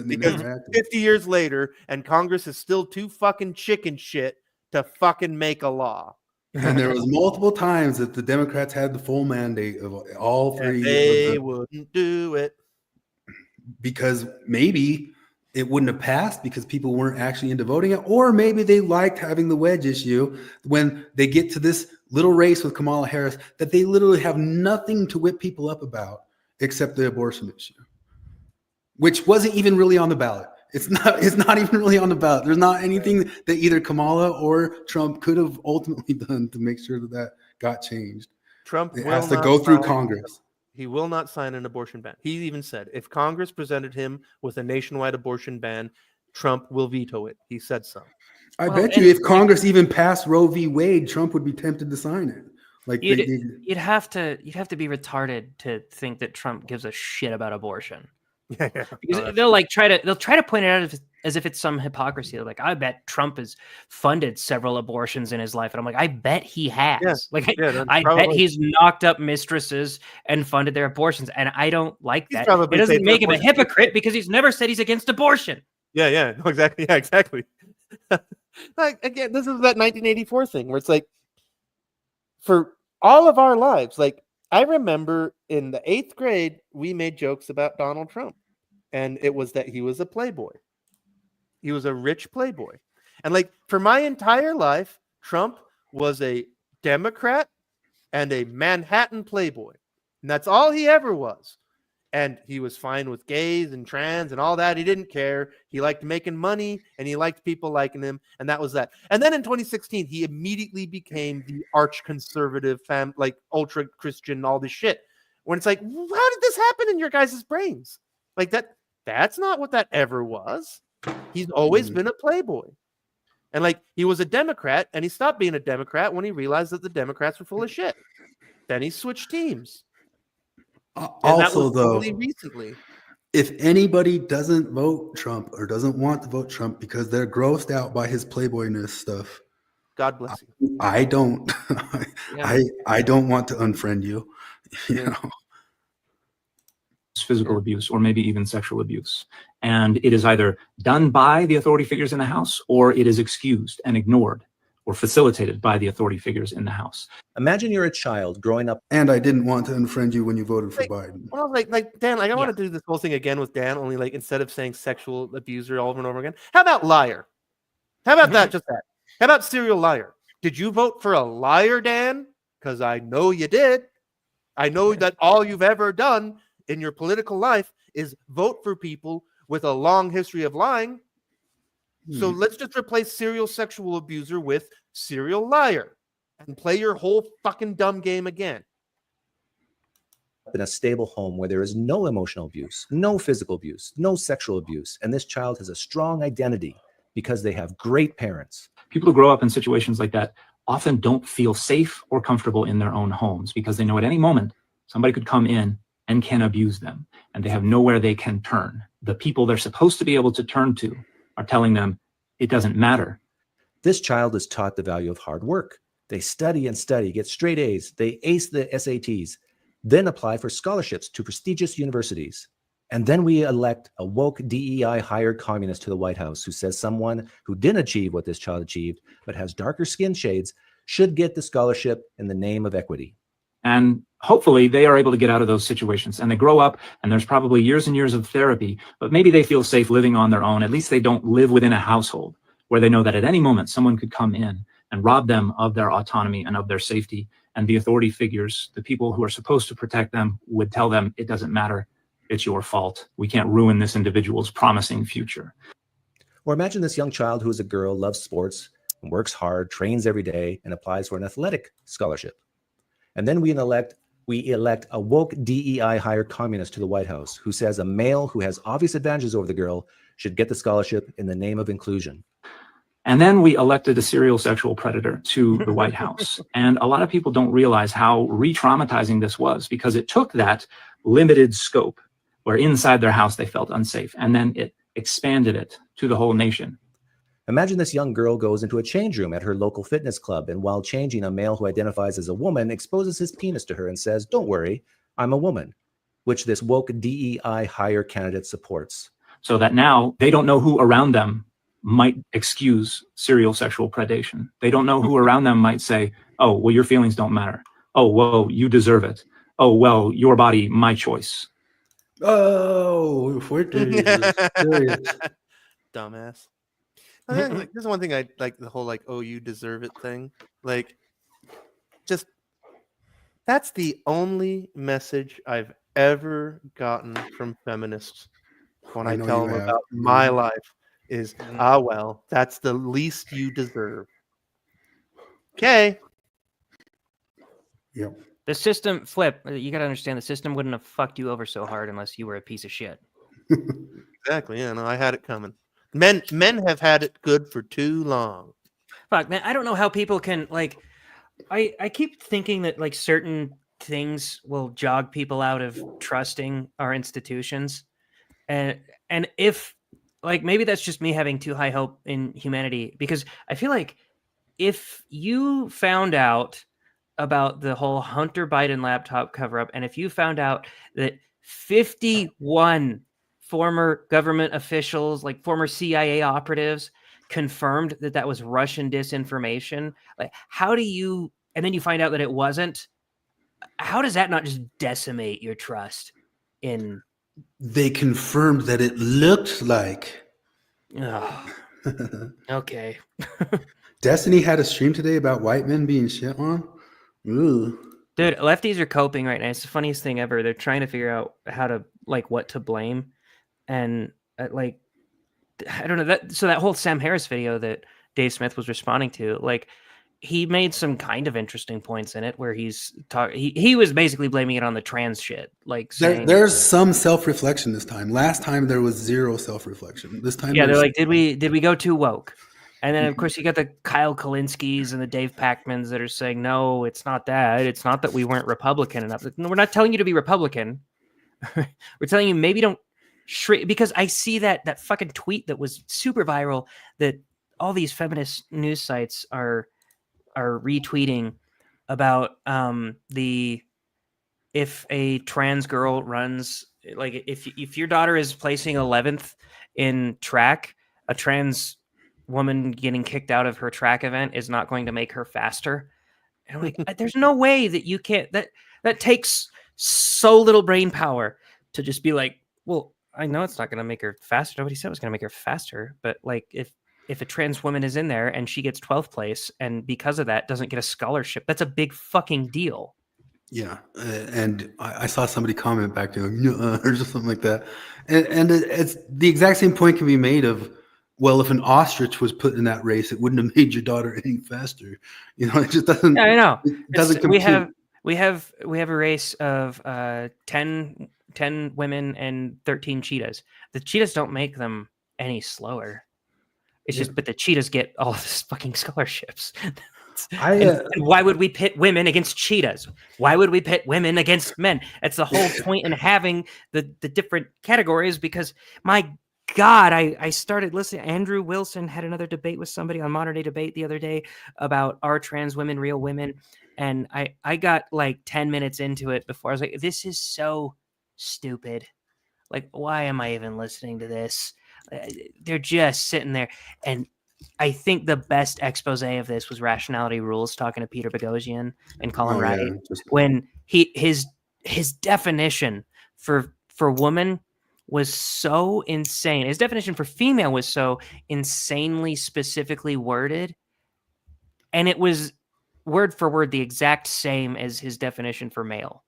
because 50 years later, and Congress is still too fucking chicken shit to fucking make a law. And there was multiple times that the Democrats had the full mandate of all three. And they wouldn't do it because maybe it wouldn't have passed because people weren't actually into voting it, or maybe they liked having the wedge issue when they get to this little race with Kamala Harris that they literally have nothing to whip people up about except the abortion issue, which wasn't even really on the ballot. It's not even really on the ballot. There's not anything that either Kamala or Trump could have ultimately done to make sure that got changed. Trump has to go through Congress. He will not sign an abortion ban. He even said if Congress presented him with a nationwide abortion ban, Trump will veto it. He said so. I bet you if Congress even passed Roe v. Wade, Trump would be tempted to sign it. Like you'd have to be retarded to think that Trump gives a shit about abortion. Yeah. Because they'll try to point it out as if it's some hypocrisy. They're like, I bet Trump has funded several abortions in his life, and I'm like, I bet he has. Yeah. I bet he's knocked up mistresses and funded their abortions, and I don't like that. It doesn't make him a hypocrite because he's never said he's against abortion. Yeah, no, exactly. Yeah, exactly. Like again, this is that 1984 thing where it's like, for all of our lives, like I remember in the 8th grade, we made jokes about Donald Trump, and it was that he was a playboy. He was a rich playboy. And like for my entire life, Trump was a Democrat and a Manhattan playboy. And that's all he ever was. And he was fine with gays and trans and all that. He didn't care. He liked making money and he liked people liking him. And that was that. And then in 2016, he immediately became the arch conservative, like ultra Christian, all this shit. When it's like, how did this happen in your guys' brains? Like that's not what that ever was. He's always been a playboy. And like he was a Democrat and he stopped being a Democrat when he realized that the Democrats were full of shit. Then he switched teams. And Also, that was though, only recently. if anybody doesn't vote Trump or doesn't want to vote Trump because they're grossed out by his playboyness stuff, God bless you. I don't. Yeah. I don't want to unfriend you. You know. Physical abuse or maybe even sexual abuse. And it is either done by the authority figures in the house or it is excused and ignored or facilitated by the authority figures in the house. Imagine you're a child growing up. And I didn't want to unfriend you when you voted for Biden. Well, like Dan, like I want to do this whole thing again with Dan, only like instead of saying sexual abuser over and over again, how about liar? How about that? Just that. How about serial liar? Did you vote for a liar, Dan? Because I know you did. I know that all you've ever done in your political life is vote for people with a long history of lying. So let's just replace serial sexual abuser with serial liar and play your whole fucking dumb game again. In a stable home where there is no emotional abuse, no physical abuse, no sexual abuse, and this child has a strong identity because they have great parents. People who grow up in situations like that often don't feel safe or comfortable in their own homes because they know at any moment somebody could come in and can abuse them, and they have nowhere they can turn. The people they're supposed to be able to turn to are telling them it doesn't matter. This child is taught the value of hard work. They study and study, get straight A's, they ace the SATs, then apply for scholarships to prestigious universities. And then we elect a woke DEI hired communist to the White House who says someone who didn't achieve what this child achieved, but has darker skin shades, should get the scholarship in the name of equity. And hopefully they are able to get out of those situations and they grow up and there's probably years and years of therapy, but maybe they feel safe living on their own. At least they don't live within a household where they know that at any moment someone could come in and rob them of their autonomy and of their safety. And the authority figures, the people who are supposed to protect them, would tell them, it doesn't matter. It's your fault. We can't ruin this individual's promising future. Or imagine this young child who is a girl, loves sports, and works hard, trains every day, and applies for an athletic scholarship. And then we elect a woke DEI hired communist to the White House who says a male who has obvious advantages over the girl should get the scholarship in the name of inclusion. And then we elected a serial sexual predator to the White House. And a lot of people don't realize how re-traumatizing this was because it took that limited scope where inside their house they felt unsafe. And then it expanded it to the whole nation. Imagine this young girl goes into a change room at her local fitness club, and while changing, a male who identifies as a woman exposes his penis to her and says, "Don't worry, I'm a woman," which this woke DEI hire candidate supports. So that now they don't know who around them might excuse serial sexual predation. They don't know who around them might say, "Oh, well, your feelings don't matter. Oh, well, you deserve it. Oh, well, your body, my choice." Oh, dumbass. I think, like, this is one thing I like, the whole like, "Oh, you deserve it" thing. Like, just that's the only message I've ever gotten from feminists when I tell them about my life is, well, that's the least you deserve. Okay. Yep. The system, Flip, you got to understand, the system wouldn't have fucked you over so hard unless you were a piece of shit. Exactly. Yeah, no, I had it coming. Men have had it good for too long. Fuck, man, I don't know how people can, like, I keep thinking that, like, certain things will jog people out of trusting our institutions. And if, like, maybe that's just me having too high hope in humanity, because I feel like if you found out about the whole Hunter Biden laptop cover-up, and if you found out that 51 former government officials, like former CIA operatives, confirmed that that was Russian disinformation, like, how do you, and then you find out that it wasn't, how does that not just decimate your trust in? They confirmed that it looked like. Oh, okay. Destiny had a stream today about white men being shit on. Ooh. Dude, lefties are coping right now. It's the funniest thing ever. They're trying to figure out how to, like, what to blame. And like, I don't know, that whole Sam Harris video that Dave Smith was responding to, like, he made some kind of interesting points in it where he was basically blaming it on the trans shit. Like, saying, there's some self-reflection this time. Last time there was zero self-reflection. This time, yeah, they're like, did we go too woke? And then, of course, you got the Kyle Kalinskis and the Dave Packmans that are saying, no, it's not that. It's not that we weren't Republican enough. No, we're not telling you to be Republican. We're telling you maybe don't shrink. Because I see that fucking tweet that was super viral that all these feminist news sites are retweeting about if a trans girl runs, like if your daughter is placing 11th in track, a trans woman getting kicked out of her track event is not going to make her faster. And I'm like, there's no way that you can't, that takes so little brain power to just be like, well, I know it's not going to make her faster. Nobody said it was going to make her faster, but like if a trans woman is in there and she gets 12th place and because of that doesn't get a scholarship, that's a big fucking deal. Yeah, and I saw somebody comment back to him, or just something like that, and it's the exact same point can be made of, well, if an ostrich was put in that race, it wouldn't have made your daughter any faster. It just doesn't. Yeah, I know. It doesn't compute. We have a race of 10 women and 13 cheetahs. The cheetahs don't make them any slower. It's just, but the cheetahs get all this fucking scholarships. And why would we pit women against cheetahs? Why would we pit women against men? That's the whole point in having the different categories, because my God, I started listening. Andrew Wilson had another debate with somebody on Modern Day Debate the other day about, are trans women real women? And I got like 10 minutes into it before I was like, this is so stupid. Like, why am I even listening to this? They're just sitting there. And I think the best expose of this was Rationality Rules talking to Peter Boghossian and Colin Wright, when his definition for woman was so insane. His definition for female was so insanely specifically worded, and it was word for word the exact same as his definition for male.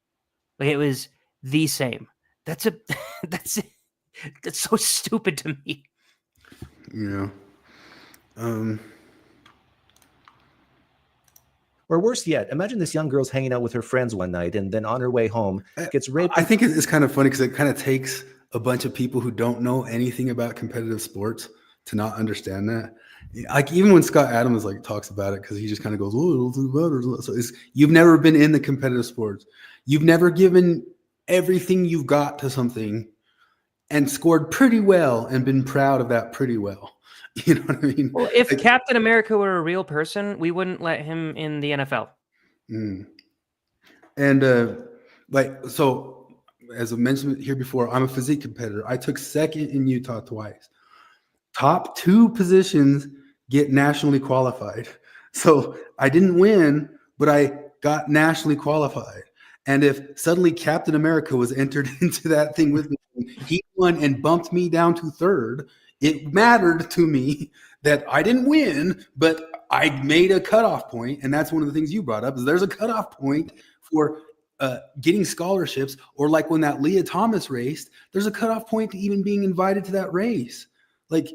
Like, it was the same. That's so stupid to me. Yeah. Or worse yet, imagine this young girl's hanging out with her friends one night and then on her way home gets raped. I think it's kind of funny because it kind of takes a bunch of people who don't know anything about competitive sports to not understand that. Like, even when Scott Adams like talks about it, because he just kind of goes, "Oh, it'll do better." So you've never been in the competitive sports. You've never given everything you've got to something and scored pretty well and been proud of that pretty well. You know what I mean? Well, if Captain America were a real person, we wouldn't let him in the NFL. And so as I mentioned here before, I'm a physique competitor. I took second in Utah twice. Top 2 positions get nationally qualified. So I didn't win, but I got nationally qualified. And if suddenly Captain America was entered into that thing with me, he won and bumped me down to 3rd. It mattered to me that I didn't win, but I made a cutoff point. And that's one of the things you brought up, is there's a cutoff point for getting scholarships, or like when that Leah Thomas raced, there's a cutoff point to even being invited to that race. Like,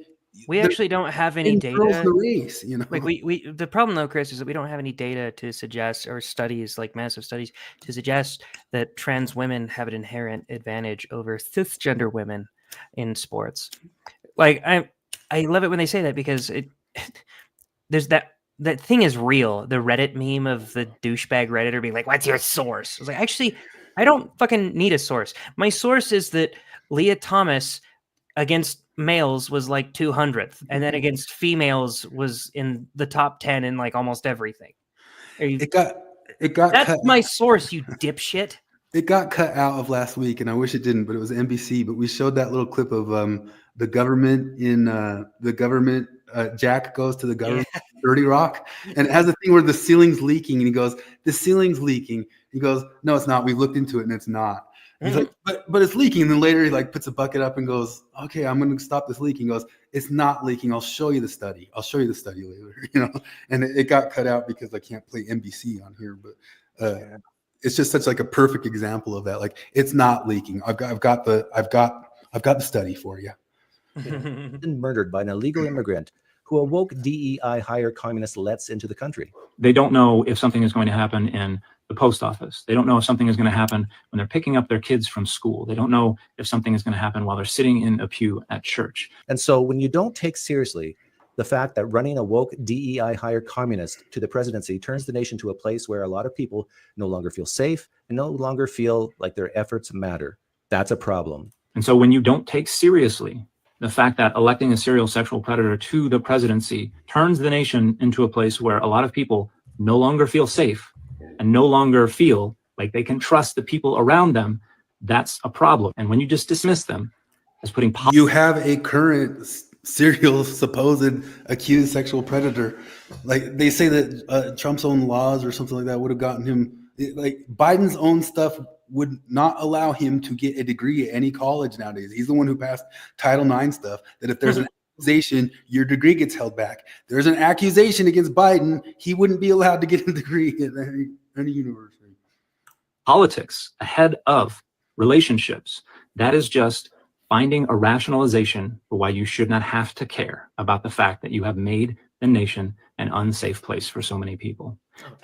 we actually don't have any data. The race, Like we the problem though, Chris, is that we don't have any data to suggest, or studies, like massive studies, to suggest that trans women have an inherent advantage over cisgender women in sports. Like, I love it when they say that, because there's that thing is real. The Reddit meme of the douchebag Redditor being like, "What's your source?" I was like, actually, I don't fucking need a source. My source is that Leah Thomas against males was like 200th, and then against females was in the top 10 in like almost everything. It got that's my source, you dipshit. It got cut out of last week, and I wish it didn't, but it was NBC. But we showed that little clip of the government in the government. Jack goes to the government, 30 Rock, and it has a thing where the ceiling's leaking, and he goes, "The ceiling's leaking." He goes, "No, it's not. We've looked into it, and it's not." He's like, but it's leaking. And then later he like puts a bucket up and goes, "Okay, I'm going to stop this leaking." He goes, "It's not leaking. I'll show you the study. I'll show you the study later." And it got cut out because I can't play NBC on here. But it's just such like a perfect example of that. Like, it's not leaking. I've got the study for you. Been murdered by an illegal immigrant who awoke DEI hire communist lets into the country. They don't know if something is going to happen in the post office. They don't know if something is going to happen when they're picking up their kids from school. They don't know if something is going to happen while they're sitting in a pew at church. And so when you don't take seriously the fact that running a woke DEI hire communist to the presidency turns the nation to a place where a lot of people no longer feel safe and no longer feel like their efforts matter. That's a problem. And so when you don't take seriously the fact that electing a serial sexual predator to the presidency turns the nation into a place where a lot of people no longer feel safe and no longer feel like they can trust the people around them, that's a problem. And when you just dismiss them as putting you have a current serial supposed accused sexual predator. Like they say that Trump's own laws or something like that would have gotten him, like Biden's own stuff would not allow him to get a degree at any college nowadays. He's the one who passed Title IX stuff, that if there's an accusation, your degree gets held back. There's an accusation against Biden, he wouldn't be allowed to get a degree at any university. Politics ahead of relationships. That is just finding a rationalization for why you should not have to care about the fact that you have made the nation an unsafe place for so many people.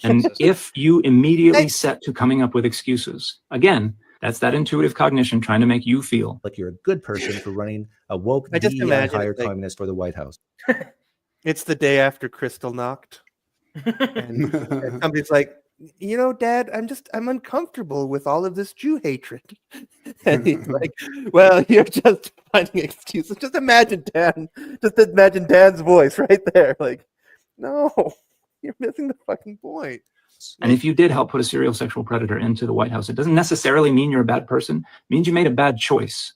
And if you immediately set to coming up with excuses, again, that's that intuitive cognition trying to make you feel like you're a good person for running a woke DEI hire communist for the White House. It's the day after Crystal knocked. And somebody's like, you know, Dad, I'm uncomfortable with all of this Jew hatred. And he's like, well, you're just finding excuses. Just imagine Dan's voice right there. Like, no, you're missing the fucking point. And if you did help put a serial sexual predator into the White House, it doesn't necessarily mean you're a bad person. It means you made a bad choice,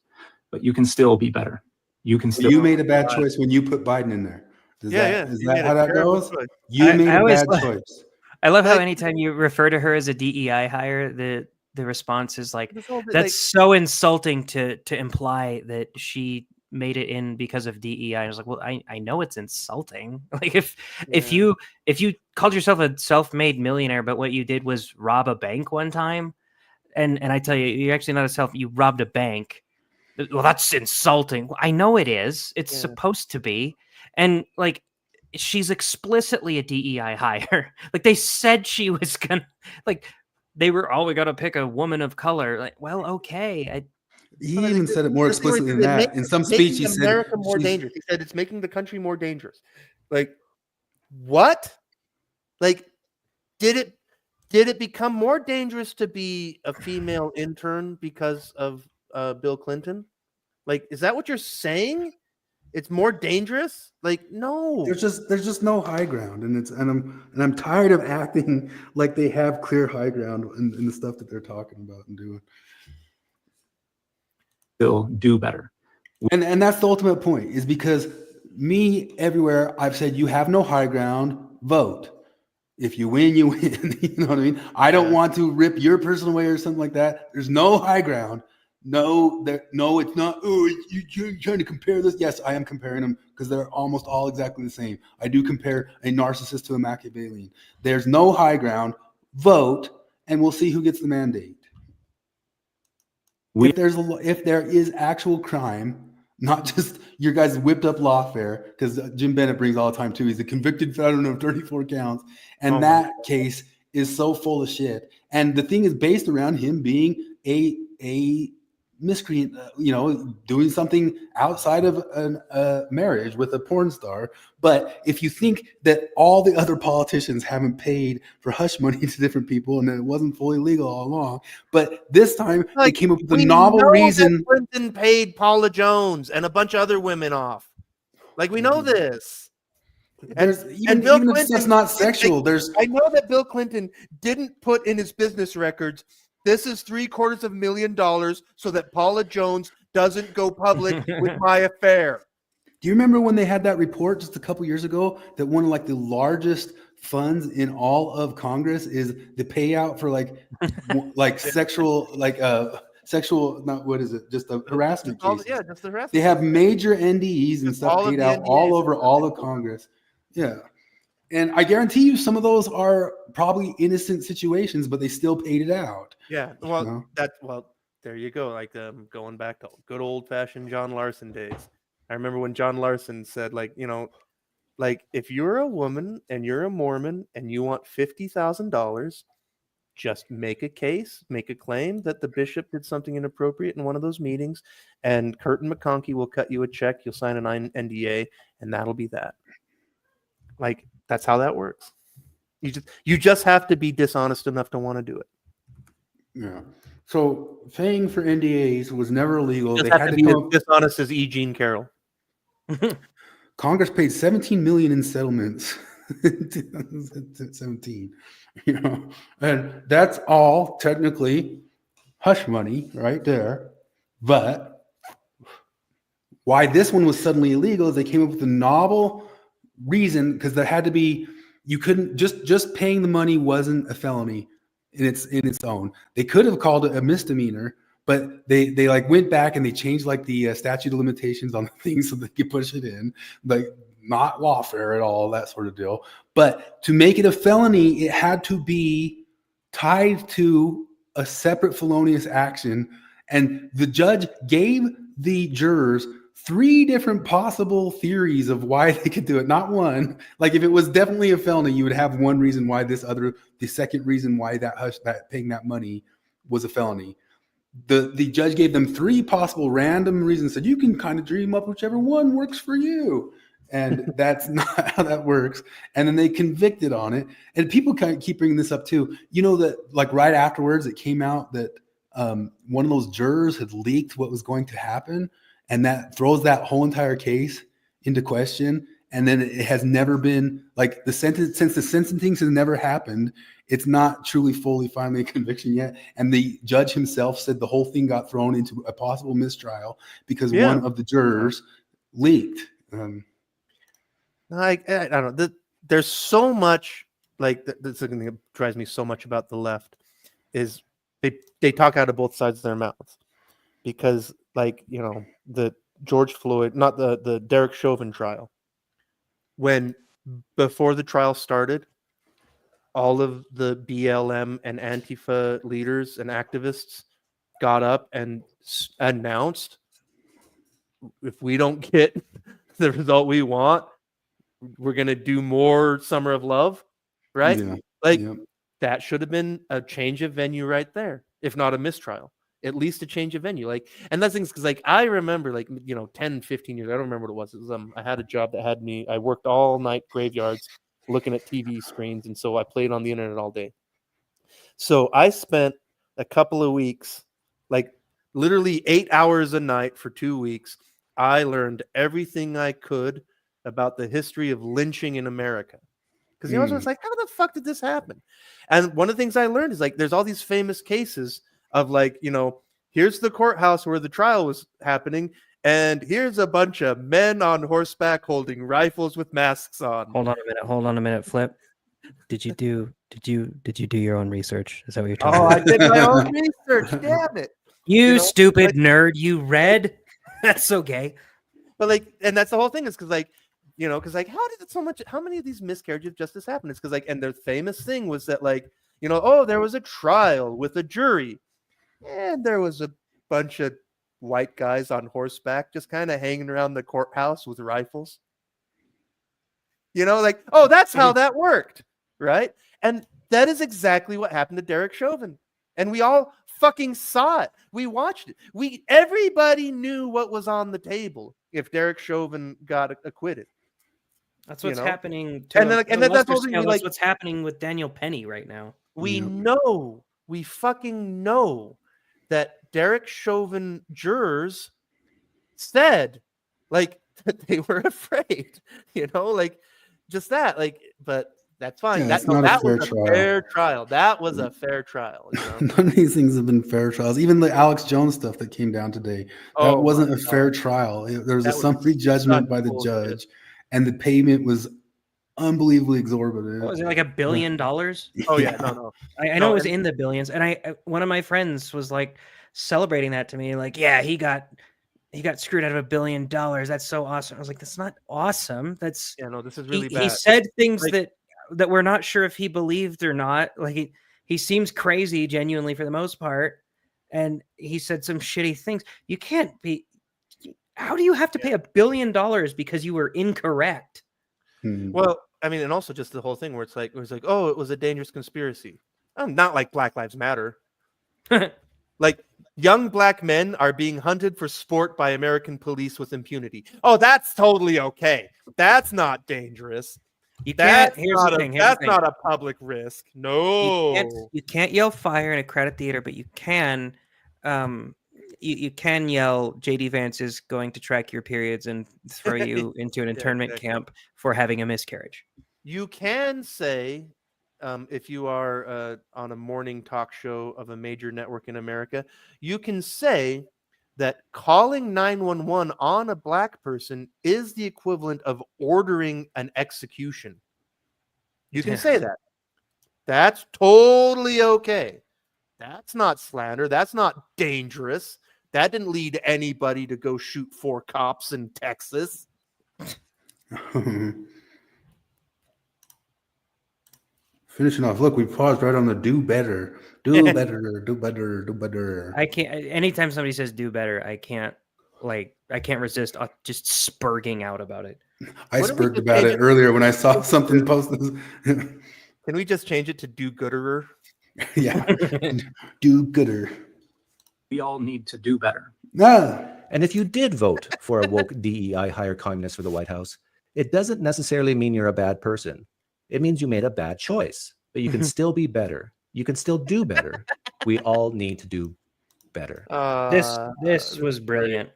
but you can still be better. You can still. You made a bad choice when you put Biden in there. Is that how that goes? You made a bad choice. I love how anytime you refer to her as a DEI hire, the response is like, that's so insulting to imply that she made it in because of DEI. I was like, well, I know it's insulting. Like if you called yourself a self-made millionaire, but what you did was rob a bank one time, and I tell you, you're actually not you robbed a bank. Well, that's insulting. Well, I know it is. It's supposed to be. And like, she's explicitly a DEI hire. Like they said she was gonna, like they were, we got to pick a woman of color. Like, well, okay. He even said it more explicitly than that. In some speech, he said America more dangerous. He said it's making the country more dangerous. Like, what? Like, did it become more dangerous to be a female intern because of Bill Clinton? Like, is that what you're saying? It's more dangerous? Like, no. There's just no high ground, and I'm tired of acting like they have clear high ground in the stuff that they're talking about and doing. Still do better. And that's the ultimate point, is because me everywhere I've said you have no high ground, vote. If you win, you win. You know what I mean? I don't want to rip your person away or something like that. There's no high ground. No, it's not. Oh, you're trying to compare this. Yes, I am comparing them because they're almost all exactly the same. I do compare a narcissist to a Machiavellian. There's no high ground. Vote, and we'll see who gets the mandate. If there is actual crime, not just your guys' whipped up lawfare, because Jim Bennett brings all the time too. He's a convicted felon of 34 counts, and that case is so full of shit. And the thing is based around him being a miscreant, doing something outside of a marriage with a porn star. But if you think that all the other politicians haven't paid for hush money to different people and that it wasn't fully legal all along, but this time they came up with a novel reason. Clinton paid Paula Jones and a bunch of other women off. Like, we know this. And Bill Clinton, if that's not sexual. I know that Bill Clinton didn't put in his business records, this is $750,000 so that Paula Jones doesn't go public with my affair. Do you remember when they had that report just a couple years ago that one of the largest funds in all of Congress is the payout for sexual, not what is it? Just the harassment cases. Yeah, just the harassment. They have major NDEs and stuff paid out all over all of Congress. Yeah. And I guarantee you some of those are probably innocent situations, but they still paid it out. Yeah. Well, there you go. Like going back to good old fashioned John Larson days. I remember when John Larson said, if you're a woman and you're a Mormon and you want $50,000, just make a case, make a claim that the bishop did something inappropriate in one of those meetings, and Curtin McConkie will cut you a check. You'll sign an NDA, and that'll be that. Like that's how that works. You just have to be dishonest enough to want to do it. Yeah. So paying for NDAs was never illegal. You They just have had to to be come as dishonest as E. Jean Carroll. Congress paid $17 million in settlements in 2017. You know, and that's all technically hush money right there. But why this one was suddenly illegal is they came up with a novel reason, because there had to be, you couldn't just paying the money wasn't a felony in its own. They could have called it a misdemeanor, but they like went back and they changed like the statute of limitations on the thing so they could push it in, like not lawfare at all, that sort of deal. But to make it a felony, it had to be tied to a separate felonious action. And the judge gave the jurors 3 different possible theories of why they could do it, not one. Like if it was definitely a felony, you would have one reason why the second reason why that paying that money was a felony. The judge gave them 3 possible random reasons, said you can kind of dream up whichever one works for you. And that's not how that works. And then they convicted on it. And people kind of keep bringing this up too. You know that like right afterwards it came out that one of those jurors had leaked what was going to happen. And that throws that whole entire case into question. And then it has never been like since the sentencing has never happened. It's not truly fully finally a conviction yet. And the judge himself said the whole thing got thrown into a possible mistrial because one of the jurors leaked. I don't know. There's so much like this thing that drives me so much about the left is they talk out of both sides of their mouths, because like, you know, the George Floyd, not the Derek Chauvin trial, when before the trial started, all of the BLM and Antifa leaders and activists got up and announced, if we don't get the result we want, we're going to do more Summer of Love, right? Yeah. That should have been a change of venue right there, if not a mistrial, at least a change of venue. Like, and that's things because like I remember like, you know, 10, 15 years, I don't remember what it was. It was I had a job that had me, I worked all night graveyards looking at TV screens. And so I played on the internet all day. So I spent a couple of weeks, like literally 8 hours a night for 2 weeks. I learned everything I could about the history of lynching in America. Because I was like, how the fuck did this happen? And one of the things I learned is like, there's all these famous cases of like, you know, here's the courthouse where the trial was happening, and here's a bunch of men on horseback holding rifles with masks on. Hold on a minute, Flip. Did you do your own research? Is that what you're talking about? I did my own research. Damn it. You stupid nerd. You read. That's so gay. But like, and that's the whole thing is because like, you know, because like, how many of these miscarriages of justice happen? It's because like, and their famous thing was that like, you know, oh, there was a trial with a jury, and there was a bunch of white guys on horseback just kind of hanging around the courthouse with rifles. You know, like, oh, that's how that worked, right? And that is exactly what happened to Derek Chauvin. And we all fucking saw it. We watched it. Everybody knew what was on the table if Derek Chauvin got acquitted. That's what's happening. That's what's happening with Daniel Penny right now. We fucking know that Derek Chauvin jurors said like that they were afraid, you know, like just that, like, but that's fine. Yeah, that was a fair trial. That was a fair trial. You know? None of these things have been fair trials. Even the Alex Jones stuff that came down today, that wasn't a fair trial. There was a summary judgment by the judge, and the payment was unbelievably exorbitant. Was it like $1 billion? Oh yeah, no. I know it was in the billions, and one of my friends was like celebrating that to me, like, yeah, he got screwed out of $1 billion. That's so awesome. I was like, that's not awesome. That's this is really bad. He said things like, that we're not sure if he believed or not. Like he seems crazy genuinely for the most part, and he said some shitty things. You can't be. How do you have to pay $1 billion because you were incorrect? Well, I mean, and also just the whole thing where it's like, oh, it was a dangerous conspiracy. Not like Black Lives Matter. Like young black men are being hunted for sport by American police with impunity. Oh, that's totally okay. That's not dangerous. You can't. Here's the thing. That's not a public risk. No. You can't yell fire in a crowded theater, but you can. You can yell JD Vance is going to track your periods and throw you into an internment camp for having a miscarriage. You can say, if you are on a morning talk show of a major network in America, you can say that calling 911 on a black person is the equivalent of ordering an execution. You can say that. That's totally okay. That's not slander. That's not dangerous. That didn't lead anybody to go shoot 4 cops in Texas. Finishing off. Look, we paused right on the do better. Do better. Do better. Do better. I can't. Anytime somebody says do better, I can't resist just spurging out about it. I spurred about it earlier when I saw something posted. Can we just change it to do gooderer? Yeah. Do gooder. We all need to do better. And if you did vote for a woke DEI hire communist for the White House, it doesn't necessarily mean you're a bad person. It means you made a bad choice, but you can still be better. You can still do better. We all need to do better. This was brilliant.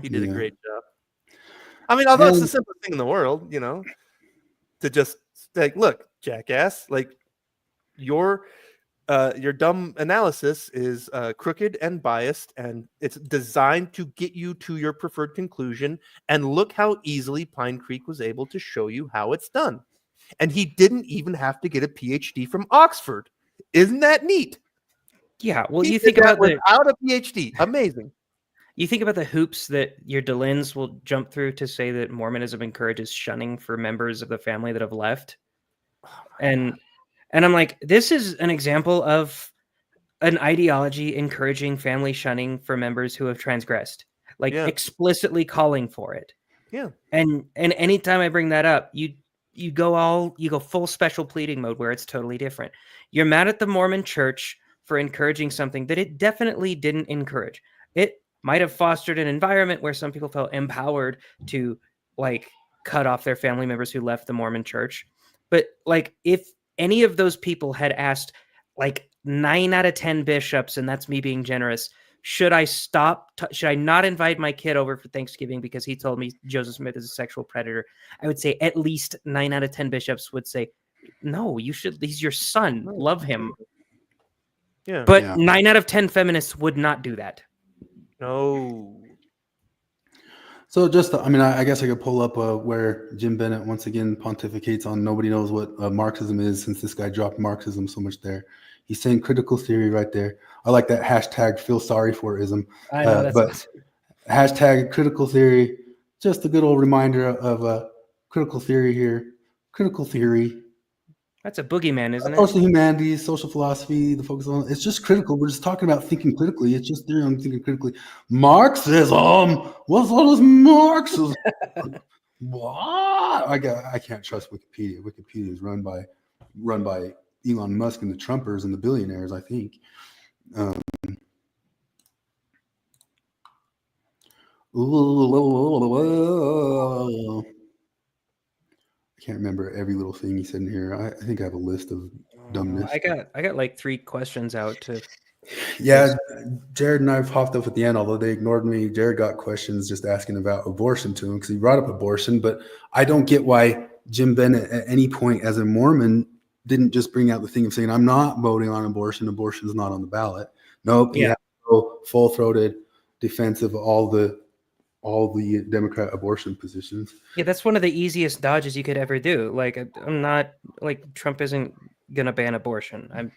He did a great job. I mean, although it's the simplest thing in the world, to just like, look, jackass, like your dumb analysis is crooked and biased, and it's designed to get you to your preferred conclusion. And look how easily Pine Creek was able to show you how it's done. And he didn't even have to get a PhD from Oxford. Isn't that neat? Yeah. Well, you think about without a PhD. Amazing. You think about the hoops that your DeLinns will jump through to say that Mormonism encourages shunning for members of the family that have left. And I'm like, this is an example of an ideology encouraging family shunning for members who have transgressed, like explicitly calling for it. Yeah. And anytime I bring that up, you go full special pleading mode where it's totally different. You're mad at the Mormon Church for encouraging something that it definitely didn't encourage. It might have fostered an environment where some people felt empowered to like cut off their family members who left the Mormon Church. But like, if any of those people had asked like 9 out of 10 bishops, and that's me being generous, should I should I not invite my kid over for Thanksgiving because he told me Joseph Smith is a sexual predator? I would say at least 9 out of 10 bishops would say, no, you should. He's your son. Love him. Yeah. But 9 out of 10 feminists would not do that. No. So I guess I could pull up where Jim Bennett once again pontificates on nobody knows what Marxism is, since this guy dropped Marxism so much there. He's saying critical theory right there. I like that hashtag feel sorry for ism. I know that's but hashtag critical theory, just a good old reminder of critical theory here. Critical theory. That's a boogeyman, isn't it? Social humanities, social philosophy, the focus on it's just critical. We're just talking about thinking critically. It's just theory on thinking critically. Marxism. What's all this Marxism? What? I can't trust Wikipedia. Wikipedia is run by Elon Musk and the Trumpers and the billionaires, I think. I can't remember every little thing he said in here. I think I have a list of dumbness. I got like 3 questions out to. Yeah, Jared and I popped up at the end, although they ignored me. Jared got questions just asking about abortion to him because he brought up abortion, but I don't get why Jim Bennett at any point as a Mormon didn't just bring out the thing of saying, I'm not voting on abortion. Abortion's not on the ballot. Nope. He had to go full-throated defense of all the Democrat abortion positions. Yeah, that's one of the easiest dodges you could ever do. Like, I'm not like Trump isn't gonna ban abortion. I'm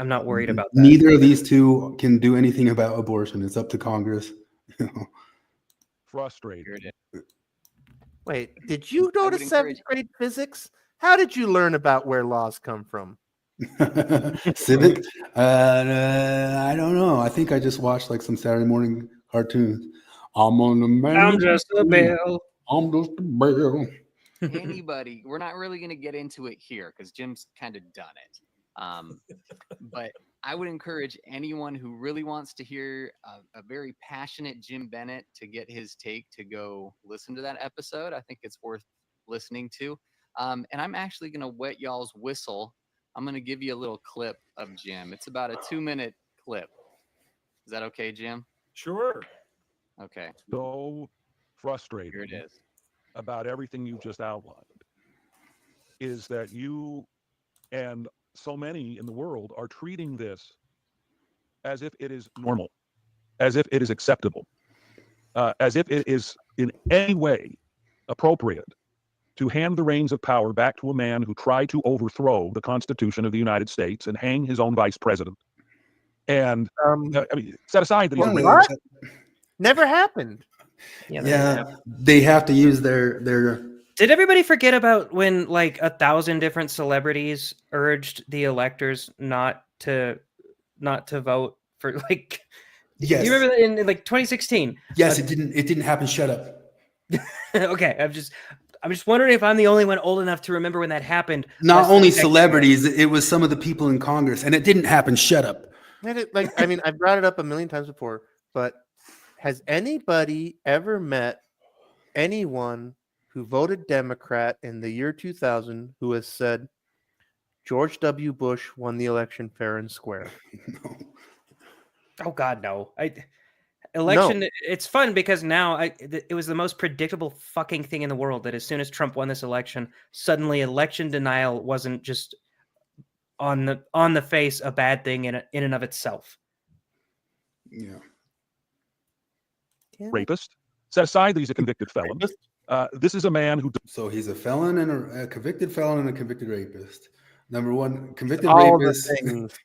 not worried about that. Neither of these two can do anything about abortion. It's up to Congress. Frustrated. Wait, did you go to 7th grade physics? How did you learn about where laws come from? Civic? I don't know. I think I just watched like some Saturday morning cartoons. I'm just a bell. I'm just a bell. Anybody, we're not really going to get into it here because Jim's kind of done it. But I would encourage anyone who really wants to hear a very passionate Jim Bennett to get his take to go listen to that episode. I think it's worth listening to. And I'm actually going to wet y'all's whistle. I'm going to give you a little clip of Jim. It's about a 2-minute clip. Is that okay, Jim? Sure. Okay. So frustrating. Here it is. About everything you've just outlined is that you and so many in the world are treating this as if it is normal, as if it is acceptable, as if it is in any way appropriate to hand the reins of power back to a man who tried to overthrow the Constitution of the United States and hang his own vice president. And I mean, set aside that what? Never happened. Yeah, they have to use their. Did everybody forget about when like 1,000 different celebrities urged the electors not to vote for like? Yes. Do you remember that in like 2016? Yes, it didn't happen. Shut up. Okay, I'm just wondering if I'm the only one old enough to remember when that happened. Not only celebrities, it was some of the people in Congress, and it didn't happen. Shut up. Like, I mean, I've brought it up a million times before, but has anybody ever met anyone who voted Democrat in the year 2000 who has said George W. Bush won the election fair and square? No. Oh God, no. Election. No. It's fun because now it was the most predictable fucking thing in the world that as soon as Trump won this election, suddenly election denial wasn't just on the face a bad thing in and of itself. Yeah. Rapist. Set aside that he's a convicted felon. This is a man who. So he's a felon and a convicted felon and a convicted rapist. Number one, convicted rapist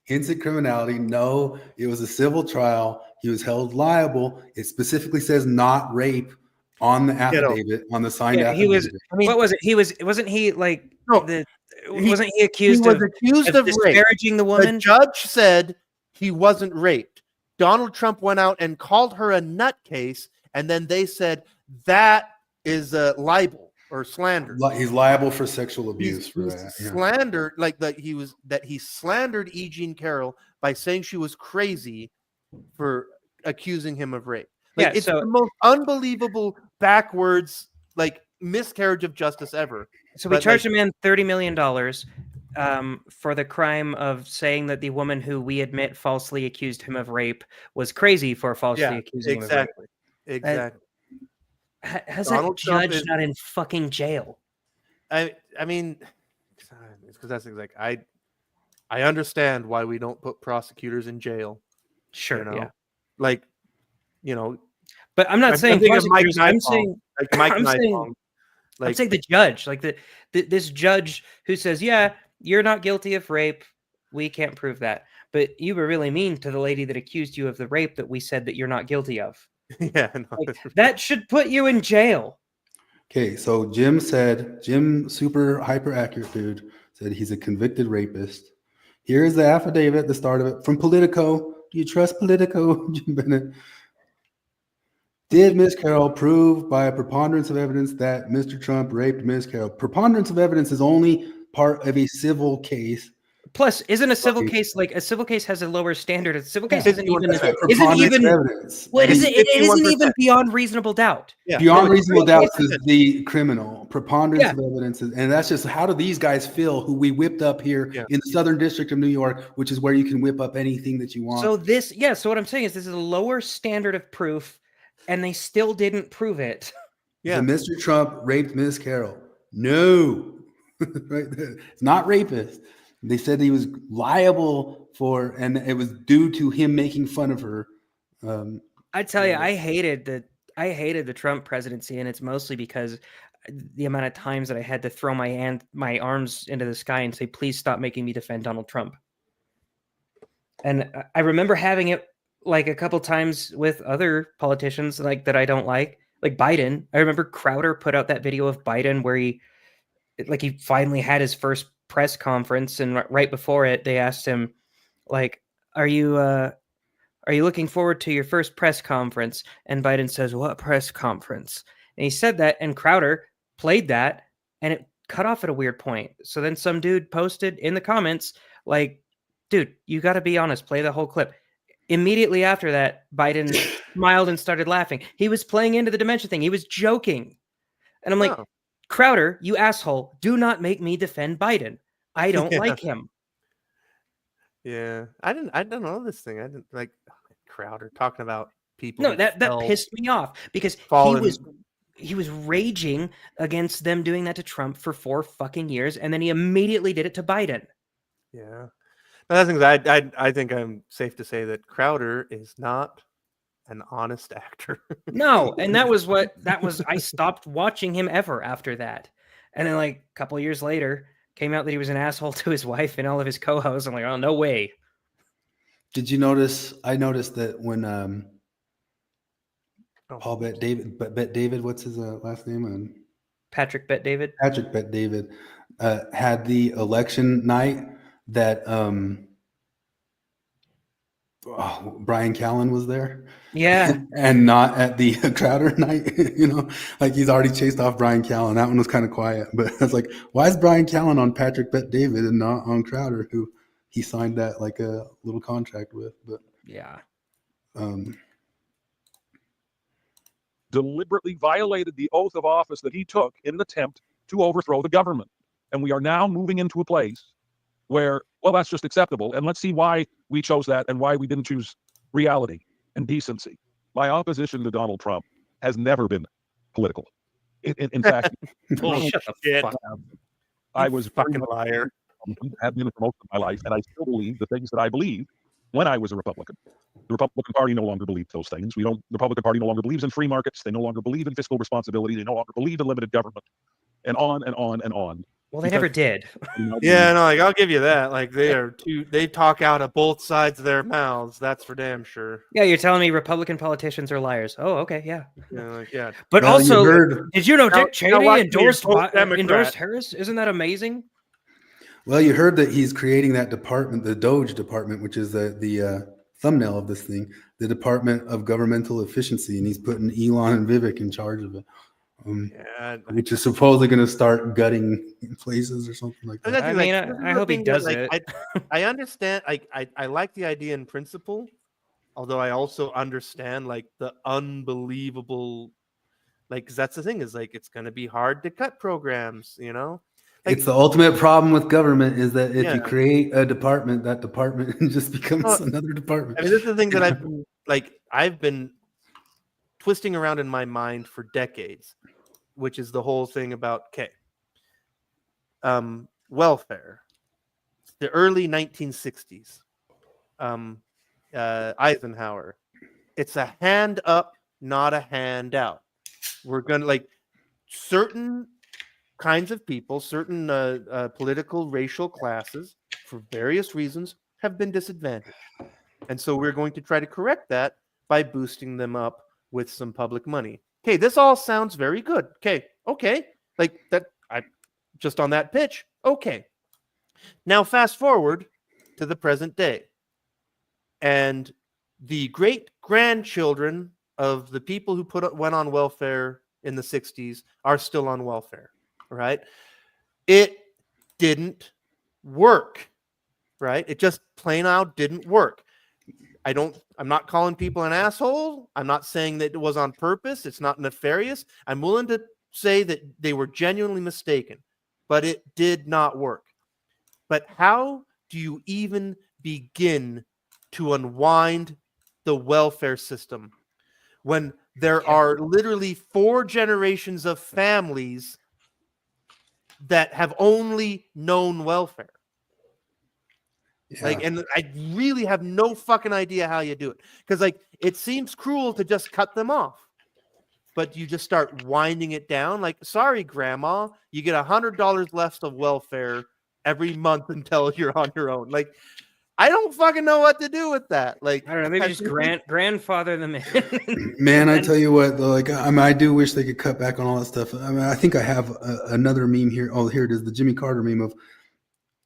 hints at criminality. No, it was a civil trial. He was held liable. It specifically says not rape on the affidavit, on the signed affidavit. He was. I mean, what was it? Wasn't he like wasn't he accused of disparaging rape. The woman? The judge said he wasn't raped. Donald Trump went out and called her a nutcase, and then they said that is a libel or slander. He's liable for sexual abuse for that. Slander, like that he slandered E. Jean Carroll by saying she was crazy for accusing him of rape. Like, it's the most unbelievable backwards like miscarriage of justice ever. So we charged a man $30 million for the crime of saying that the woman who we admit falsely accused him of rape was crazy for falsely accusing him of rape. Exactly. How's that judge not in fucking jail? I mean, it's because that's like I understand why we don't put prosecutors in jail. Sure, you know? yeah. Like, you know, but I'm not saying prosecutors. I'm saying like, the judge, like this judge who says, "Yeah, you're not guilty of rape. We can't prove that." But you were really mean to the lady that accused you of the rape that we said that you're not guilty of. Yeah, no, like, that should put you in jail. Okay, so Jim, super hyper accurate dude, said he's a convicted rapist. Here's the affidavit, the start of it, from Politico. Do you trust Politico, Jim Bennett? Did Ms. Carroll prove by a preponderance of evidence that Mr. Trump raped Ms. Carroll? Preponderance of evidence is only part of a civil case. Plus, isn't a civil case like a civil case has a lower standard? A civil case isn't even evidence. Well, it isn't even beyond reasonable doubt. Yeah. Beyond reasonable doubt is the criminal. Preponderance of evidence, and that's just how do these guys feel? Who we whipped up here in the Southern District of New York, which is where you can whip up anything that you want. So so what I'm saying is this is a lower standard of proof, and they still didn't prove it. Yeah, so Mr. Trump raped Ms. Carroll. No, right there. It's not rapist. They said he was liable for, and it was due to him making fun of her. I tell you, I hated the Trump presidency, and it's mostly because the amount of times that I had to throw my arms into the sky and say, "Please stop making me defend Donald Trump." And I remember having it like a couple times with other politicians like that I don't like Biden. I remember Crowder put out that video of Biden where he finally had his first press conference, and right before it they asked him like, are you looking forward to your first press conference? And Biden says, "What press conference?" And he said that, and Crowder played that, and it cut off at a weird point. So then some dude posted in the comments like, "Dude, you got to be honest, play the whole clip." Immediately after that, Biden smiled and started laughing. He was playing into the dementia thing. He was joking. And I'm like, Crowder, you asshole, do not make me defend Biden. I don't like him. Yeah, I don't know this thing. I didn't like Crowder talking about people. No, that pissed me off because he was raging against them doing that to Trump for 4 fucking years, and then he immediately did it to Biden. Yeah, but I think I'm safe to say that Crowder is not an honest actor. No, and that was I stopped watching him ever after that. And then like a couple of years later, came out that he was an asshole to his wife and all of his co-hosts. I'm like, oh, no way. Did you notice? I noticed that when Paul Bet David, what's his last name? Patrick Bet David. Patrick Bet David had the election night that Brian Callen was there. Yeah. And not at the Crowder night, like he's already chased off Brian Callen. That one was kind of quiet, but I was like, why is Brian Callen on Patrick Bet David and not on Crowder, who he signed that like a little contract with? But yeah. Deliberately violated the oath of office that he took in an attempt to overthrow the government. And we are now moving into a place where, well, that's just acceptable. And let's see why we chose that and why we didn't choose reality and decency. My opposition to Donald Trump has never been political. In fact, shut the fuck up. I was a fucking liar. Have been for most of my life, and I still believe the things that I believed when I was a Republican. The Republican Party no longer believes those things. The Republican Party no longer believes in free markets. They no longer believe in fiscal responsibility. They no longer believe in limited government, and on and on and on. Well, they never did. Yeah, no, like I'll give you that. Like they talk out of both sides of their mouths. That's for damn sure. Yeah, you're telling me Republican politicians are liars. Oh, okay, yeah. Yeah. But Well, also, you did you know Dick Cheney endorsed Democrat. Harris? Isn't that amazing? well, you heard that he's creating that department, the DOGE department, which is the thumbnail of this thing, the Department of Governmental Efficiency, and he's putting Elon and Vivek in charge of it. Which is supposedly going to start gutting places or something like that. I mean, I hope he does it. I understand. I like the idea in principle, although I also understand like the unbelievable, like, because that's the thing is like it's going to be hard to cut programs. Like, It's the ultimate problem with government is that if you create a department, that department just becomes another department. I mean, this is the thing that I've been twisting around in my mind for decades, which is the whole thing about welfare. The early 1960s, Eisenhower. It's a hand up, not a hand out. We're gonna like certain kinds of people, certain political, racial classes, for various reasons, have been disadvantaged, and so we're going to try to correct that by boosting them up with some public money. Okay, this all sounds very good. Okay, like that. I just on that pitch. Okay, now fast forward to the present day, and the great grandchildren of the people who went on welfare in the 60s are still on welfare. Right? It didn't work. Right? It just plain out didn't work. I'm not calling people an asshole. I'm not saying that it was on purpose. It's not nefarious. I'm willing to say that they were genuinely mistaken, but it did not work. But how do you even begin to unwind the welfare system when there are literally 4 generations of families that have only known welfare? Like, and I really have no fucking idea how you do it, because like it seems cruel to just cut them off, but you just start winding it down. Like, sorry, grandma, you get $100 left of welfare every month until you're on your own. Like, I don't fucking know what to do with that. Like, I don't know, maybe just grandfather them in. Man, I tell you what, though, like, I mean, I do wish they could cut back on all that stuff. I mean, I think I have another meme here. Oh, here it is, the Jimmy Carter meme of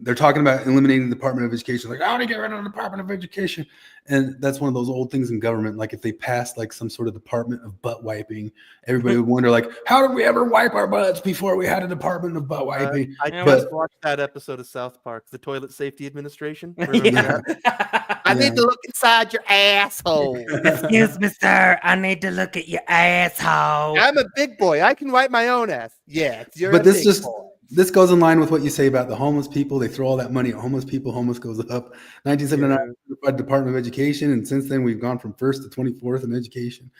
they're talking about eliminating the Department of Education. Like, I want to get rid of the Department of Education. And that's one of those old things in government. Like, if they passed like some sort of Department of Butt Wiping, everybody would wonder, like, how did we ever wipe our butts before we had a Department of Butt Wiping? I just watched that episode of South Park, the Toilet Safety Administration. Remember that? I need to look inside your asshole. Excuse me, sir. I need to look at your asshole. I'm a big boy. I can wipe my own ass. Yes, you're But a this big boy. this goes in line with what you say about the homeless people. They throw all that money at homeless people. Homeless goes up. 1979 Department of Education, and since then we've gone from first to 24th in education.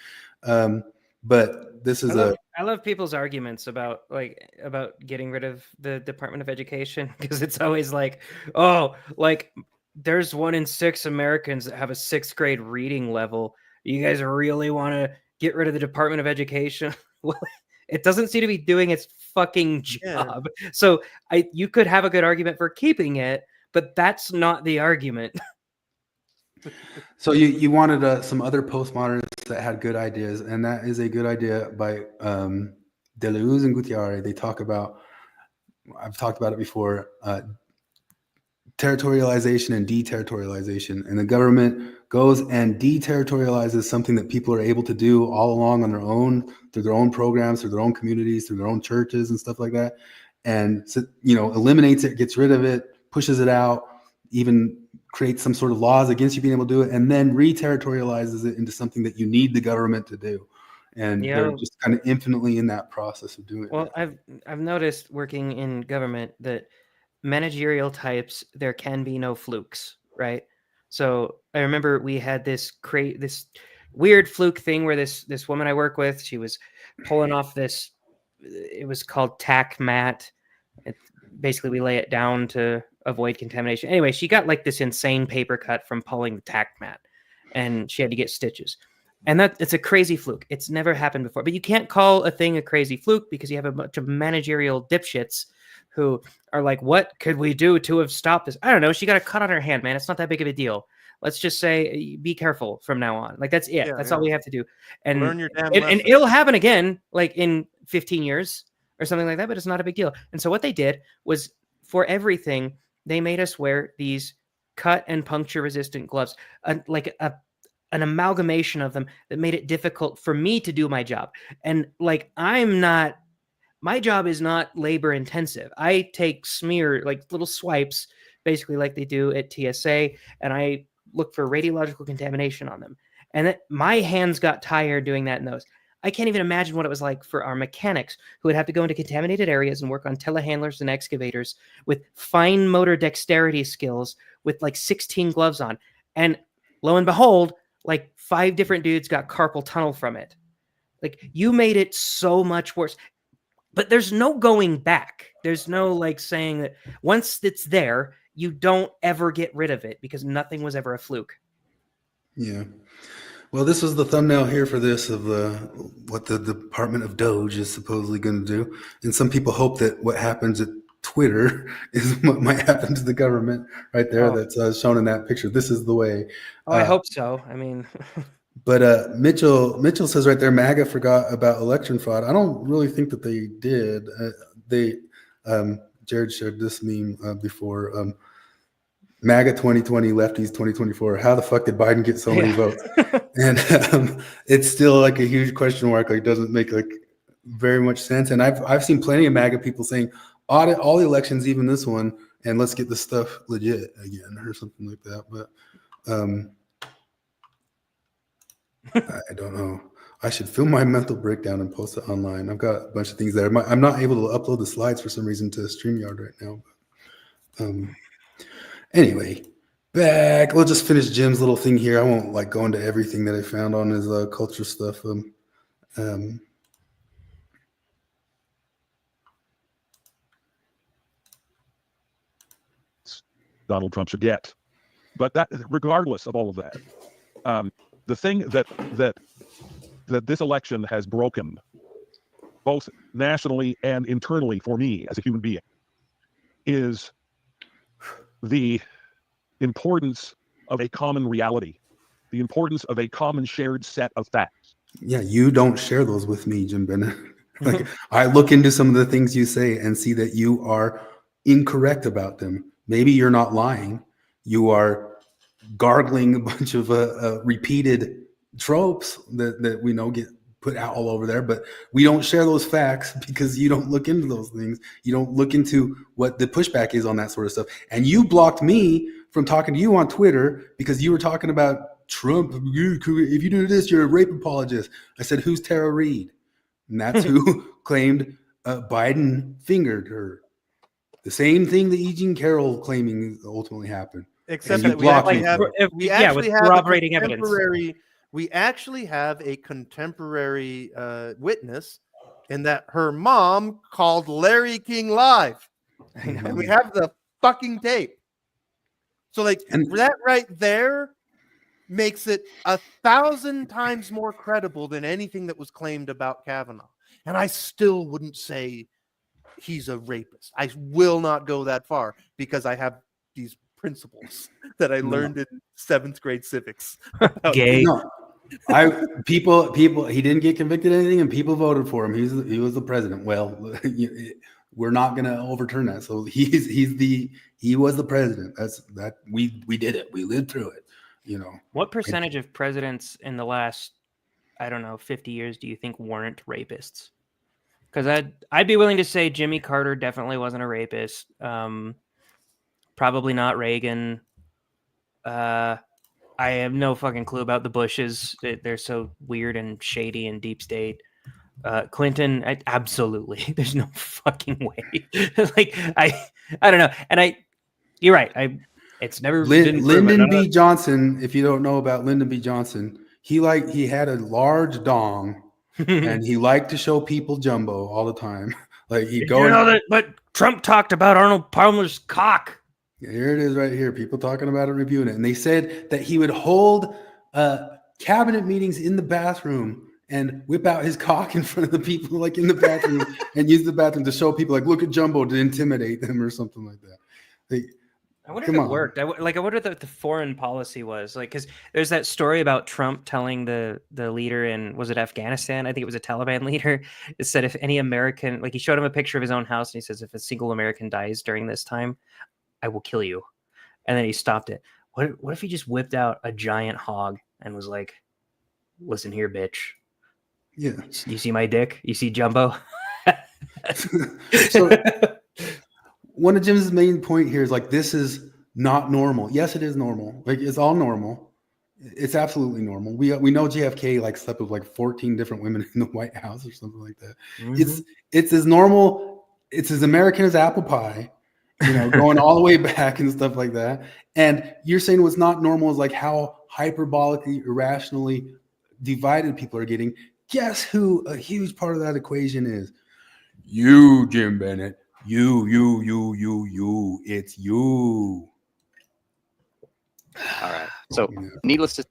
But this is I love people's arguments about getting rid of the Department of Education, because it's always like, oh, like there's 1 in 6 Americans that have a 6th grade reading level. You guys really want to get rid of the Department of Education? Well, it doesn't seem to be doing its fucking job. Yeah. So you could have a good argument for keeping it, but that's not the argument. So you wanted some other postmodernists that had good ideas, and that is a good idea by Deleuze and Gutierrez. They talk about, I've talked about it before, territorialization and deterritorialization, and the government goes and deterritorializes something that people are able to do all along on their own, through their own programs, through their own communities, through their own churches and stuff like that, and eliminates it, gets rid of it, pushes it out, even creates some sort of laws against you being able to do it, and then re-territorializes it into something that you need the government to do. And they're just kind of infinitely in that process of doing it. Well, I've noticed working in government that managerial types, there can be no flukes, right? So I remember we had this weird fluke thing where this woman I work with, she was pulling off this, it was called tack mat. Basically, we lay it down to avoid contamination. Anyway, she got like this insane paper cut from pulling the tack mat, and she had to get stitches. And it's a crazy fluke. It's never happened before. But you can't call a thing a crazy fluke, because you have a bunch of managerial dipshits who are like, what could we do to have stopped this? I don't know. She got a cut on her hand, man. It's not that big of a deal. Let's just say, be careful from now on. Like, that's it. That's all we have to do. And learn your damn and it'll happen again, like in 15 years or something like that, but it's not a big deal. And so what they did was, for everything, they made us wear these cut and puncture resistant gloves, like an amalgamation of them that made it difficult for me to do my job. And like, my job is not labor intensive. I take like little swipes, basically like they do at TSA, and I look for radiological contamination on them. And my hands got tired doing that in those. I can't even imagine what it was like for our mechanics, who would have to go into contaminated areas and work on telehandlers and excavators with fine motor dexterity skills with like 16 gloves on. And lo and behold, like 5 different dudes got carpal tunnel from it. Like, you made it so much worse. But there's no going back. There's no like saying that once it's there, you don't ever get rid of it, because nothing was ever a fluke. Yeah. Well, this was the thumbnail here for this of what the Department of DOGE is supposedly going to do. And some people hope that what happens at Twitter is what might happen to the government right there. That's shown in that picture. This is the way. I hope so. I mean, but Mitchell says right there, MAGA forgot about election fraud. I don't really think that they did. Jared shared this meme before. MAGA 2020, lefties 2024. How the fuck did Biden get so many votes? And it's still like a huge question mark. Like, doesn't make like very much sense. And I've seen plenty of MAGA people saying, audit all the elections, even this one, and let's get this stuff legit again, or something like that. But I don't know. I should film my mental breakdown and post it online. I've got a bunch of things there. I'm not able to upload the slides for some reason to StreamYard right now. But, anyway, back. We'll just finish Jim's little thing here. I won't like go into everything that I found on his culture stuff. Donald Trump should get. But that, regardless of all of that, the thing that this election has broken, both nationally and internally for me as a human being, is the importance of a common reality, the importance of a common shared set of facts. Yeah, you don't share those with me, Jim Bennett. Like, I look into some of the things you say and see that you are incorrect about them. Maybe you're not lying. You are gargling a bunch of repeated tropes that we know get put out all over there, but we don't share those facts because you don't look into those things. You don't look into what the pushback is on that sort of stuff. And you blocked me from talking to you on Twitter because you were talking about Trump. If you do this, you're a rape apologist. I said, who's Tara Reid? And that's who claimed Biden fingered her. The same thing that E. Jean Carroll claiming ultimately happened. Except that we actually have corroborating evidence. We actually have a contemporary witness in that her mom called Larry King live. And we have the fucking tape. So like that right there makes it 1,000 times more credible than anything that was claimed about Kavanaugh. And I still wouldn't say he's a rapist. I will not go that far because I have these principles that I learned in 7th grade civics. Gay. No. People he didn't get convicted of anything and people voted for him. He was the president. Well, we're not going to overturn that. So he was the president. We did it. We lived through it, you know. What percentage of presidents in the last, I don't know, 50 years do you think weren't rapists? Because I'd be willing to say Jimmy Carter definitely wasn't a rapist. Probably not Reagan. I have no fucking clue about the Bushes. They're so weird and shady and deep state. Clinton, absolutely. There's no fucking way. Like I don't know. And you're right. It's never been Lyndon B. Johnson. If you don't know about Lyndon B. Johnson, he had a large dong, and he liked to show people jumbo all the time. Like he'd go. You know that, but Trump talked about Arnold Palmer's cock. Here it is right here. People talking about it, reviewing it. And they said that he would hold cabinet meetings in the bathroom and whip out his cock in front of the people like in the bathroom and use the bathroom to show people like, look at Jumbo, to intimidate them or something like that. Like, I wonder if it worked. I wonder what the foreign policy was. Like, because there's that story about Trump telling the leader in, was it Afghanistan? I think it was a Taliban leader. It said if any American, like he showed him a picture of his own house and he says, if a single American dies during this time, I will kill you. And then he stopped it. What if he just whipped out a giant hog and was like, listen here, bitch. Yeah. You see my dick? You see Jumbo? So one of Jim's main point here is like, this is not normal. Yes, it is normal. Like it's all normal. It's absolutely normal. We know JFK like slept with like 14 different women in the White House or something like that. Mm-hmm. It's as normal. It's as American as apple pie. You know, going all the way back and stuff like that. And you're saying what's not normal is like how hyperbolically, irrationally divided people are getting. Guess who a huge part of that equation is? You, Jim Bennett. You. It's you. All right. So, needless to...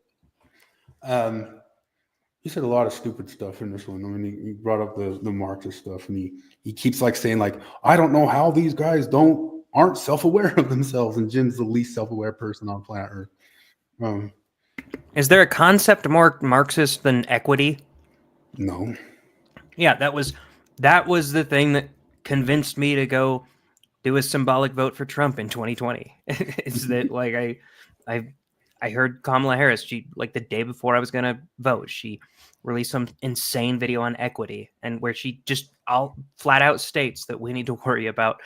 He said a lot of stupid stuff in this one. I mean, he brought up the Marxist stuff, and he keeps like saying like, I don't know how these guys aren't self-aware of themselves, and Jim's the least self-aware person on planet Earth. Is there a concept more Marxist than equity? No. Yeah, that was the thing that convinced me to go do a symbolic vote for Trump in 2020. Is that like I heard Kamala Harris, she like the day before I was going to vote, she released some insane video on equity and where she just all flat out states that we need to worry about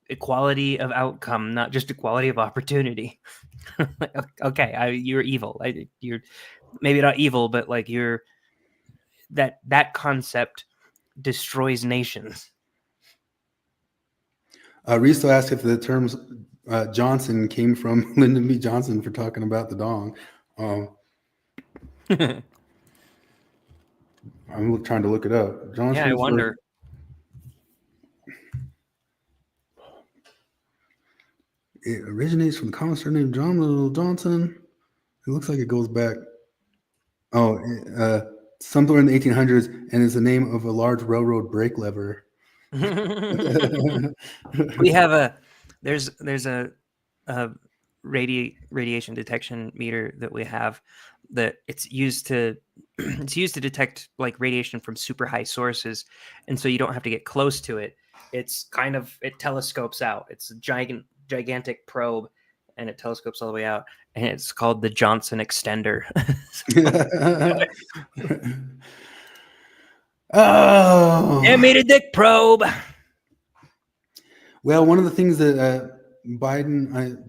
equality of outcome, not just equality of opportunity. Okay, you're evil. You're maybe not evil, but like that concept destroys nations. Risto asked if the terms Johnson came from Lyndon B. Johnson for talking about the dong. I'm trying to look it up. Johnson. Yeah, I wonder. It originates from the common surname John Little Johnson. It looks like it goes back. Somewhere in the 1800s, and is the name of a large railroad brake lever. We have there's a radiation detection meter that we have that it's used to detect like radiation from super high sources, and so you don't have to get close to it. It's kind of, it telescopes out. It's a gigantic probe, and it telescopes all the way out, and it's called the Johnson extender. Oh, animated dick probe. Well, one of the things that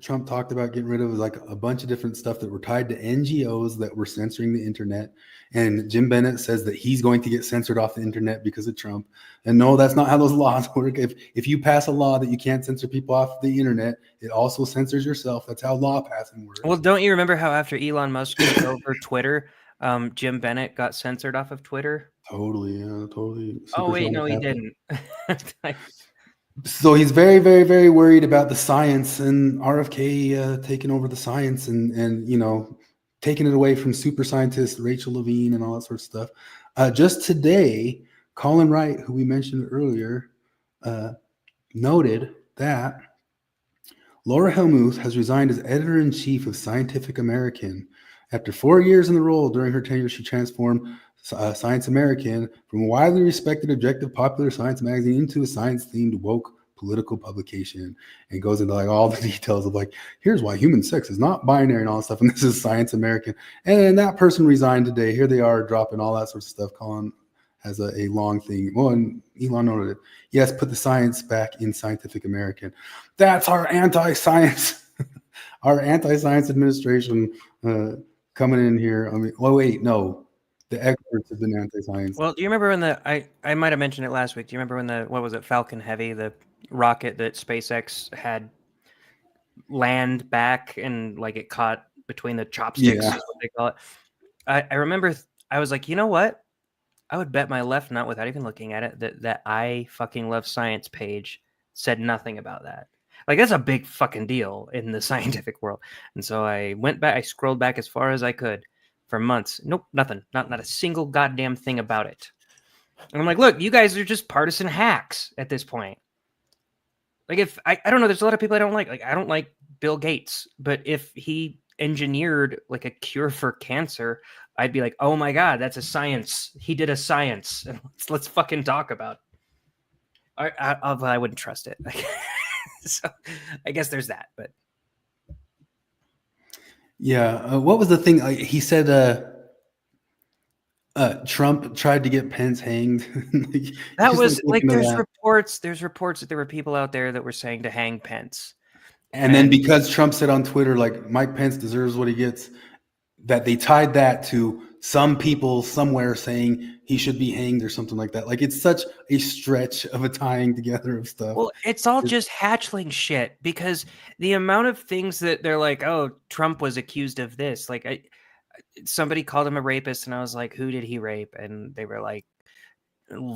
Trump talked about getting rid of was like a bunch of different stuff that were tied to NGOs that were censoring the internet. And Jim Bennett says that he's going to get censored off the internet because of Trump. And no, that's not how those laws work. If you pass a law that you can't censor people off the internet, it also censors yourself. That's how law passing works. Well, don't you remember how after Elon Musk took over Twitter, Jim Bennett got censored off of Twitter? Totally, yeah, totally. Oh wait, no, he happened. didn't. So he's very, very, very worried about the science and RFK taking over the science and taking it away from super scientist Rachel Levine and all that sort of stuff. Just today, Colin Wright, who we mentioned earlier, noted that Laura Helmuth has resigned as editor-in-chief of Scientific American. After 4 years in the role, during her tenure, she transformed Science American from a widely respected, objective, popular science magazine into a science-themed, woke political publication, and goes into like all the details of like, here's why human sex is not binary and all that stuff, and this is Science American. And then that person resigned today. Here they are dropping all that sort of stuff. Colin has a long thing. Well, and Elon noted it. Yes, put the science back in Scientific American. That's our anti-science, our anti-science administration coming in here. I mean, oh wait, no. The experts have been anti-science. Well, do you remember when I might have mentioned it last week. Do you remember when what was it, Falcon Heavy, the rocket that SpaceX had land back and like it caught between the chopsticks, is what they call it. I remember I was like, you know what? I would bet my left nut without even looking at it that I fucking love science page said nothing about that. Like that's a big fucking deal in the scientific world. And so I went back, I scrolled back as far as I could. For months. Nope, nothing. Not a single goddamn thing about it. And I'm like, look, you guys are just partisan hacks at this point. Like if I don't know, there's a lot of people I don't like. Like I don't like Bill Gates, but if he engineered like a cure for cancer, I'd be like, oh my God, that's a science. He did a science. And let's fucking talk about it. I wouldn't trust it. So I guess there's that, but yeah. What was the thing? He said Trump tried to get Pence hanged. That was like there's reports that there were people out there that were saying to hang Pence. And then because Trump said on Twitter, like Mike Pence deserves what he gets, that they tied that to some people somewhere saying he should be hanged or something like that. Like it's such a stretch of a tying together of stuff. Well, it's all just hatchling shit because the amount of things that they're like, oh, Trump was accused of this. Like somebody called him a rapist and I was like, who did he rape? And they were like,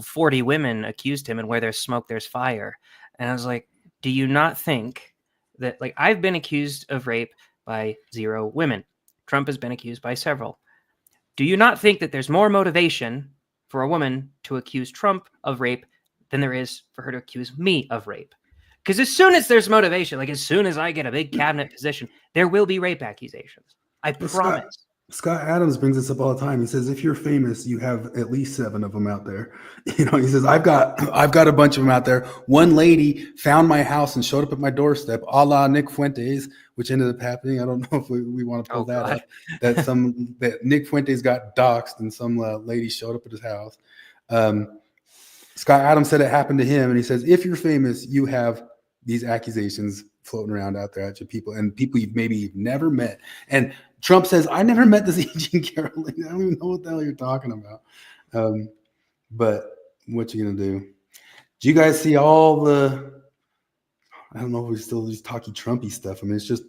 40 women accused him and where there's smoke, there's fire. And I was like, do you not think that like I've been accused of rape by 0 women. Trump has been accused by several. Do you not think that there's more motivation for a woman to accuse Trump of rape than there is for her to accuse me of rape? Because as soon as there's motivation, like as soon as I get a big cabinet position, there will be rape accusations. I promise. Scott Adams brings this up all the time. He says, if you're famous, you have at least 7 of them out there. You know, he says, I've got a bunch of them out there. One lady found my house and showed up at my doorstep, a la Nick Fuentes, which ended up happening. I don't know if we want to pull that up. That Nick Fuentes got doxxed and some lady showed up at his house. Scott Adams said it happened to him. And he says, if you're famous, you have these accusations floating around out there at you, people and people you've never met. And Trump says, I never met this Jean Caroline. I don't even know what the hell you're talking about. But what you going to do? Do you guys see all the, I don't know if we still just talking Trumpy stuff. I mean, it's just.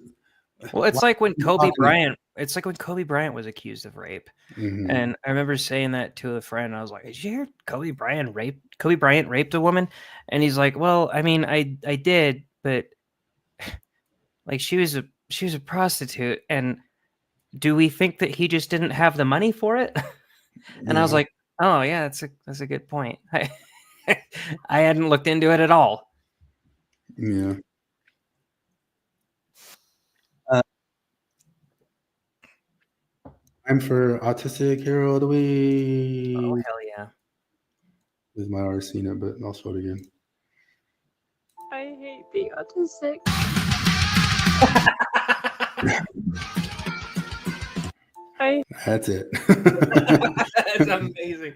Well, it's like when Kobe Bryant was accused of rape. Mm-hmm. And I remember saying that to a friend. I was like, did you hear Kobe Bryant raped a woman? And he's like, well, I mean, I did, but like she was a prostitute. And do we think that he just didn't have the money for it? And I was like, oh yeah, that's a good point. I hadn't looked into it at all. Yeah. I'm for Autistic Hero of the Week. Oh hell yeah! This might already seen it, but I'll show it again. I hate being autistic. That's it. That's amazing.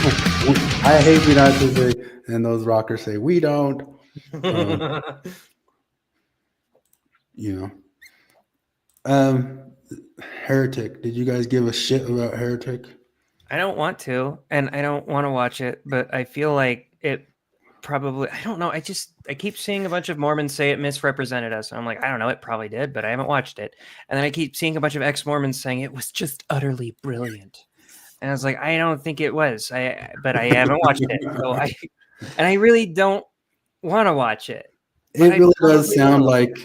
I hate me not to say, and those rockers say we don't. You know. Heretic. Did you guys give a shit about Heretic? I don't want to, and I don't want to watch it, but I feel like it probably, I don't know. I keep seeing a bunch of Mormons say it misrepresented us. And I'm like, I don't know, it probably did, but I haven't watched it. And then I keep seeing a bunch of ex-Mormons saying it was just utterly brilliant. And I was like, I don't think it was. But I haven't watched it. So I really don't want to watch it. It really does sound like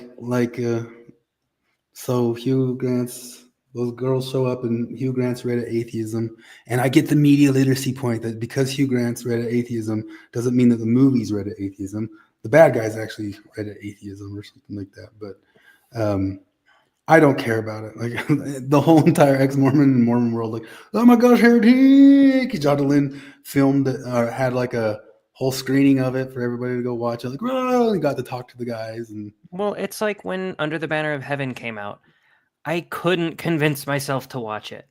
so Hugh Grant's, those girls show up and Hugh Grant's read at atheism. And I get the media literacy point that because Hugh Grant's read at atheism doesn't mean that the movie's read at atheism. The bad guys actually read at atheism or something like that. But I don't care about it. Like the whole entire ex-Mormon and Mormon world, like, oh my gosh, Heretic! John Lynn filmed it, had like a whole screening of it for everybody to go watch it. Like, oh, and got to talk to the guys. And well, it's like when Under the Banner of Heaven came out. I couldn't convince myself to watch it.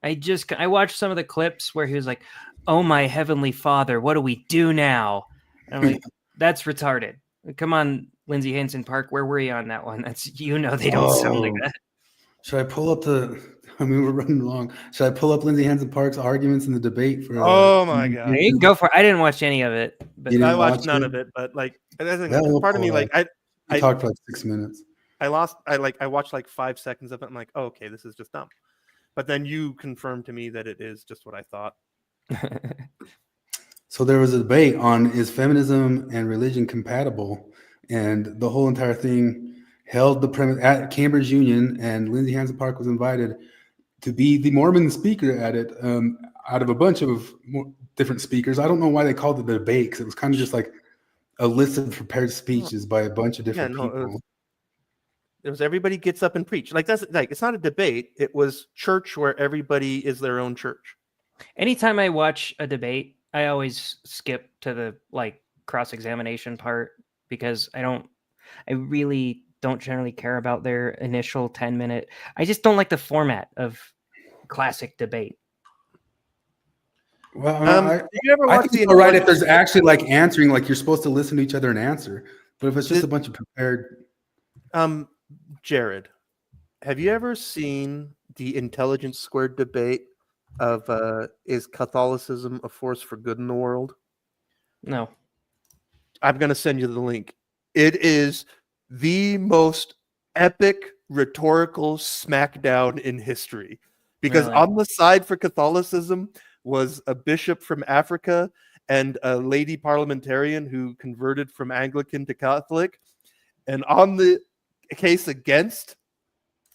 I watched some of the clips where he was like, "Oh my heavenly Father, what do we do now?" And I'm like, "That's retarded." Come on, Lindsay Hansen Park, where were you on that one? That's they don't sound like that. Should I pull up we're running along. Should I pull up Lindsay Hansen Park's arguments in the debate for? Oh my god! You can go for it. I didn't watch any of it, but I watched none of it. But like, part of me, like, I talked for like 6 minutes. I watched like 5 seconds of it. I'm like, oh, okay, this is just dumb. But then you confirmed to me that it is just what I thought. So there was a debate on is feminism and religion compatible, and the whole entire thing held the premise at Cambridge Union, and Lindsay Hansen Park was invited to be the Mormon speaker at it, out of a bunch of different speakers. I don't know why they called it the debate, because it was kind of just like a list of prepared speeches by a bunch of different people. It was everybody gets up and preach. Like that's like it's not a debate. It was church where everybody is their own church. Anytime I watch a debate, I always skip to the like cross-examination part because I really don't generally care about their initial 10-minute. I just don't like the format of classic debate. Well, did you ever watch I think it's all right if there's actually like answering, like you're supposed to listen to each other and answer. But if it's just a bunch of prepared. Jared, have you ever seen the Intelligence Squared debate of is Catholicism a force for good in the world? No. I'm going to send you the link. It is the most epic rhetorical smackdown in history because on the side for Catholicism was a bishop from Africa and a lady parliamentarian who converted from Anglican to Catholic. And on the case against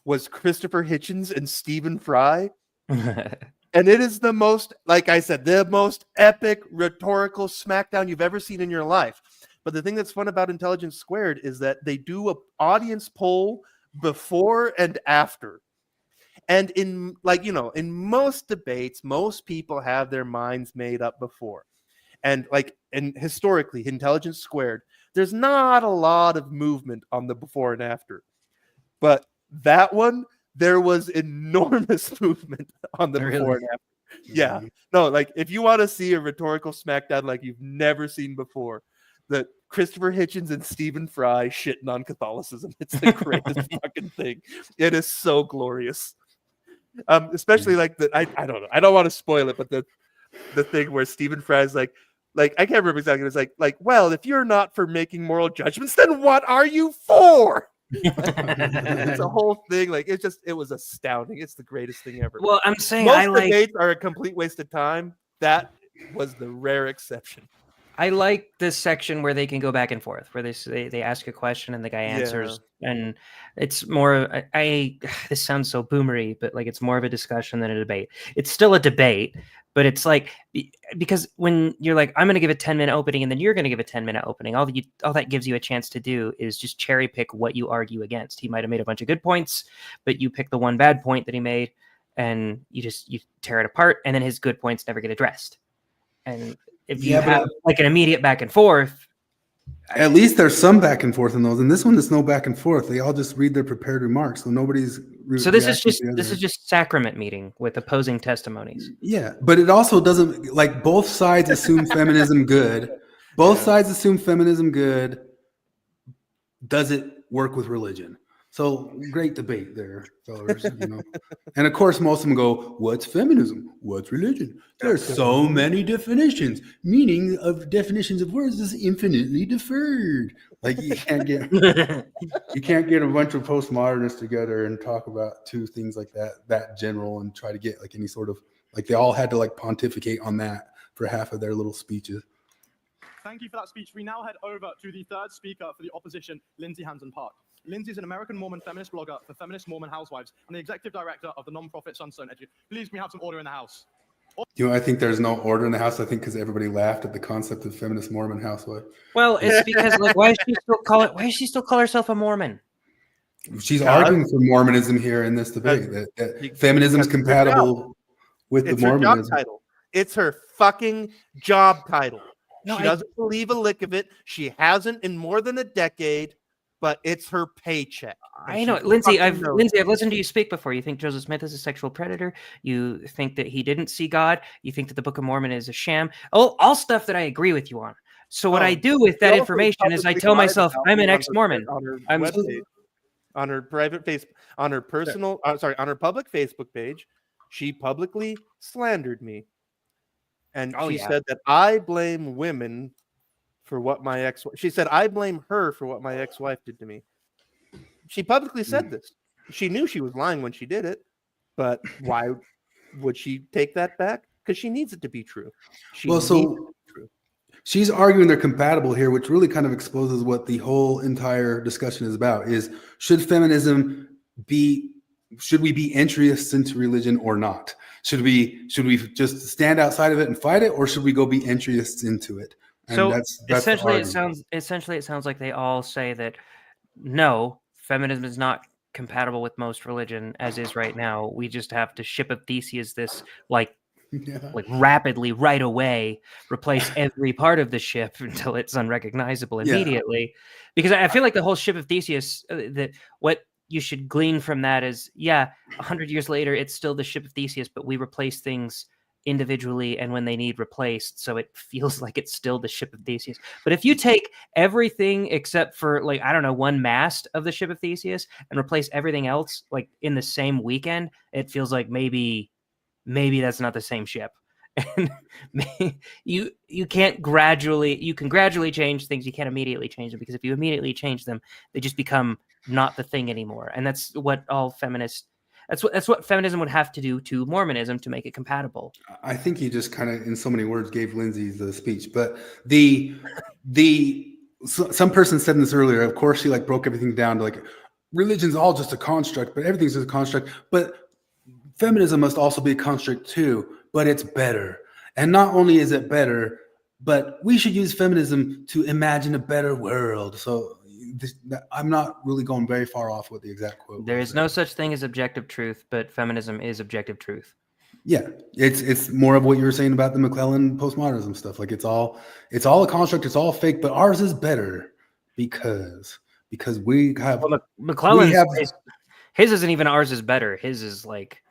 was Christopher Hitchens and Stephen Fry. And it is the most, like I said, the most epic rhetorical smackdown you've ever seen in your life. But the thing that's fun about Intelligence Squared is that they do an audience poll before and after. And in in most debates, most people have their minds made up before. And historically, Intelligence Squared, there's not a lot of movement on the before and after. But that one, there was enormous movement on the before and after. Yeah. No, like if you want to see a rhetorical smackdown like you've never seen before, that Christopher Hitchens and Stephen Fry shitting on Catholicism. It's the greatest fucking thing. It is so glorious. Especially like I don't know. I don't want to spoil it, but the thing where Stephen Fry's like I can't remember exactly. It's like, well, if you're not for making moral judgments, then what are you for? It's a whole thing. Like it was astounding. It's the greatest thing ever. Well, I'm saying most debates are a complete waste of time. That was the rare exception. I like this section where they can go back and forth, where they ask a question and the guy answers, and it's more. This sounds so boomery, but like it's more of a discussion than a debate. It's still a debate, but it's like because when you're like, I'm going to give a 10-minute opening, and then you're going to give a 10-minute opening. All that gives you a chance to do is just cherry pick what you argue against. He might have made a bunch of good points, but you pick the one bad point that he made, and you tear it apart, and then his good points never get addressed. And if you have like an immediate back and forth, At least there's some back and forth in those. And this one, there's no back and forth. They all just read their prepared remarks, so nobody's. So this is just sacrament meeting with opposing testimonies. Yeah, but it also doesn't, like, both sides assume feminism good. Both sides assume feminism good. Does it work with religion? So great debate there, fellas. And of course, most of them go, "What's feminism? What's religion?" There's so many definitions. Meaning of definitions of words is infinitely deferred. Like you can't get a bunch of postmodernists together and talk about two things like that general and try to get like any sort of like they all had to like pontificate on that for half of their little speeches. Thank you for that speech. We now head over to the third speaker for the opposition, Lindsay Hansen-Park. Lindsay is an American Mormon feminist blogger for Feminist Mormon Housewives and the executive director of the nonprofit Sunstone Education. Please, can we have some order in the house? I think there's no order in the house. I think because everybody laughed at the concept of feminist Mormon housewife. Well, it's because like why does she still call herself a Mormon? She's arguing for Mormonism here in this debate that feminism is compatible with the Mormonism. Job title. It's her fucking job title. No, she doesn't believe a lick of it. She hasn't in more than a decade, but it's her paycheck. I know, Lindsay. I've listened to you speak before. You think Joseph Smith is a sexual predator. You think that he didn't see God. You think that the Book of Mormon is a sham. All stuff that I agree with you on. So what I do with that information is I tell myself I'm an ex-Mormon. On her private face, on her personal, on her public Facebook page, she publicly slandered me. And she said that I blame women for what my ex. She said I blame her for what my ex-wife did to me. She publicly said this. She knew she was lying when she did it, but why would she take that back? Because she needs it to be true. She's arguing they're compatible here, which really kind of exposes what the whole entire discussion is about: is should we be entryists into religion or not? Should we just stand outside of it and fight it, or should we go be entryists into it? And so that's essentially, it sounds like they all say that no, feminism is not compatible with most religion as is right now. We just have to ship of Theseus this like rapidly right away, replace every part of the ship until it's unrecognizable immediately. Because I feel like the whole ship of Theseus, that what you should glean from that is, 100 years later, it's still the ship of Theseus, but we replace things individually and when they need replaced, so it feels like it's still the ship of Theseus. But if you take everything except for like, I don't know, one mast of the ship of Theseus and replace everything else like in the same weekend, it feels like maybe that's not the same ship. And you can gradually change things. You can't immediately change them, because if you immediately change them, they just become not the thing anymore. And that's what that's what feminism would have to do to Mormonism to make it compatible. I think you just kind of, in so many words, gave Lindsay the speech. But some person said this earlier. Of course, she like broke everything down to like religion's all just a construct, but everything's just a construct. But feminism must also be a construct too, but it's better. And not only is it better, but we should use feminism to imagine a better world. So I'm not really going very far off with the exact quote. There is no such thing as objective truth, but feminism is objective truth. Yeah, it's more of what you were saying about the McClellan postmodernism stuff. Like it's all a construct, it's all fake, but ours is better because we have McClellan's his isn't even ours is better. His is like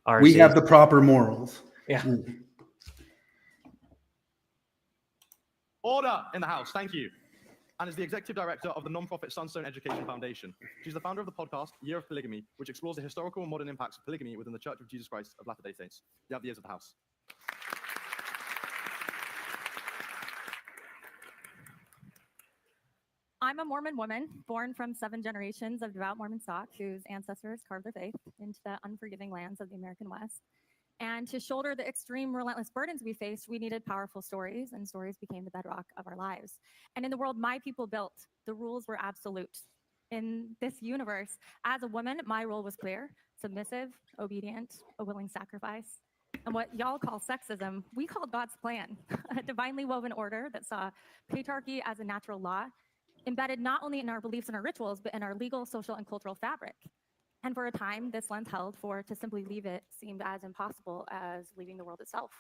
ours. We have the proper morals. Yeah. Order in the house. Thank you. And is the executive director of the nonprofit Sunstone Education Foundation. She's the founder of the podcast Year of Polygamy, which explores the historical and modern impacts of polygamy within the Church of Jesus Christ of Latter-day Saints. You have the ears of the house. I'm a Mormon woman, born from 7 generations of devout Mormon stock whose ancestors carved their faith into the unforgiving lands of the American West. And to shoulder the extreme, relentless burdens we faced, we needed powerful stories, and stories became the bedrock of our lives. And in the world my people built, the rules were absolute. In this universe, as a woman, my role was clear: submissive, obedient, a willing sacrifice. And what y'all call sexism, we called God's plan, a divinely woven order that saw patriarchy as a natural law, embedded not only in our beliefs and our rituals, but in our legal, social, and cultural fabric. And for a time, this lens held, for to simply leave it seemed as impossible as leaving the world itself.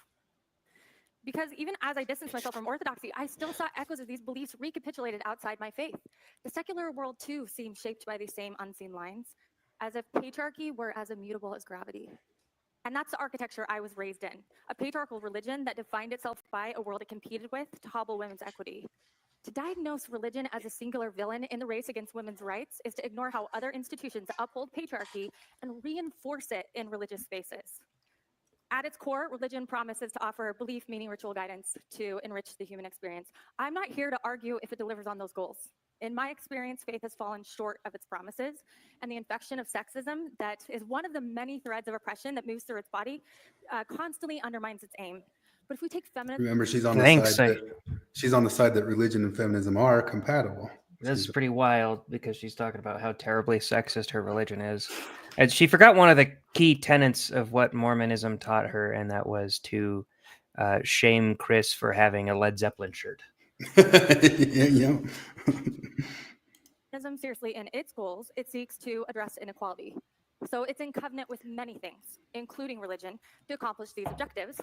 Because even as I distanced myself from orthodoxy, I still saw echoes of these beliefs recapitulated outside my faith. The secular world, too, seemed shaped by these same unseen lines, as if patriarchy were as immutable as gravity. And that's the architecture I was raised in, a patriarchal religion that defined itself by a world it competed with to hobble women's equity. To diagnose religion as a singular villain in the race against women's rights is to ignore how other institutions uphold patriarchy and reinforce it in religious spaces. At its core, religion promises to offer belief, meaning, ritual guidance to enrich the human experience. I'm not here to argue if it delivers on those goals. In my experience, faith has fallen short of its promises, and the infection of sexism that is one of the many threads of oppression that moves through its body constantly undermines its aim. But if we take feminism, Remember, she's on the side that religion and feminism are compatible. That's pretty wild because she's talking about how terribly sexist her religion is. And she forgot one of the key tenets of what Mormonism taught her, and that was to shame Chris for having a Led Zeppelin shirt. Yeah. seriously in its goals, it seeks to address inequality. So it's in covenant with many things, including religion, to accomplish these objectives.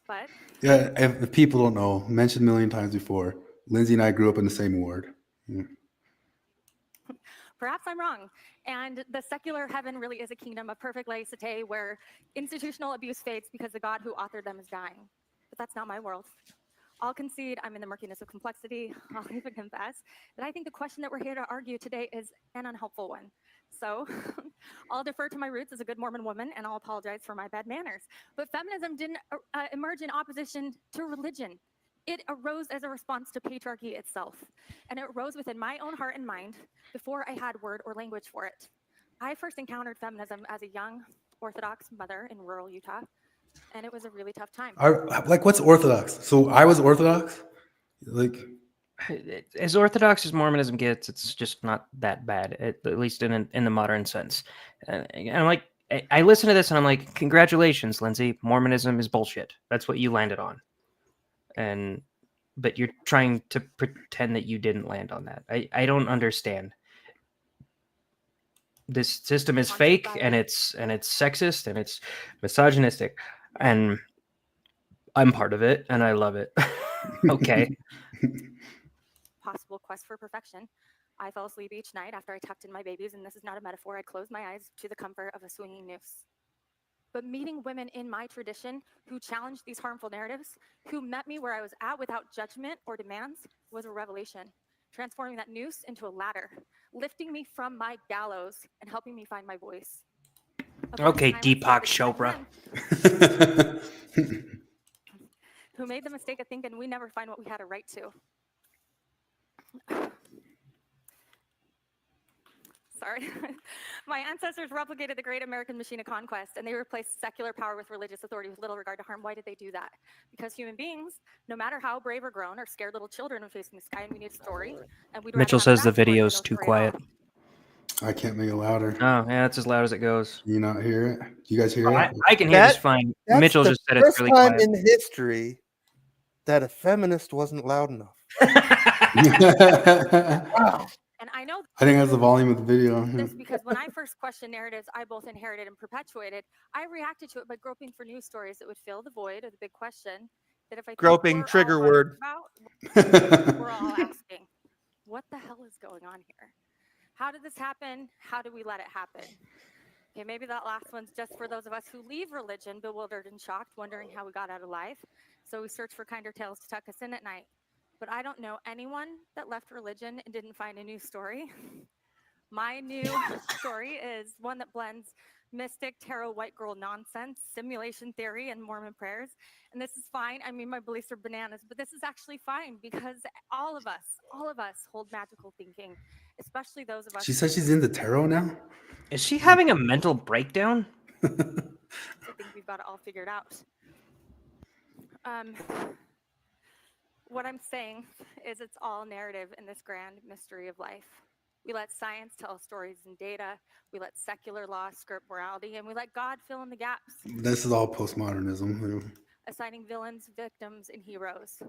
But yeah, if people don't know, mentioned a million times before, Lindsay and I grew up in the same ward. Yeah. Perhaps I'm wrong, and the secular heaven really is a kingdom of perfect laicite where institutional abuse fades because the God who authored them is dying. But that's not my world. I'll concede I'm in the murkiness of complexity. I'll even confess that I think the question that we're here to argue today is an unhelpful one. So I'll defer to my roots as a good Mormon woman, and I'll apologize for my bad manners. But feminism didn't emerge in opposition to religion. It arose as a response to patriarchy itself, and it arose within my own heart and mind before I had word or language for it. I first encountered feminism as a young Orthodox mother in rural Utah, and it was a really tough time. Like, what's Orthodox? So I was Orthodox? Like, as Orthodox as Mormonism gets, it's just not that bad, at least in the modern sense. And I'm like, I listen to this and I'm like, congratulations, Lindsay. Mormonism is bullshit. That's what you landed on. But you're trying to pretend that you didn't land on that. I don't understand. This system is fake, and it's sexist, and it's misogynistic, and I'm part of it, and I love it. Okay. Possible quest for perfection. I fell asleep each night after I tucked in my babies, and this is not a metaphor. I closed my eyes to the comfort of a swinging noose. But meeting women in my tradition who challenged these harmful narratives, who met me where I was at without judgment or demands, was a revelation, transforming that noose into a ladder, lifting me from my gallows and helping me find my voice. Okay, Deepak Chopra. Who made the mistake of thinking we never find what we had a right to. Sorry. My ancestors replicated the great American machine of conquest, and they replaced secular power with religious authority with little regard to harm. Why did they do that? Because human beings, no matter how brave or grown, are scared little children when facing the sky, and we need a story. And Mitchell says the video's too quiet. I can't make it louder. Oh, yeah, it's as loud as it goes. Do you not hear it? Do you guys hear it? I can hear just fine. Mitchell just said it's really quiet. First time in history that a feminist wasn't loud enough. Wow. And I know I think that's the volume of the video. this because when I first questioned narratives I both inherited and perpetuated, I reacted to it by groping for news stories that would fill the void or the big question that if I groping trigger word. We're all asking, what the hell is going on here? How did this happen? How do we let it happen? Okay, maybe that last one's just for those of us who leave religion bewildered and shocked, wondering how we got out alive. So we search for kinder tales to tuck us in at night. But I don't know anyone that left religion and didn't find a new story. My new story is one that blends mystic, tarot, white girl nonsense, simulation theory, and Mormon prayers. And this is fine. I mean, my beliefs are bananas, but this is actually fine because all of us hold magical thinking, especially those of us. She says she's into tarot now? Is she having a mental breakdown? I think we've got it all figured out. What I'm saying is it's all narrative in this grand mystery of life. We let science tell stories and data. We let secular law script morality, and we let God fill in the gaps. This is all postmodernism. Assigning villains, victims, and heroes.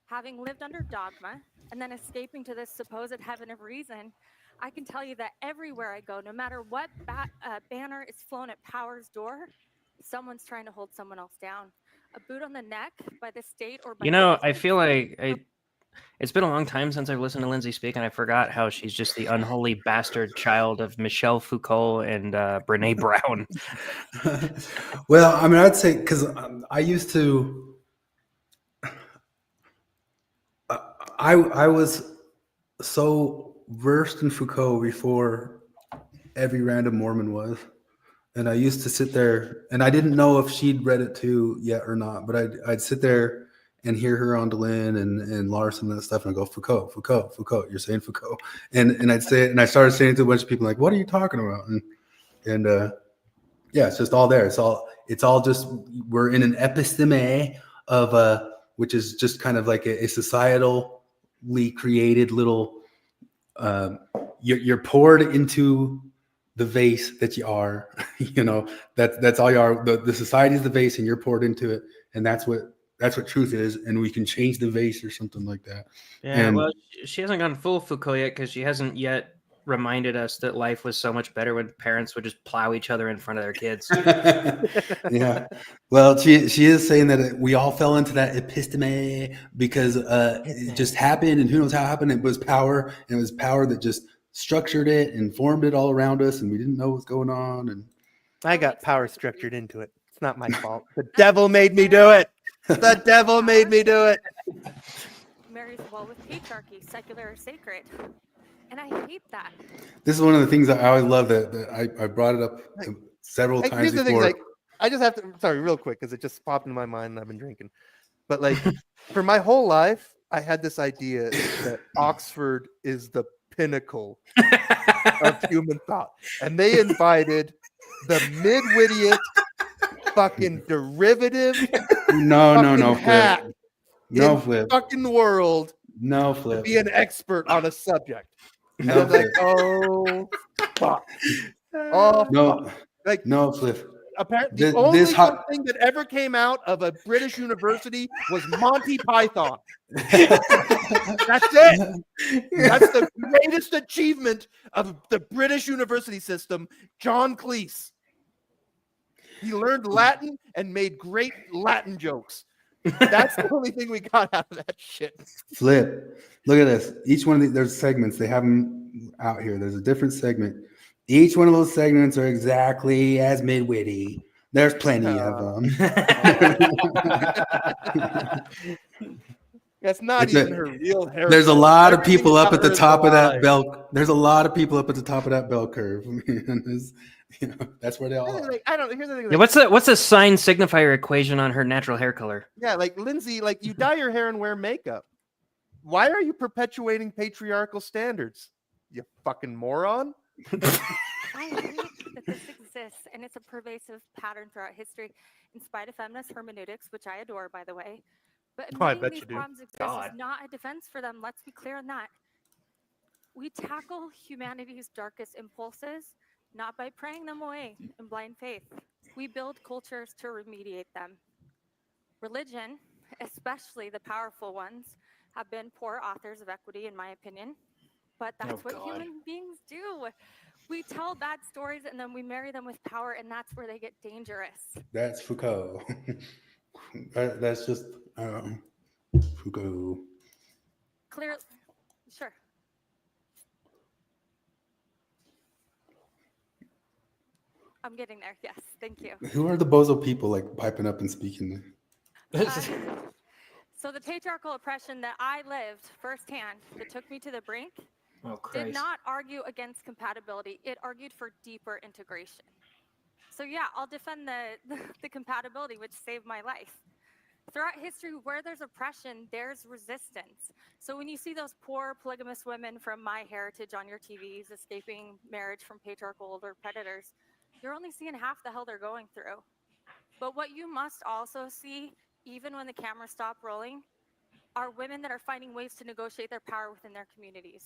Having lived under dogma and then escaping to this supposed heaven of reason, I can tell you that everywhere I go, no matter what banner is flown at power's door, someone's trying to hold someone else down. a boot on the neck by the state or by You know, I citizens. feel like it's been a long time since I've listened to Lindsay speak, and I forgot how she's just the unholy bastard child of Michel Foucault and Brene Brown. Well, I mean, I'd say because I used to, I was so versed in Foucault before every random Mormon was. And I used to sit there, and I didn't know if she'd read it too yet or not, but I'd sit there and hear her on Delin and Larson and that stuff, and I go, Foucault, Foucault, Foucault, you're saying Foucault. And I'd say it, and I started saying it to a bunch of people, like, what are you talking about? And yeah, it's just all there. It's all just, we're in an episteme of, which is just kind of like a societally created little, you're poured into the vase that you are, you know, that's all you are. The society is the vase and you're poured into it. And that's what truth is. And we can change the vase or something like that. Yeah, And, well, she hasn't gone full Foucault yet because she hasn't yet reminded us that life was so much better when parents would just plow each other in front of their kids. yeah. Well, she is saying that we all fell into that episteme because it just happened, and who knows how it happened. It was power, and it was power that just structured it and formed it all around us, and we didn't know what was going on. And I got power structured into it. It's not my fault. The devil made me do it. The devil made me do it. Marries well with patriarchy, secular or sacred. And I hate that. this is one of the things that I always love that I brought it up several times Here's the before. thing, like, I just have to, sorry, real quick, because it just popped into my mind and I've been drinking. But like, for my whole life, I had this idea that Oxford is the pinnacle of human thought. And they invited the mid-wittiest fucking derivative No, hack Flip. No, in Flip. fucking world No, to Flip. be an expert on a subject. And No, I'm like, Flip. oh, fuck. Oh, No, fuck. Like, no, Flip. apparently, the only good thing that ever came out of a British university was Monty Python. That's it. That's the greatest achievement of the British university system. John Cleese. He learned Latin and made great Latin jokes. That's the only thing we got out of that shit. Flip. Look at this. Each one of these, there's segments. They have them out here. There's a different segment. Each one of those segments are exactly as mid-witty. There's plenty of them. That's not It's even a- her real hair. There's a lot of Everything people up about at the her is top of that alive. bell. There's a lot of people up at the top of that bell curve. You know, that's where they all are. Like, I don't. Here's the thing. Yeah, Like, what's the sign signifier equation on her natural hair color? yeah, like Lindsay, like you dye your hair and wear makeup. Why are you perpetuating patriarchal standards? You fucking moron. I hate that this exists, and it's a pervasive pattern throughout history, in spite of feminist hermeneutics, which I adore, by the way. But Oh, I admitting bet these you do. problems exist God. is not a defense for them. Let's be clear on that. We tackle humanity's darkest impulses, not by praying them away in blind faith. We build cultures to remediate them. Religion, especially the powerful ones, have been poor authors of equity, in my opinion. But that's what human beings do. We tell bad stories and then we marry them with power, and that's where they get dangerous. That's Foucault. That's just Foucault. Clear, sure. I'm getting there. Yes, thank you. Who are the bozo people like piping up and speaking? So the patriarchal oppression that I lived firsthand, that took me to the brink, did not argue against compatibility. It argued for deeper integration. So yeah, I'll defend the compatibility, which saved my life. Throughout history, where there's oppression, there's resistance. So when you see those poor polygamous women from my heritage on your TVs escaping marriage from patriarchal older predators, you're only seeing half the hell they're going through. But what you must also see, even when the cameras stop rolling, are women that are finding ways to negotiate their power within their communities.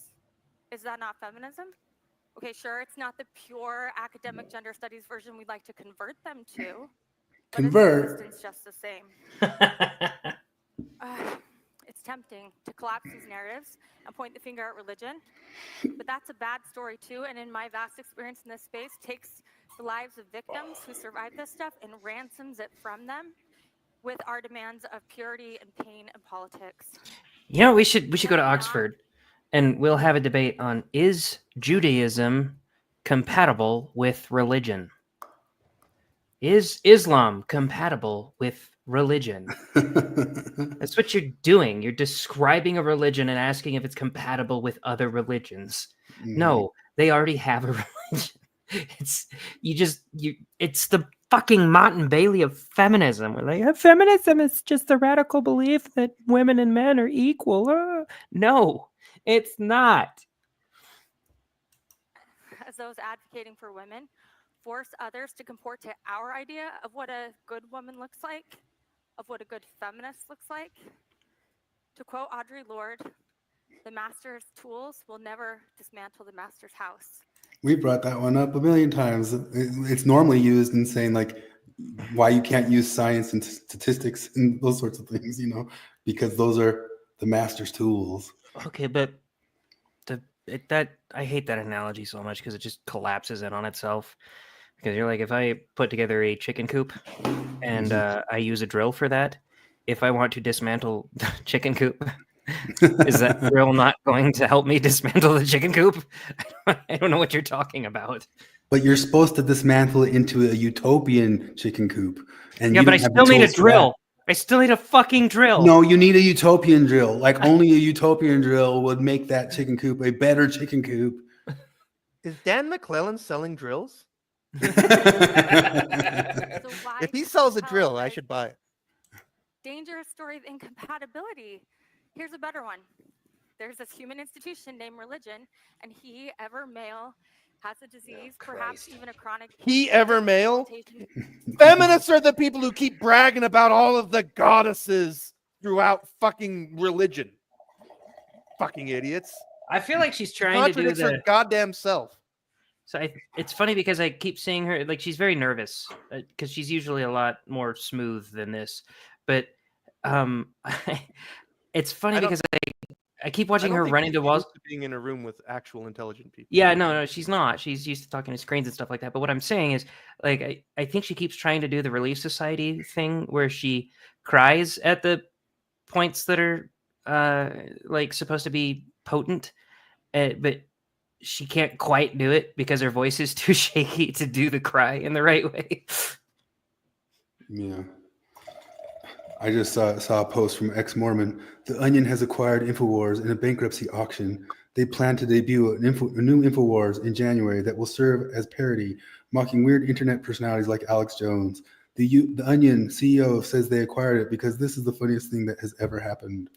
Is that not feminism? Okay, sure, it's not the pure academic gender studies version we'd like to convert them to. But Convert? it's just the same. It's tempting to collapse these narratives and point the finger at religion, but that's a bad story too. And in my vast experience in this space, takes the lives of victims who survived this stuff and ransoms it from them with our demands of purity and pain and politics. You know, we should go to Oxford, and we'll have a debate on, is Judaism compatible with religion? Is Islam compatible with religion? That's what you're doing. You're describing a religion and asking if it's compatible with other religions. No, they already have a religion. It's the fucking Mott and Bailey of feminism. We're like, feminism is just the radical belief that women and men are equal. No, it's not. As those advocating for women, force others to comport to our idea of what a good woman looks like, of what a good feminist looks like. To quote Audre Lorde, the master's tools will never dismantle the master's house. We brought that one up a million times. It's normally used in saying like why you can't use science and statistics and those sorts of things, you know, because those are the master's tools. Okay, but I hate that analogy so much because it just collapses in on itself. Because you're like, if I put together a chicken coop and I use a drill for that, if I want to dismantle the chicken coop, is that drill not going to help me dismantle the chicken coop? I don't know what you're talking about. But you're supposed to dismantle it into a utopian chicken coop. And yeah, you but I don't have still the need a tools for drill. that. I still need a fucking drill. No, you need a utopian drill. Like only a utopian drill would make that chicken coop a better chicken coop. Is Dan McClellan selling drills? If he sells a drill, I should buy it. Dangerous story of incompatibility. Here's a better one. There's this human institution named religion, and he, ever male, has a disease, perhaps even a chronic. He ever male? Feminists are the people who keep bragging about all of the goddesses throughout fucking religion. Fucking idiots. I feel like she's trying to do her goddamn self. So it's funny because I keep seeing her, like, she's very nervous because she's usually a lot more smooth than this. But it's funny because I keep watching her run into walls. Being in a room with actual intelligent people. Yeah, no, she's not. She's used to talking to screens and stuff like that. But what I'm saying is, like, I think she keeps trying to do the Relief Society thing where she cries at the points that are like supposed to be potent, but she can't quite do it because her voice is too shaky to do the cry in the right way. Yeah. I just saw a post from ex-Mormon. The Onion has acquired InfoWars in a bankruptcy auction. They plan to debut a new InfoWars in January that will serve as parody, mocking weird internet personalities like Alex Jones. The Onion CEO says they acquired it because this is the funniest thing that has ever happened.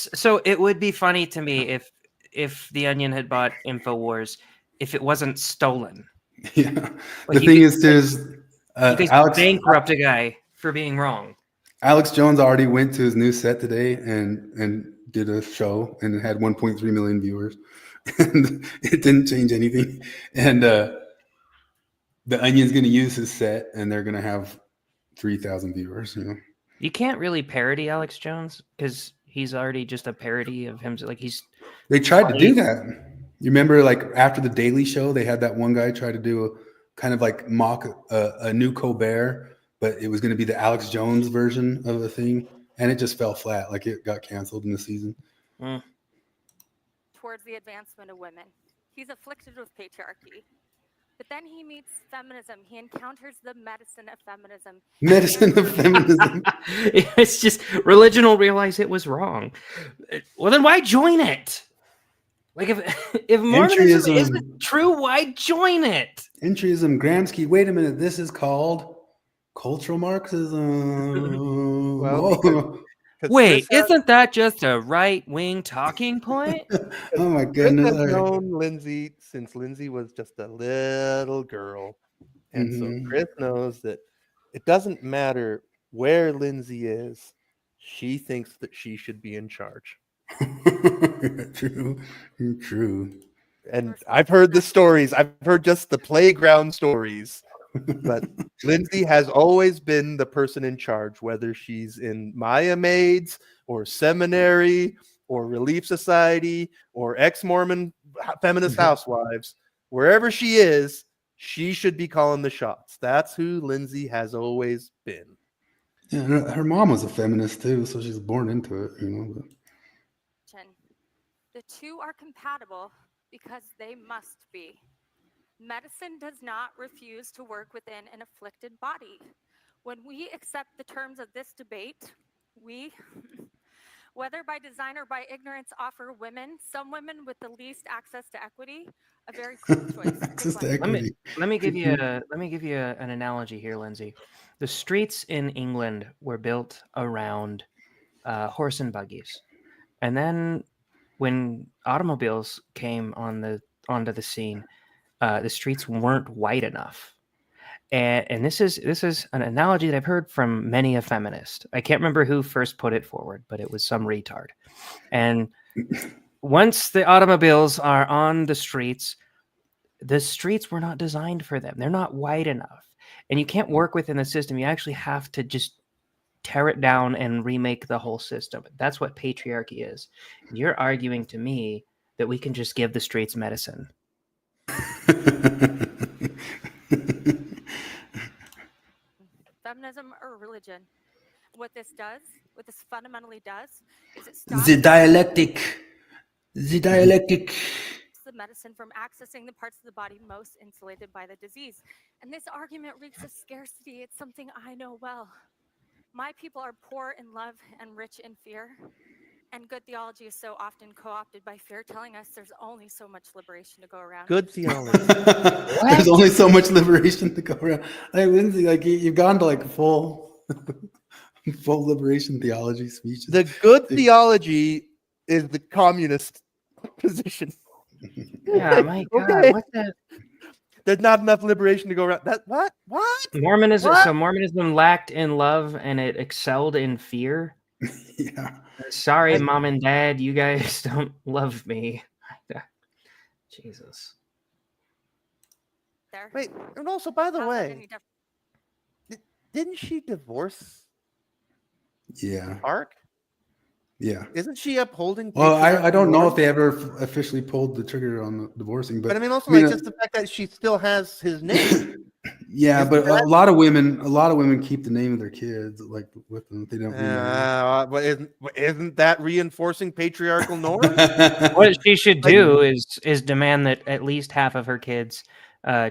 So it would be funny to me if the Onion had bought InfoWars, if it wasn't stolen. Yeah. Like the thing is, there's Alex bankrupt a guy for being wrong. Alex Jones already went to his new set today and did a show and it had 1.3 million viewers. And it didn't change anything. And the Onion's going to use his set and they're going to have 3,000 viewers. You know, you can't really parody Alex Jones because he's already just a parody of him. Like they tried to do that. You remember, like after the Daily Show, they had that one guy try to do a kind of like mock a new Colbert. But it was going to be the Alex Jones version of the thing, and it just fell flat. Like it got canceled in the season. Towards the advancement of women. He's afflicted with patriarchy. But then he meets feminism. He encounters the medicine of feminism. Medicine of feminism. It's just religion will realize it was wrong. Well, then why join it? Like if Mormonism isn't true, why join it? Entryism, Gramsci. Wait a minute. This is called cultural Marxism. Well, wait, isn't that just a right-wing talking point? Oh my goodness! Chris has known Lindsay since Lindsay was just a little girl, and so Chris knows that it doesn't matter where Lindsay is. She thinks that she should be in charge. True. And I've heard the stories. I've heard just the playground stories. But Lindsay has always been the person in charge, whether she's in Maya Maids or seminary or Relief Society or ex-Mormon feminist housewives. Wherever she is, she should be calling the shots. That's who Lindsay has always been. Yeah, her mom was a feminist too, so she's born into it, you know. But. The two are compatible because they must be. Medicine does not refuse to work within an afflicted body. When we accept the terms of this debate, we, whether by design or by ignorance, offer women, some women with the least access to equity, a very cruel choice. Let me give you an analogy here, Lindsay. The streets in England were built around horse and buggies, and then when automobiles came onto the scene, the streets weren't wide enough. And this is an analogy that I've heard from many a feminist. I can't remember who first put it forward, but it was some retard. And once the automobiles are on the streets were not designed for them. They're not wide enough. And you can't work within the system. You actually have to just tear it down and remake the whole system. That's what patriarchy is. You're arguing to me that we can just give the streets medicine. Feminism or religion. What this fundamentally does, is it stops The dialectic. the medicine from accessing the parts of the body most insulated by the disease. And this argument reeks of scarcity. It's something I know well. My people are poor in love and rich in fear. And good theology is so often co-opted by fear, telling us there's only so much liberation to go around. Good theology. There's only so much liberation to go around. Like Lindsay, like you've gone to like full liberation theology speeches. The good theology is the communist position. Yeah, my God, Okay. what's that? There's not enough liberation to go around. That what? Mormonism. What? So Mormonism lacked in love and it excelled in fear. Yeah. Sorry, mom and dad, you guys don't love me. Jesus. There. Wait, and also, by the How's that way, any different? didn't she divorce Yeah. Ark? Yeah. Isn't she upholding? Well, I patriarchal don't know norms? if they ever officially pulled the trigger on the divorcing, but But I mean, also, like, just the fact that she still has his name. yeah, Isn't but that- a lot of women keep the name of their kids like with them. They don't. But isn't that reinforcing patriarchal norms? What she should do is demand that at least half of her kids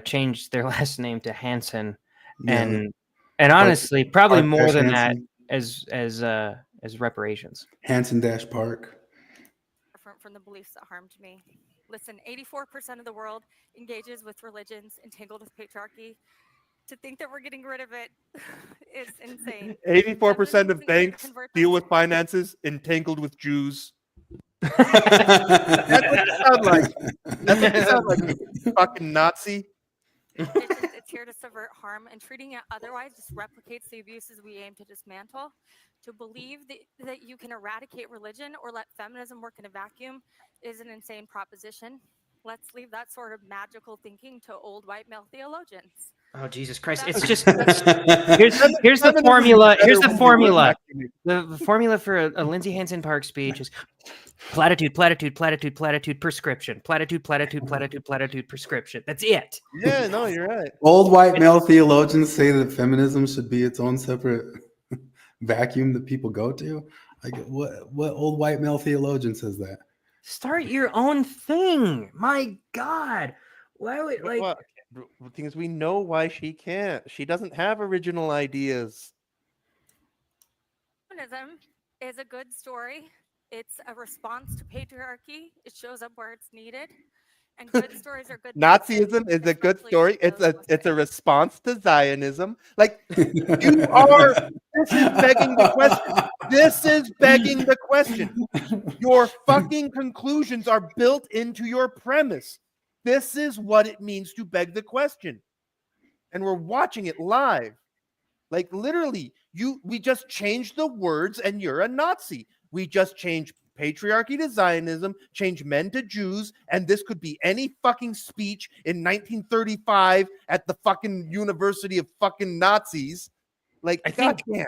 change their last name to Hansen, Yeah. and honestly, probably Park more dash than that Hansen. as reparations. Hansen-Park. From the beliefs that harmed me. Listen, 84% of the world engages with religions entangled with patriarchy. To think that we're getting rid of it is insane. 84% of banks deal with finances entangled with Jews. That's what you sound like. That's what you sound like, you fucking Nazi. It's here to subvert harm, and treating it otherwise just replicates the abuses we aim to dismantle. To believe that you can eradicate religion or let feminism work in a vacuum is an insane proposition. Let's leave that sort of magical thinking to old white male theologians. Oh, Jesus Christ. It's just here's the formula. Here's the formula. The formula for a Lindsay Hansen Park speech is platitude, platitude, platitude, platitude, prescription. Platitude, platitude, platitude, platitude, prescription. That's it. Yeah, no, you're right. Old white male theologians say that feminism should be its own separate vacuum that people go to. Like what old white male theologian says that? Start your own thing. My God. Why would The thing is, we know why she can't. She doesn't have original ideas. Feminism is a good story. It's a response to patriarchy. It shows up where it's needed. And good stories are good. Nazism is a good story. It's a response to Zionism. Like you are. This is begging the question. This is begging the question. Your fucking conclusions are built into your premise. This is what it means to beg the question, and we're watching it live. Like literally, we just changed the words, and you're a Nazi. We just changed patriarchy to Zionism, change men to Jews, and this could be any fucking speech in 1935 at the fucking University of fucking Nazis. Like, goddamn.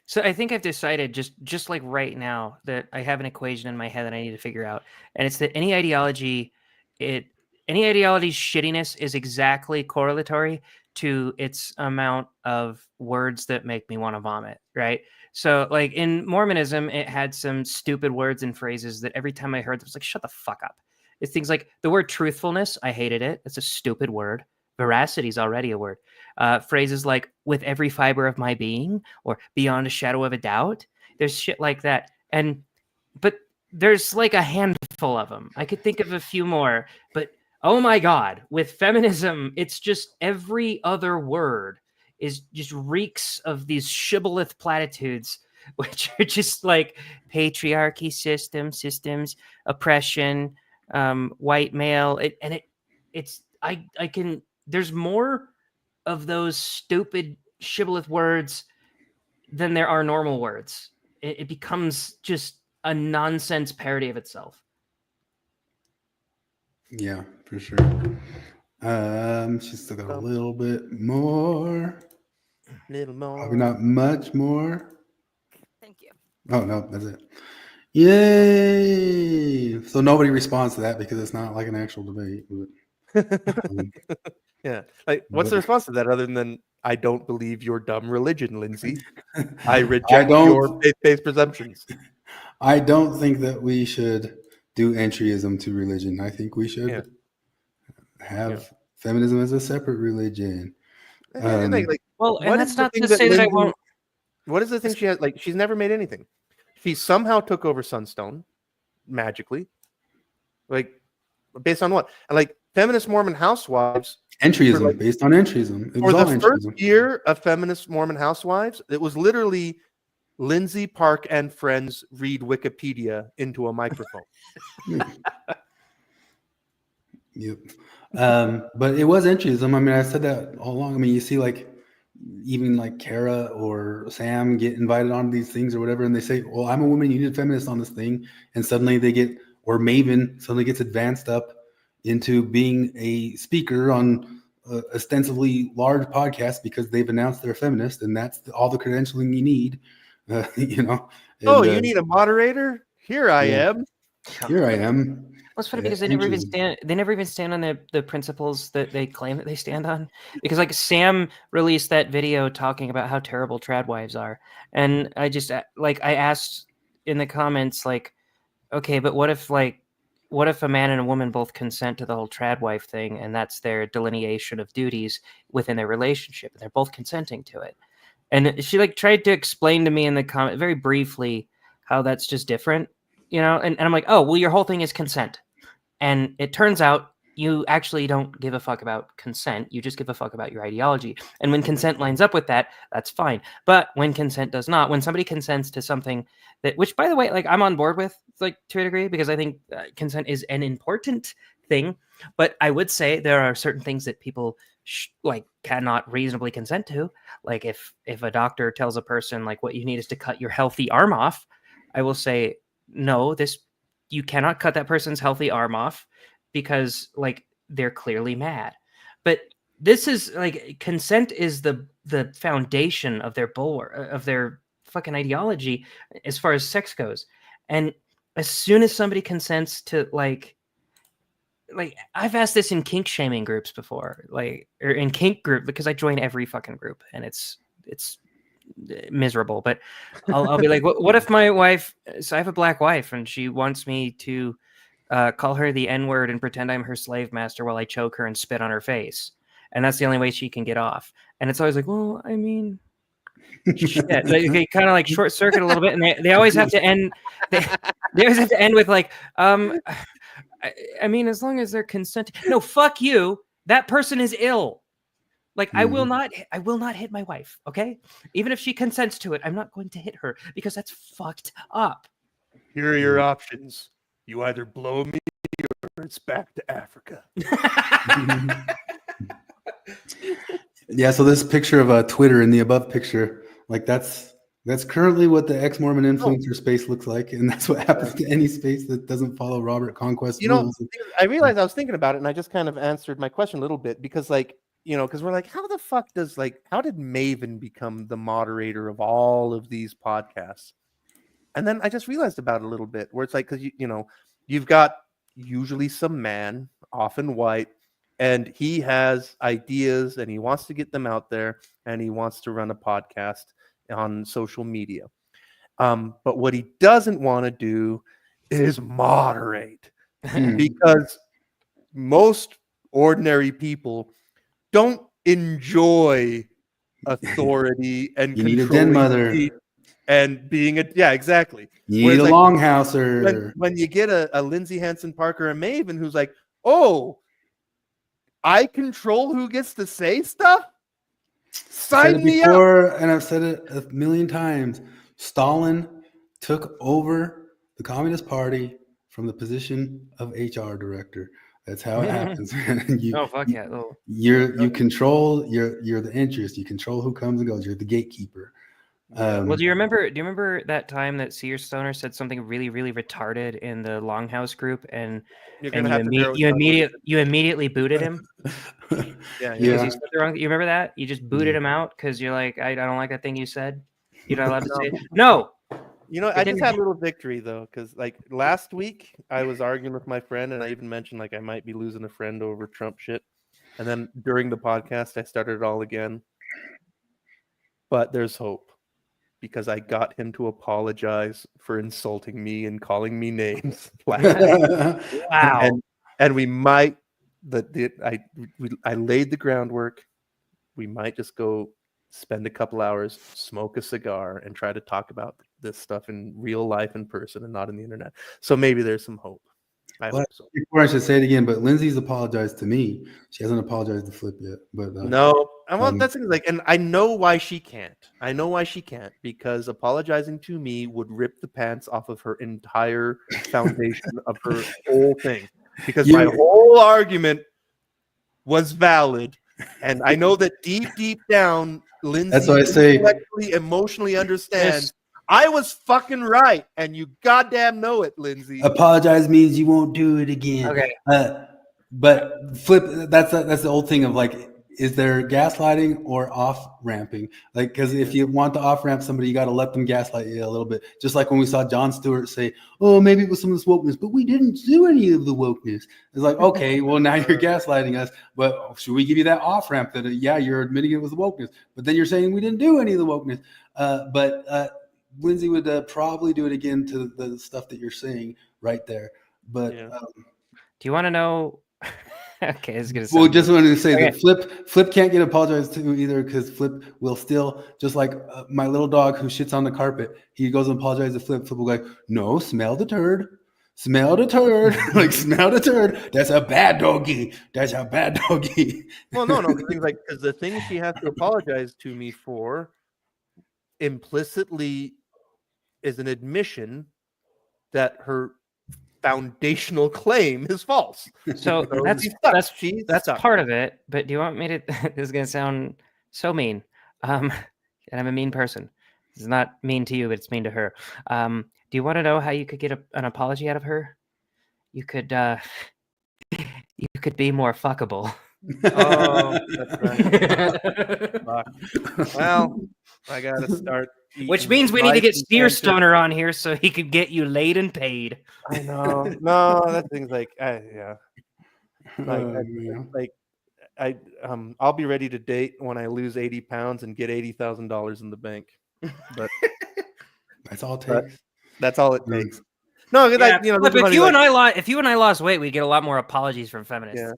So I think I've decided just like right now that I have an equation in my head that I need to figure out, and it's that any ideology, it any ideology's shittiness is exactly correlatory to its amount of words that make me want to vomit, right? So, like in Mormonism, it had some stupid words and phrases that every time I heard them, I was like, shut the fuck up. It's things like the word truthfulness. I hated it. It's a stupid word. Veracity is already a word. Phrases like with every fiber of my being or beyond a shadow of a doubt. There's shit like that. But there's like a handful of them. I could think of a few more, but oh my God, with feminism, it's just every other word is just reeks of these shibboleth platitudes, which are just like patriarchy, systems, oppression, white male. There's more of those stupid shibboleth words than there are normal words. It becomes just a nonsense parody of itself. Yeah, for sure. She's still got a little bit more. Little more. Probably not much more. Thank you. Oh no, that's it. Yay! So nobody responds to that because it's not like an actual debate. Yeah. Like, what's the response to that other than I don't believe your dumb religion, Lindsay? I reject your faith-based presumptions. I don't think that we should do entryism to religion. I think we should have feminism as a separate religion. And that's not to say that I won't. What is the thing she has? Like, she's never made anything. She somehow took over Sunstone magically. Like, based on what? And like feminist Mormon housewives. Entryism, based on entryism. For the first year of feminist Mormon housewives, it was literally Lindsay Park and friends read Wikipedia into a microphone. Yep. But it was entryism. I mean, I said that all along. I mean, you see like even like Kara or Sam get invited on these things or whatever, and they say, well, I'm a woman, you need a feminist on this thing. And suddenly they get, or Maven suddenly gets advanced up into being a speaker on ostensibly large podcasts because they've announced they're a feminist, and that's all the credentialing you need, you know. And, you need a moderator? Here I am. Here I am. Well, it's funny because they never even stand on the principles that they claim that they stand on. Because like Sam released that video talking about how terrible trad wives are, and I just like I asked in the comments like, okay, but what if a man and a woman both consent to the whole trad wife thing, and that's their delineation of duties within their relationship, and they're both consenting to it? And she like tried to explain to me in the comment very briefly how that's just different, you know. And I'm like, oh, well, your whole thing is consent. And it turns out you actually don't give a fuck about consent. You just give a fuck about your ideology. And when consent lines up with that, that's fine. But when consent does not, when somebody consents to something that, which by the way, like I'm on board with, like to a degree, because I think consent is an important thing. But I would say there are certain things that people cannot reasonably consent to. Like if a doctor tells a person like what you need is to cut your healthy arm off, I will say, no, you cannot cut that person's healthy arm off because like they're clearly mad. But this is like consent is the foundation of their of their fucking ideology as far as sex goes. And as soon as somebody consents to like I've asked this in kink shaming groups before, or in kink group, because I join every fucking group and it's miserable, but I'll be like, what if my wife, so I have a black wife and she wants me to call her the N-word and pretend I'm her slave master while I choke her and spit on her face, and that's the only way she can get off. And it's always like, well, I mean, shit. They kind of like short circuit a little bit, and they always have to end. They always have to end with like, I mean, as long as they're consenting. No, fuck you. That person is ill. Like I will not hit my wife, okay? Even if she consents to it, I'm not going to hit her because that's fucked up. Here are your options. You either blow me or it's back to Africa. Yeah, so this picture of Twitter in the above picture, like that's currently what the ex-Mormon influencer space looks like, and that's what happens to any space that doesn't follow Robert Conquest rules. I realized I was thinking about it, and I just kind of answered my question a little bit because like, because we're like, how the fuck how did Maven become the moderator of all of these podcasts? And then I just realized about it a little bit where it's like, because you've got usually some man often white, and he has ideas and he wants to get them out there, and he wants to run a podcast on social media. But what he doesn't want to do is moderate, because most ordinary people don't enjoy authority and You need a den controlling mother. speech and being exactly. You need a longhouser. When you get a Lindsay Hansen Parker, a Maven who's like, oh, I control who gets to say stuff. Sign me up. And I've said it a million times. Stalin took over the Communist Party from the position of HR director. That's how it happens. Fuck yeah! You control you're the interest. You control who comes and goes. You're the gatekeeper. Well, do you remember that time that Sears Stoner said something really, really retarded in the Longhouse group, and you immediately booted him? Yeah. Because he said the wrong. You remember that? You just booted him out because you're like, I don't like that thing you said. You're not allowed to say it. No. You know, I just had a little victory though, because like last week I was arguing with my friend, and I even mentioned like I might be losing a friend over Trump shit, and then during the podcast I started it all again. But there's hope, because I got him to apologize for insulting me and calling me names. Wow. And we might I laid the groundwork. We might just go spend a couple hours, smoke a cigar, and try to talk about this stuff in real life in person and not on the internet. So maybe there's some hope. I hope so. Before I should say it again, but Lindsay's apologized to me. She hasn't apologized to Flip yet. But no, that's like, and I know why she can't. I know why she can't, because apologizing to me would rip the pants off of her entire foundation of her whole thing. Because my whole argument was valid, and I know that deep down, Lindsay that's why I say intellectually, emotionally understands. I was fucking right, and you goddamn know it, Lindsay. Apologize means you won't do it again. Okay. But Flip, that's the old thing of like, is there gaslighting or off ramping? Like, because if you want to off ramp somebody, you got to let them gaslight you a little bit. Just like when we saw Jon Stewart say, "Oh, maybe it was some of this wokeness, but we didn't do any of the wokeness." It's like, okay, well now you're gaslighting us, but should we give you that off ramp that you're admitting it was the wokeness, but then you're saying we didn't do any of the wokeness. But Lindsay would probably do it again to the stuff that you're saying right there. But do you want to know? Okay, it's gonna. Well, just wanted to say that Flip can't get apologized to either, because Flip will still, just like my little dog who shits on the carpet. He goes and apologizes to Flip. Flip will go, "No, smell the turd. Smell the turd. Like, smell the turd. That's a bad doggy. That's a bad doggy." Well, no, because the thing she has to apologize to me for implicitly is an admission that her foundational claim is false. So that's part of it. But do you want me to? This is gonna sound so mean. And I'm a mean person. It's not mean to you, but it's mean to her. Do you want to know how you could get an apology out of her? You could be more fuckable. Oh, that's right. Well, I gotta start. Which means we need to get Sears Stoner on here so he could get you laid and paid. I know. No, that thing's like, I'll be ready to date when I lose 80 pounds and get $80,000 in the bank. But that's all it takes. That's all it takes. No, yeah, if you and I lost weight, we'd get a lot more apologies from feminists. Yeah.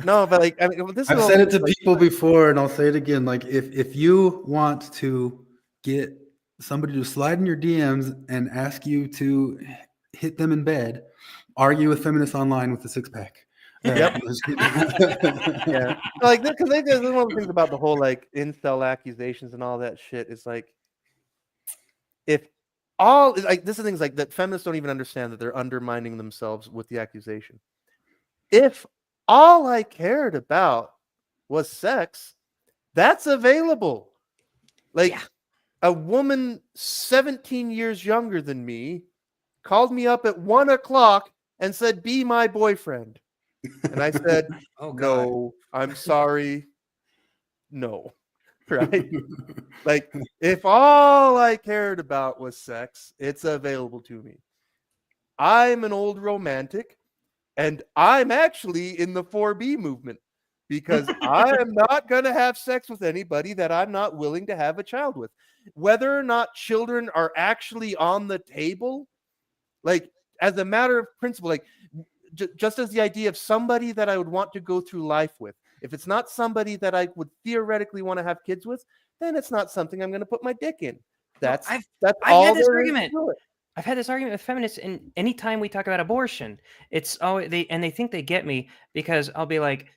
No, but like, I mean, I've said it to people before, and I'll say it again. Like, if you want to get somebody to slide in your DMs and ask you to hit them in bed, argue with feminists online with a 6-pack. Yep. Yeah. Like, because this is one of the things about the whole like incel accusations and all that shit. Is like, if all like this is things like that, feminists don't even understand that they're undermining themselves with the accusation. If all I cared about was sex, that's available. Like, a woman 17 years younger than me called me up at 1 o'clock and said, "Be my boyfriend." And I said, "No, I'm sorry. No." Right? Like, if all I cared about was sex, it's available to me. I'm an old romantic. And I'm actually in the 4B movement because I am not going to have sex with anybody that I'm not willing to have a child with. Whether or not children are actually on the table, like as a matter of principle, like just as the idea of somebody that I would want to go through life with. If it's not somebody that I would theoretically want to have kids with, then it's not something I'm going to put my dick in. That's I've all had this there is argument. to it. I've had this argument with feminists, and anytime we talk about abortion, it's always they think they get me because I'll be like,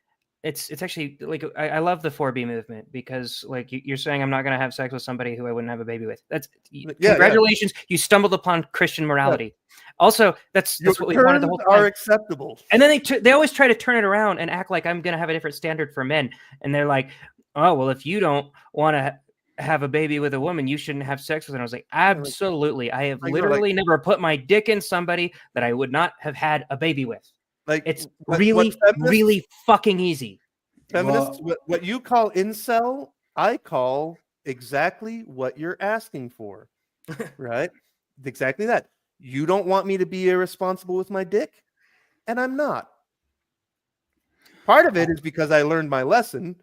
it's actually like I love the 4B movement because like you're saying I'm not going to have sex with somebody who I wouldn't have a baby with. That's congratulations, you stumbled upon Christian morality. Also, that's what we wanted the whole time. Are acceptable. And then they always try to turn it around and act like I'm going to have a different standard for men, and they're like, oh well, if you don't want to have a baby with a woman, you shouldn't have sex with her. I was like, absolutely. I have literally never put my dick in somebody that I would not have had a baby with. Like it's really fucking easy. Feminists, what you call incel, I call exactly what you're asking for, right? Exactly that. You don't want me to be irresponsible with my dick, and I'm not. Part of it is because I learned my lesson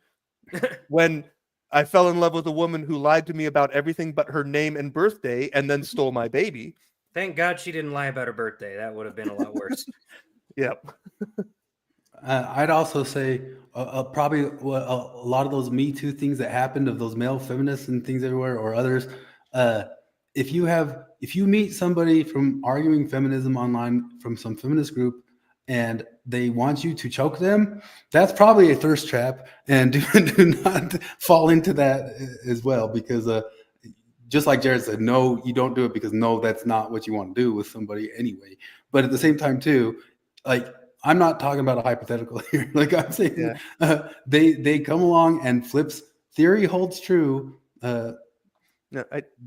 when I fell in love with a woman who lied to me about everything but her name and birthday and then stole my baby. Thank God she didn't lie about her birthday. That would have been a lot worse. Yep. I'd also say probably a lot of those Me Too things that happened of those male feminists and things everywhere or others. If you meet somebody from arguing feminism online from some feminist group and they want you to choke them, that's probably a thirst trap, and do not fall into that as well, because just like Jared said, no, you don't do it because no, that's not what you want to do with somebody anyway. But at the same time too, like I'm not talking about a hypothetical here. Like I'm saying, they come along and Flip's theory holds true.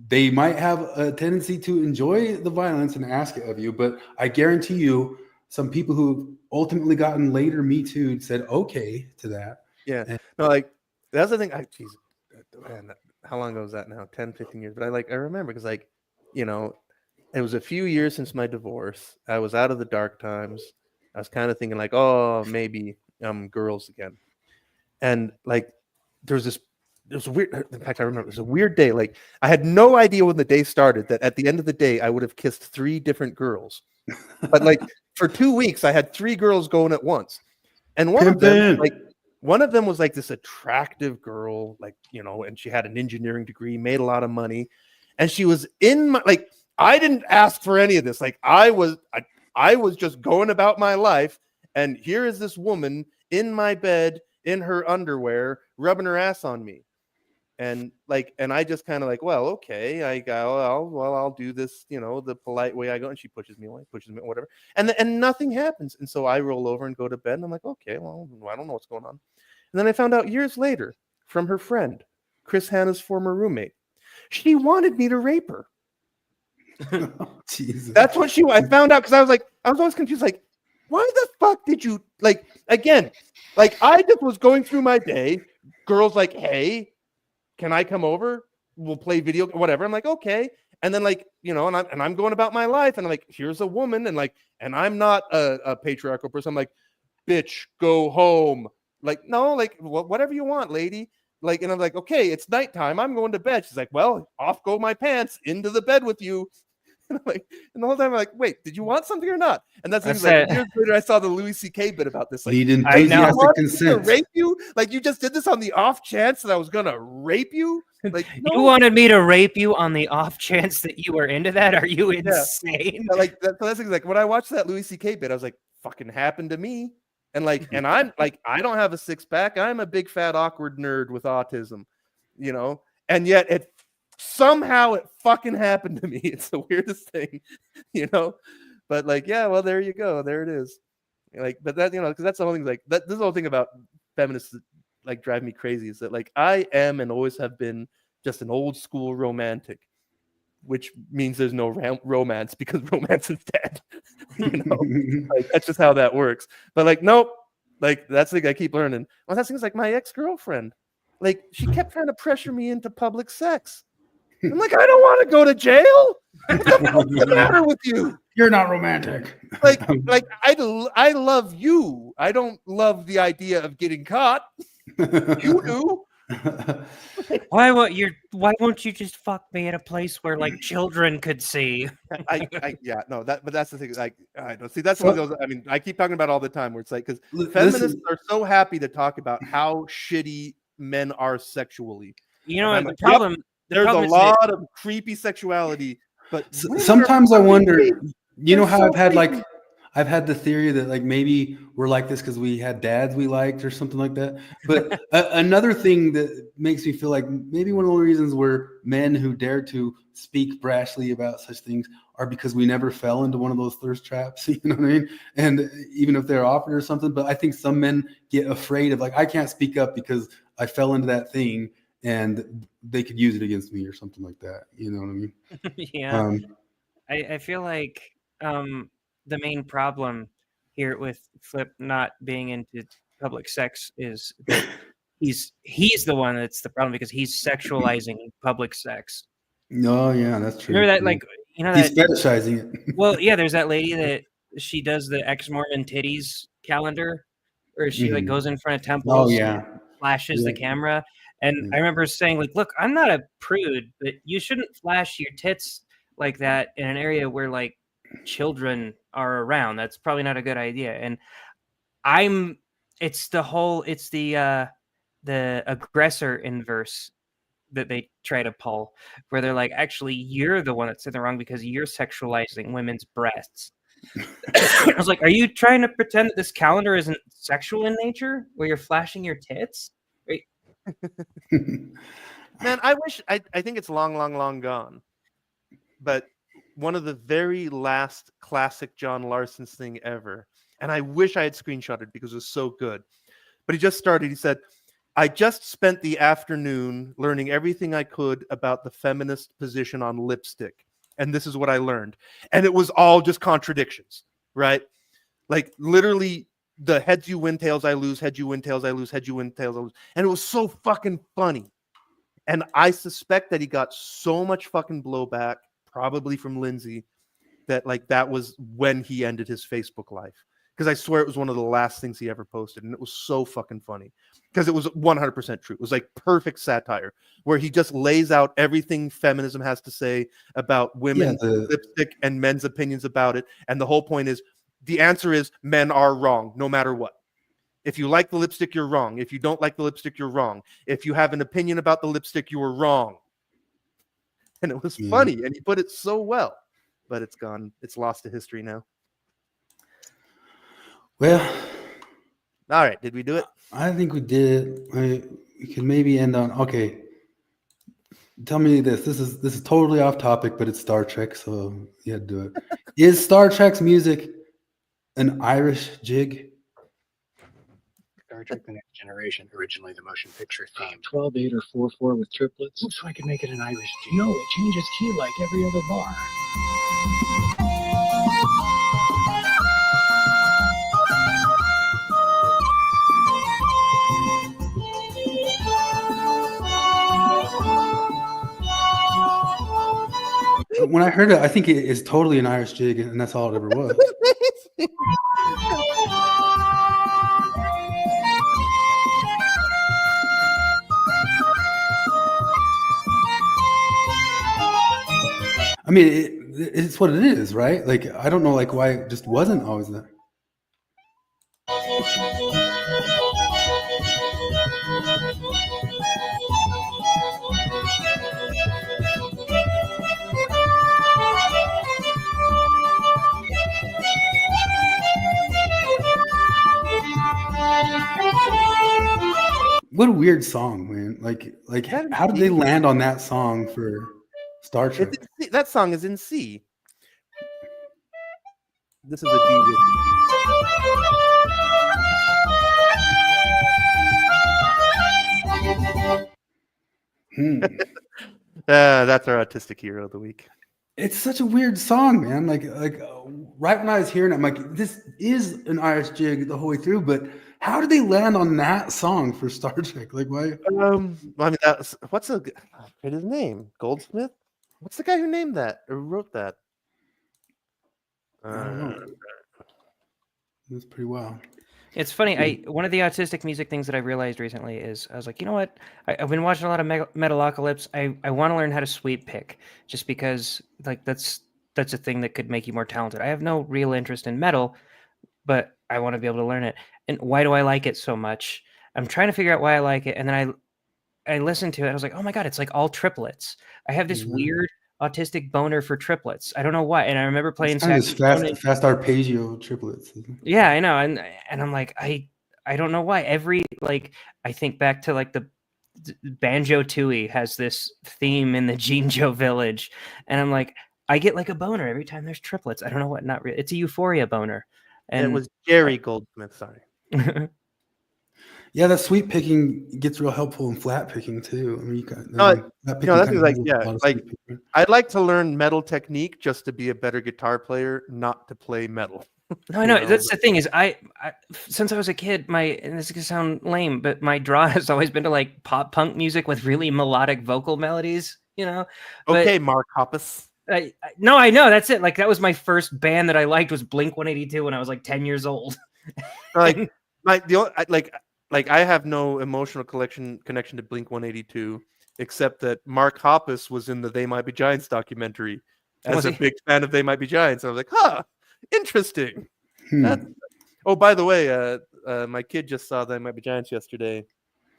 They might have a tendency to enjoy the violence and ask it of you, but I guarantee you, some people who ultimately gotten later Me Too said okay to that. Yeah. No, like that's the thing. Geez, man, how long ago was that now? 10, 15 years. But I remember because like, you know, it was a few years since my divorce. I was out of the dark times. I was kind of thinking like, oh, maybe girls again. And like there's a weird, in fact, I remember it was a weird day. Like I had no idea when the day started that at the end of the day, I would have kissed 3 different girls. But like for 2 weeks, I had 3 girls going at once. And one of them was like this attractive girl, like, you know, and she had an engineering degree, made a lot of money. And she was in my, like, I didn't ask for any of this. Like I was just going about my life. And here is this woman in my bed, in her underwear, rubbing her ass on me. And like, and I just kind of like, well, okay, I go, well, I'll do this, you know, the polite way I go. And she pushes me away, whatever. And nothing happens. And so I roll over and go to bed. And I'm like, okay, well, I don't know what's going on. And then I found out years later from her friend, Chris Hanna's former roommate, she wanted me to rape her. Jesus. That's what I found out because I was always confused. Like, why the fuck did you, like, again, like I just was going through my day. Girls like, hey, can I come over? We'll play video, whatever. I'm like, okay. And then like, you know, and I'm going about my life, and I'm like, here's a woman, and like, and I'm not a patriarchal person. I'm like, bitch, go home. Like, no, like whatever you want, lady. Like, and I'm like, okay, it's nighttime. I'm going to bed. She's like, well, off go my pants, into the bed with you. And I'm like, and the whole time I'm like, wait, did you want something or not? And that's like years later, I saw the Louis C.K. bit about this. Like, I know. To rape you? Like you just did this on the off chance that I was gonna rape you? Like no. You wanted me to rape you on the off chance that you were into that? Are you insane? Yeah. Like that's like when I watched that Louis C.K. bit, I was like, fucking happened to me. And like, and I'm like, I don't have a 6-pack. I'm a big fat awkward nerd with autism, you know, and yet it fucking happened to me. It's the weirdest thing, you know, but like, yeah, well, there you go. There it is. Like, but that, you know, because that's the whole thing. Like that, this is the whole thing about feminists that like drive me crazy is that like I am and always have been just an old school romantic, which means there's no romance because romance is dead. You know, like that's just how that works. But like, nope. Like that's the thing I keep learning. Well, that's things like my ex-girlfriend. Like she kept trying to pressure me into public sex. I'm like, I don't want to go to jail. What the fuck's the matter with you? You're not romantic. Like I love you. I don't love the idea of getting caught. You do. Why won't you just fuck me at a place where like children could see? But that's the thing. Like, I don't see. That's one of those. I mean, I keep talking about all the time where it's like because feminists are so happy to talk about how shitty men are sexually. You know, the like, problem. Yep, there's a lot of creepy sexuality, but sometimes I wonder. You know how so I've had the theory that like maybe we're like this because we had dads we liked or something like that. But another thing that makes me feel like maybe one of the reasons we're men who dare to speak brashly about such things are because we never fell into one of those thirst traps. You know what I mean? And even if they're offered or something, but I think some men get afraid of like, I can't speak up because I fell into that thing and they could use it against me or something like that. You know what I mean? Yeah. I feel like the main problem here with Flip not being into public sex is that he's the one that's the problem because he's sexualizing public sex. No, yeah, that's true. Remember that, like, you know, he's that fetishizing it. Well, yeah, there's that lady that she does the ex-Mormon titties calendar, or she like goes in front of temples. Oh yeah, flashes the camera, and I remember saying like, "Look, I'm not a prude, but you shouldn't flash your tits like that in an area where like children are around. That's probably not a good idea." And it's the aggressor inverse that they try to pull, where they're like, actually, you're the one that's in the wrong because you're sexualizing women's breasts. I was like, are you trying to pretend that this calendar isn't sexual in nature, where you're flashing your tits? Man, I think it's long gone. But one of the very last classic John Larson's thing ever, and I wish I had screenshotted because it was so good. But he just started, he said, I just spent the afternoon learning everything I could about the feminist position on lipstick. And this is what I learned. And it was all just contradictions, right? Like literally the heads you win, tails I lose, heads you win, tails I lose, heads you win, tails I lose. And it was so fucking funny. And I suspect that he got so much fucking blowback, probably from Lindsay, that like that was when he ended his Facebook life. Because I swear it was one of the last things he ever posted. And it was so fucking funny. Because it was 100% true. It was like perfect satire where he just lays out everything feminism has to say about women's lipstick and men's opinions about it. And the whole point is, the answer is men are wrong no matter what. If you like the lipstick, you're wrong. If you don't like the lipstick, you're wrong. If you have an opinion about the lipstick, you were wrong. And it was funny. And he put it so well. But it's gone. It's lost to history now. Well, all right. Did we do it? I think we did. We can maybe end on okay. Tell me this. This is totally off topic, but it's Star Trek, so you had to do it. Is Star Trek's music an Irish jig? Star Trek: The Next Generation, originally the motion picture theme. 12/8 or 4/4 with triplets. Oops, so I could make it an Irish jig. No, it changes key like every other bar. When I heard it, I think it is totally an Irish jig, and that's all it ever was. I mean, it's what it is, right? Like, I don't know, like, why it just wasn't always that. What a weird song, man! Like, how did they land on that song for Star Trek? That song is in C. This is a D. That's our autistic hero of the week. It's such a weird song, man. Like right when I was hearing it, I'm like, this is an Irish jig the whole way through, but how did they land on that song for Star Trek? Like, why? I mean, what's his name? Goldsmith? What's the guy who named that or wrote that? I don't know. It's pretty wild. It's funny. One of the autistic music things that I realized recently is I was like, you know what? I've been watching a lot of Metalocalypse. I want to learn how to sweep pick, just because like that's a thing that could make you more talented. I have no real interest in metal, but I want to be able to learn it. And why do I like it so much? I'm trying to figure out why I like it, and then I listened to it. I was like, oh my god, it's like all triplets. I have this weird autistic boner for triplets. I don't know why. And I remember playing fast arpeggio triplets. Yeah, I know. And I'm like, I don't know why. I think back to like the Banjo Tooie has this theme in the Jinjo village, and I'm like, I get like a boner every time there's triplets. I don't know what. Not really. It's a euphoria boner. And it was Jerry Goldsmith. Sorry. Yeah, that sweep picking gets real helpful in flat picking too. I mean, I'd like to learn metal technique just to be a better guitar player, not to play metal. No, I know. That's the thing is, I since I was a kid, and this is gonna sound lame, but my draw has always been to like pop punk music with really melodic vocal melodies. Okay, Mark Hoppus. No, I know that's it. Like that was my first band that I liked was Blink-182 when I was like 10 years old. I have no emotional connection to Blink-182, except that Mark Hoppus was in the They Might Be Giants documentary as a big fan of They Might Be Giants. I was like, huh, interesting. Oh, by the way, my kid just saw They Might Be Giants yesterday,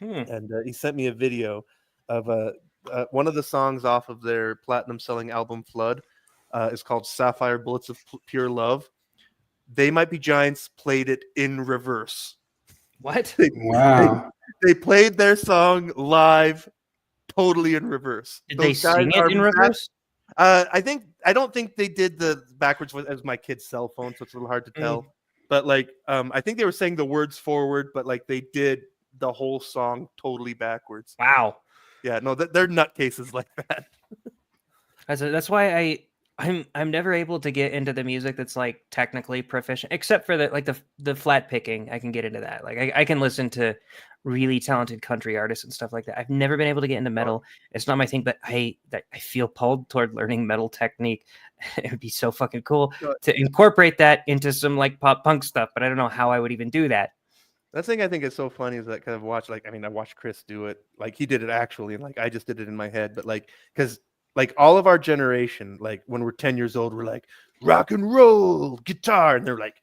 and he sent me a video of one of the songs off of their platinum-selling album Flood. Is called Sapphire Bullets of Pure Love. They Might Be Giants played it in reverse. What? Wow. They played their song live totally in reverse. Did they sing it in reverse? I don't think they did the backwards as my kid's cell phone, so it's a little hard to tell. But I think they were saying the words forward, but like they did the whole song totally backwards. Wow. Yeah, no, they're nutcases like that. That's why I'm never able to get into the music that's like technically proficient, except for the flat picking. I can get into that. Like I can listen to really talented country artists and stuff like that. I've never been able to get into metal. It's not my thing, but I feel pulled toward learning metal technique. It would be so fucking cool to incorporate that into some like pop punk stuff, but I don't know how I would even do that. That thing I think is so funny is that kind of watch, I watched Chris do it. Like he did it actually, and like I just did it in my head, but like because like all of our generation, like when we're 10 years old, we're like rock and roll guitar, and they're like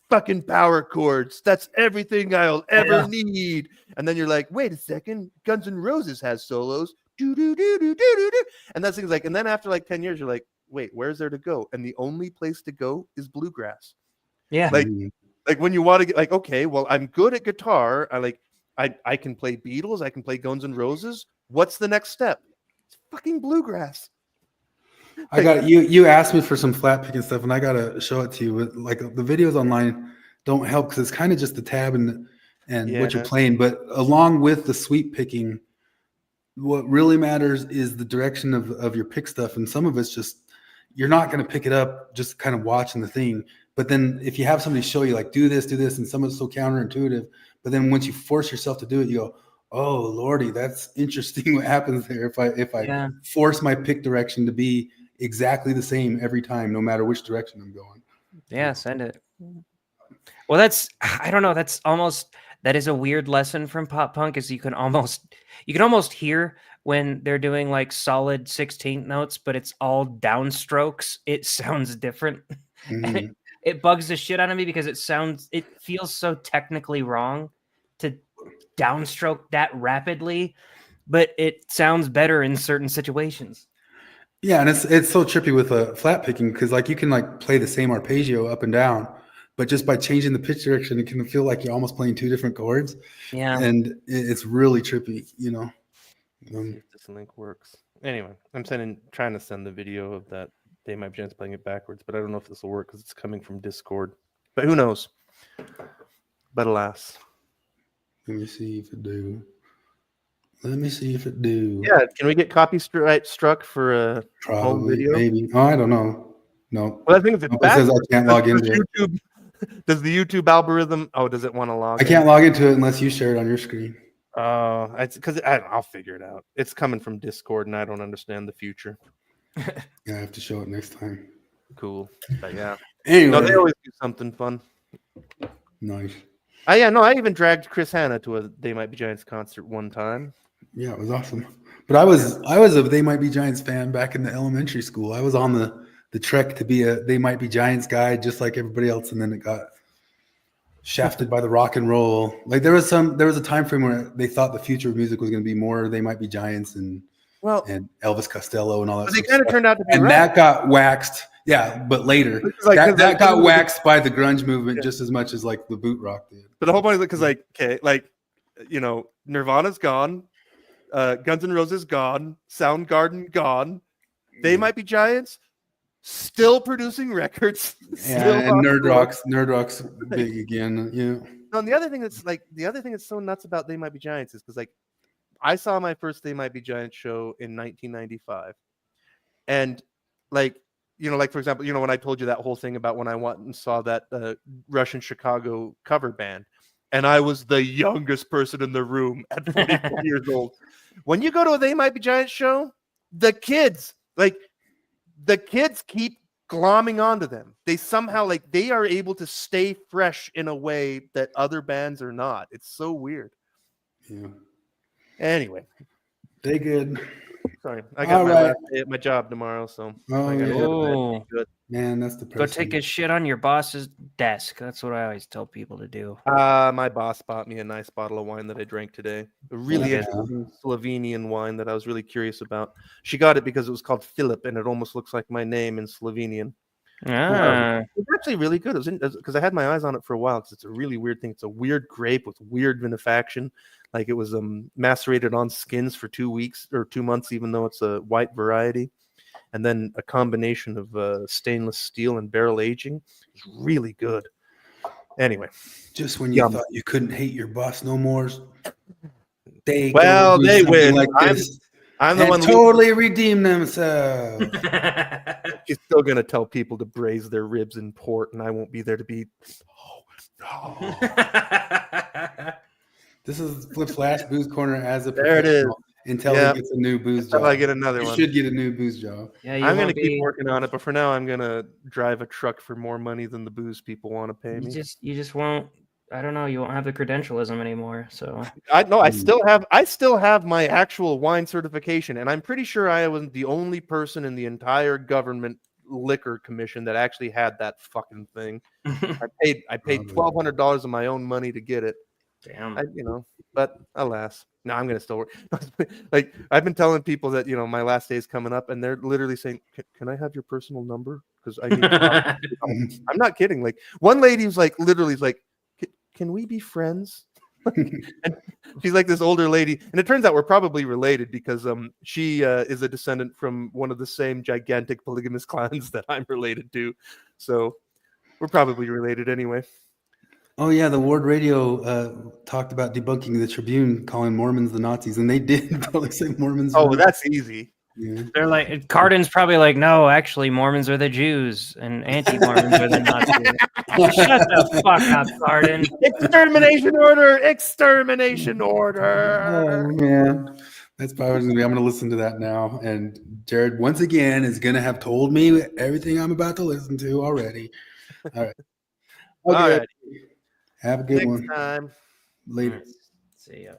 fucking power chords. That's everything I'll ever need. And then you're like, wait a second, Guns N' Roses has solos. Do do do do do do do. And that's things like, and then after like 10 years, you're like, wait, where's there to go? And the only place to go is bluegrass. Yeah. Like when you want to get like, okay, well, I'm good at guitar. I can play Beatles. I can play Guns N' Roses. What's the next step? It's fucking bluegrass. I got you asked me for some flat picking stuff, and I gotta show it to you. But like the videos online don't help because it's kind of just the tab and what you're playing. But along with the sweep picking, what really matters is the direction of your pick stuff. And some of it's just you're not going to pick it up just kind of watching the thing. But then if you have somebody show you like do this, and some of it's so counterintuitive. But then once you force yourself to do it, you go, oh Lordy, that's interesting what happens there if I force my pick direction to be exactly the same every time, no matter which direction I'm going. Yeah, send it. Well, I don't know. That is a weird lesson from pop punk is you can almost hear when they're doing like solid 16th notes, but it's all downstrokes. It sounds different. Mm-hmm. And it bugs the shit out of me because it feels so technically wrong to downstroke that rapidly, but it sounds better in certain situations. Yeah, and it's so trippy with flat picking because like you can like play the same arpeggio up and down, but just by changing the pitch direction, it can feel like you're almost playing two different chords. Yeah, and it's really trippy, If this link works. Anyway, I'm trying to send the video of that They Might Be Giants playing it backwards, but I don't know if this will work because it's coming from Discord. But who knows? But alas. Let me see if it do. Yeah, can we get copyright struck for a home video? Maybe. Oh, I don't know. No. Well, I think if it's it says I can't log into YouTube. Does the YouTube algorithm? Oh, does it want to log? I can't log into it unless you share it on your screen. Oh, it's because I'll figure it out. It's coming from Discord, and I don't understand the future. Yeah, I have to show it next time. Cool. But yeah. Anyway, no, they always do something fun. Nice. I even dragged Chris Hanna to a They Might Be Giants concert one time. Yeah, it was awesome. But I was a They Might Be Giants fan back in the elementary school. I was on the trek to be a They Might Be Giants guy, just like everybody else, and then it got shafted by the rock and roll. Like there was a time frame where they thought the future of music was going to be more They Might Be Giants and Elvis Costello and all that. But they kind of turned out to be and right. that got waxed. Yeah, but later that got waxed by the grunge movement just as much as like the boot rock did. But the whole point is because Nirvana's gone, Guns N' Roses gone, Soundgarden gone. They Might Be Giants still producing records. And Nerd Rock's big again. Yeah. No, and the other thing that's so nuts about They Might Be Giants is because I saw my first They Might Be Giants show in 1995, and for example, when I told you that whole thing about when I went and saw that Russian Chicago cover band, and I was the youngest person in the room at 44 years old. When you go to a They Might Be Giants show, the kids keep glomming onto them. They somehow they are able to stay fresh in a way that other bands are not. It's so weird. Yeah. Anyway, they good. Sorry, I got last day at my job tomorrow, so I gotta go to bed. Good. Man, that's Go depressing. take a shit on your boss's desk. That's what I always tell people to do. My boss bought me a nice bottle of wine that I drank today. A really Yeah. interesting Slovenian wine that I was really curious about. She got it because it was called Philip, and it almost looks like my name in Slovenian. It's actually really good. It was because I had my eyes on it for a while because it's a really weird thing. It's a weird grape with weird vinification. Like it was macerated on skins for 2 weeks or 2 months, even though it's a white variety. And then a combination of stainless steel and barrel aging. It's really good. Anyway. Just when you thought you couldn't hate your boss no more, they win. Like this I'm the one totally redeem themselves. She's still going to tell people to braise their ribs in port, and I won't be there to be. Oh, no. This is Flip's last booze corner as a There it is. Until he gets a new booze job. Until I get another one. You should get a new booze job. Yeah, I'm going to keep working on it, but for now, I'm going to drive a truck for more money than the booze people want to pay me. You just won't. I don't know. You won't have the credentialism anymore. So I still have my actual wine certification, and I'm pretty sure I was the only person in the entire government liquor commission that actually had that fucking thing. I paid $1,200 of my own money to get it. Damn. But alas, no, I'm gonna still work. Like I've been telling people that my last day is coming up, and they're literally saying, "Can I have your personal number?" Because I need. I'm not kidding. Like one lady was like, literally, like, "Can we be friends?" And she's like this older lady, and it turns out we're probably related because she is a descendant from one of the same gigantic polygamous clans that I'm related to, so we're probably related anyway. Oh yeah, the Ward Radio talked about debunking the Tribune, calling Mormons the Nazis, and they did totally say Mormons. Oh, that's easy. Yeah. They're like, Cardin's probably like, no, actually, Mormons are the Jews and anti-Mormons are the Nazis. Shut the fuck up, Cardin. Extermination order! Extermination order! Oh man, that's probably gonna be. I'm gonna listen to that now, and Jared once again is gonna have told me everything I'm about to listen to already. All right. Okay. All right. Have a good Next one. time. Later. See ya.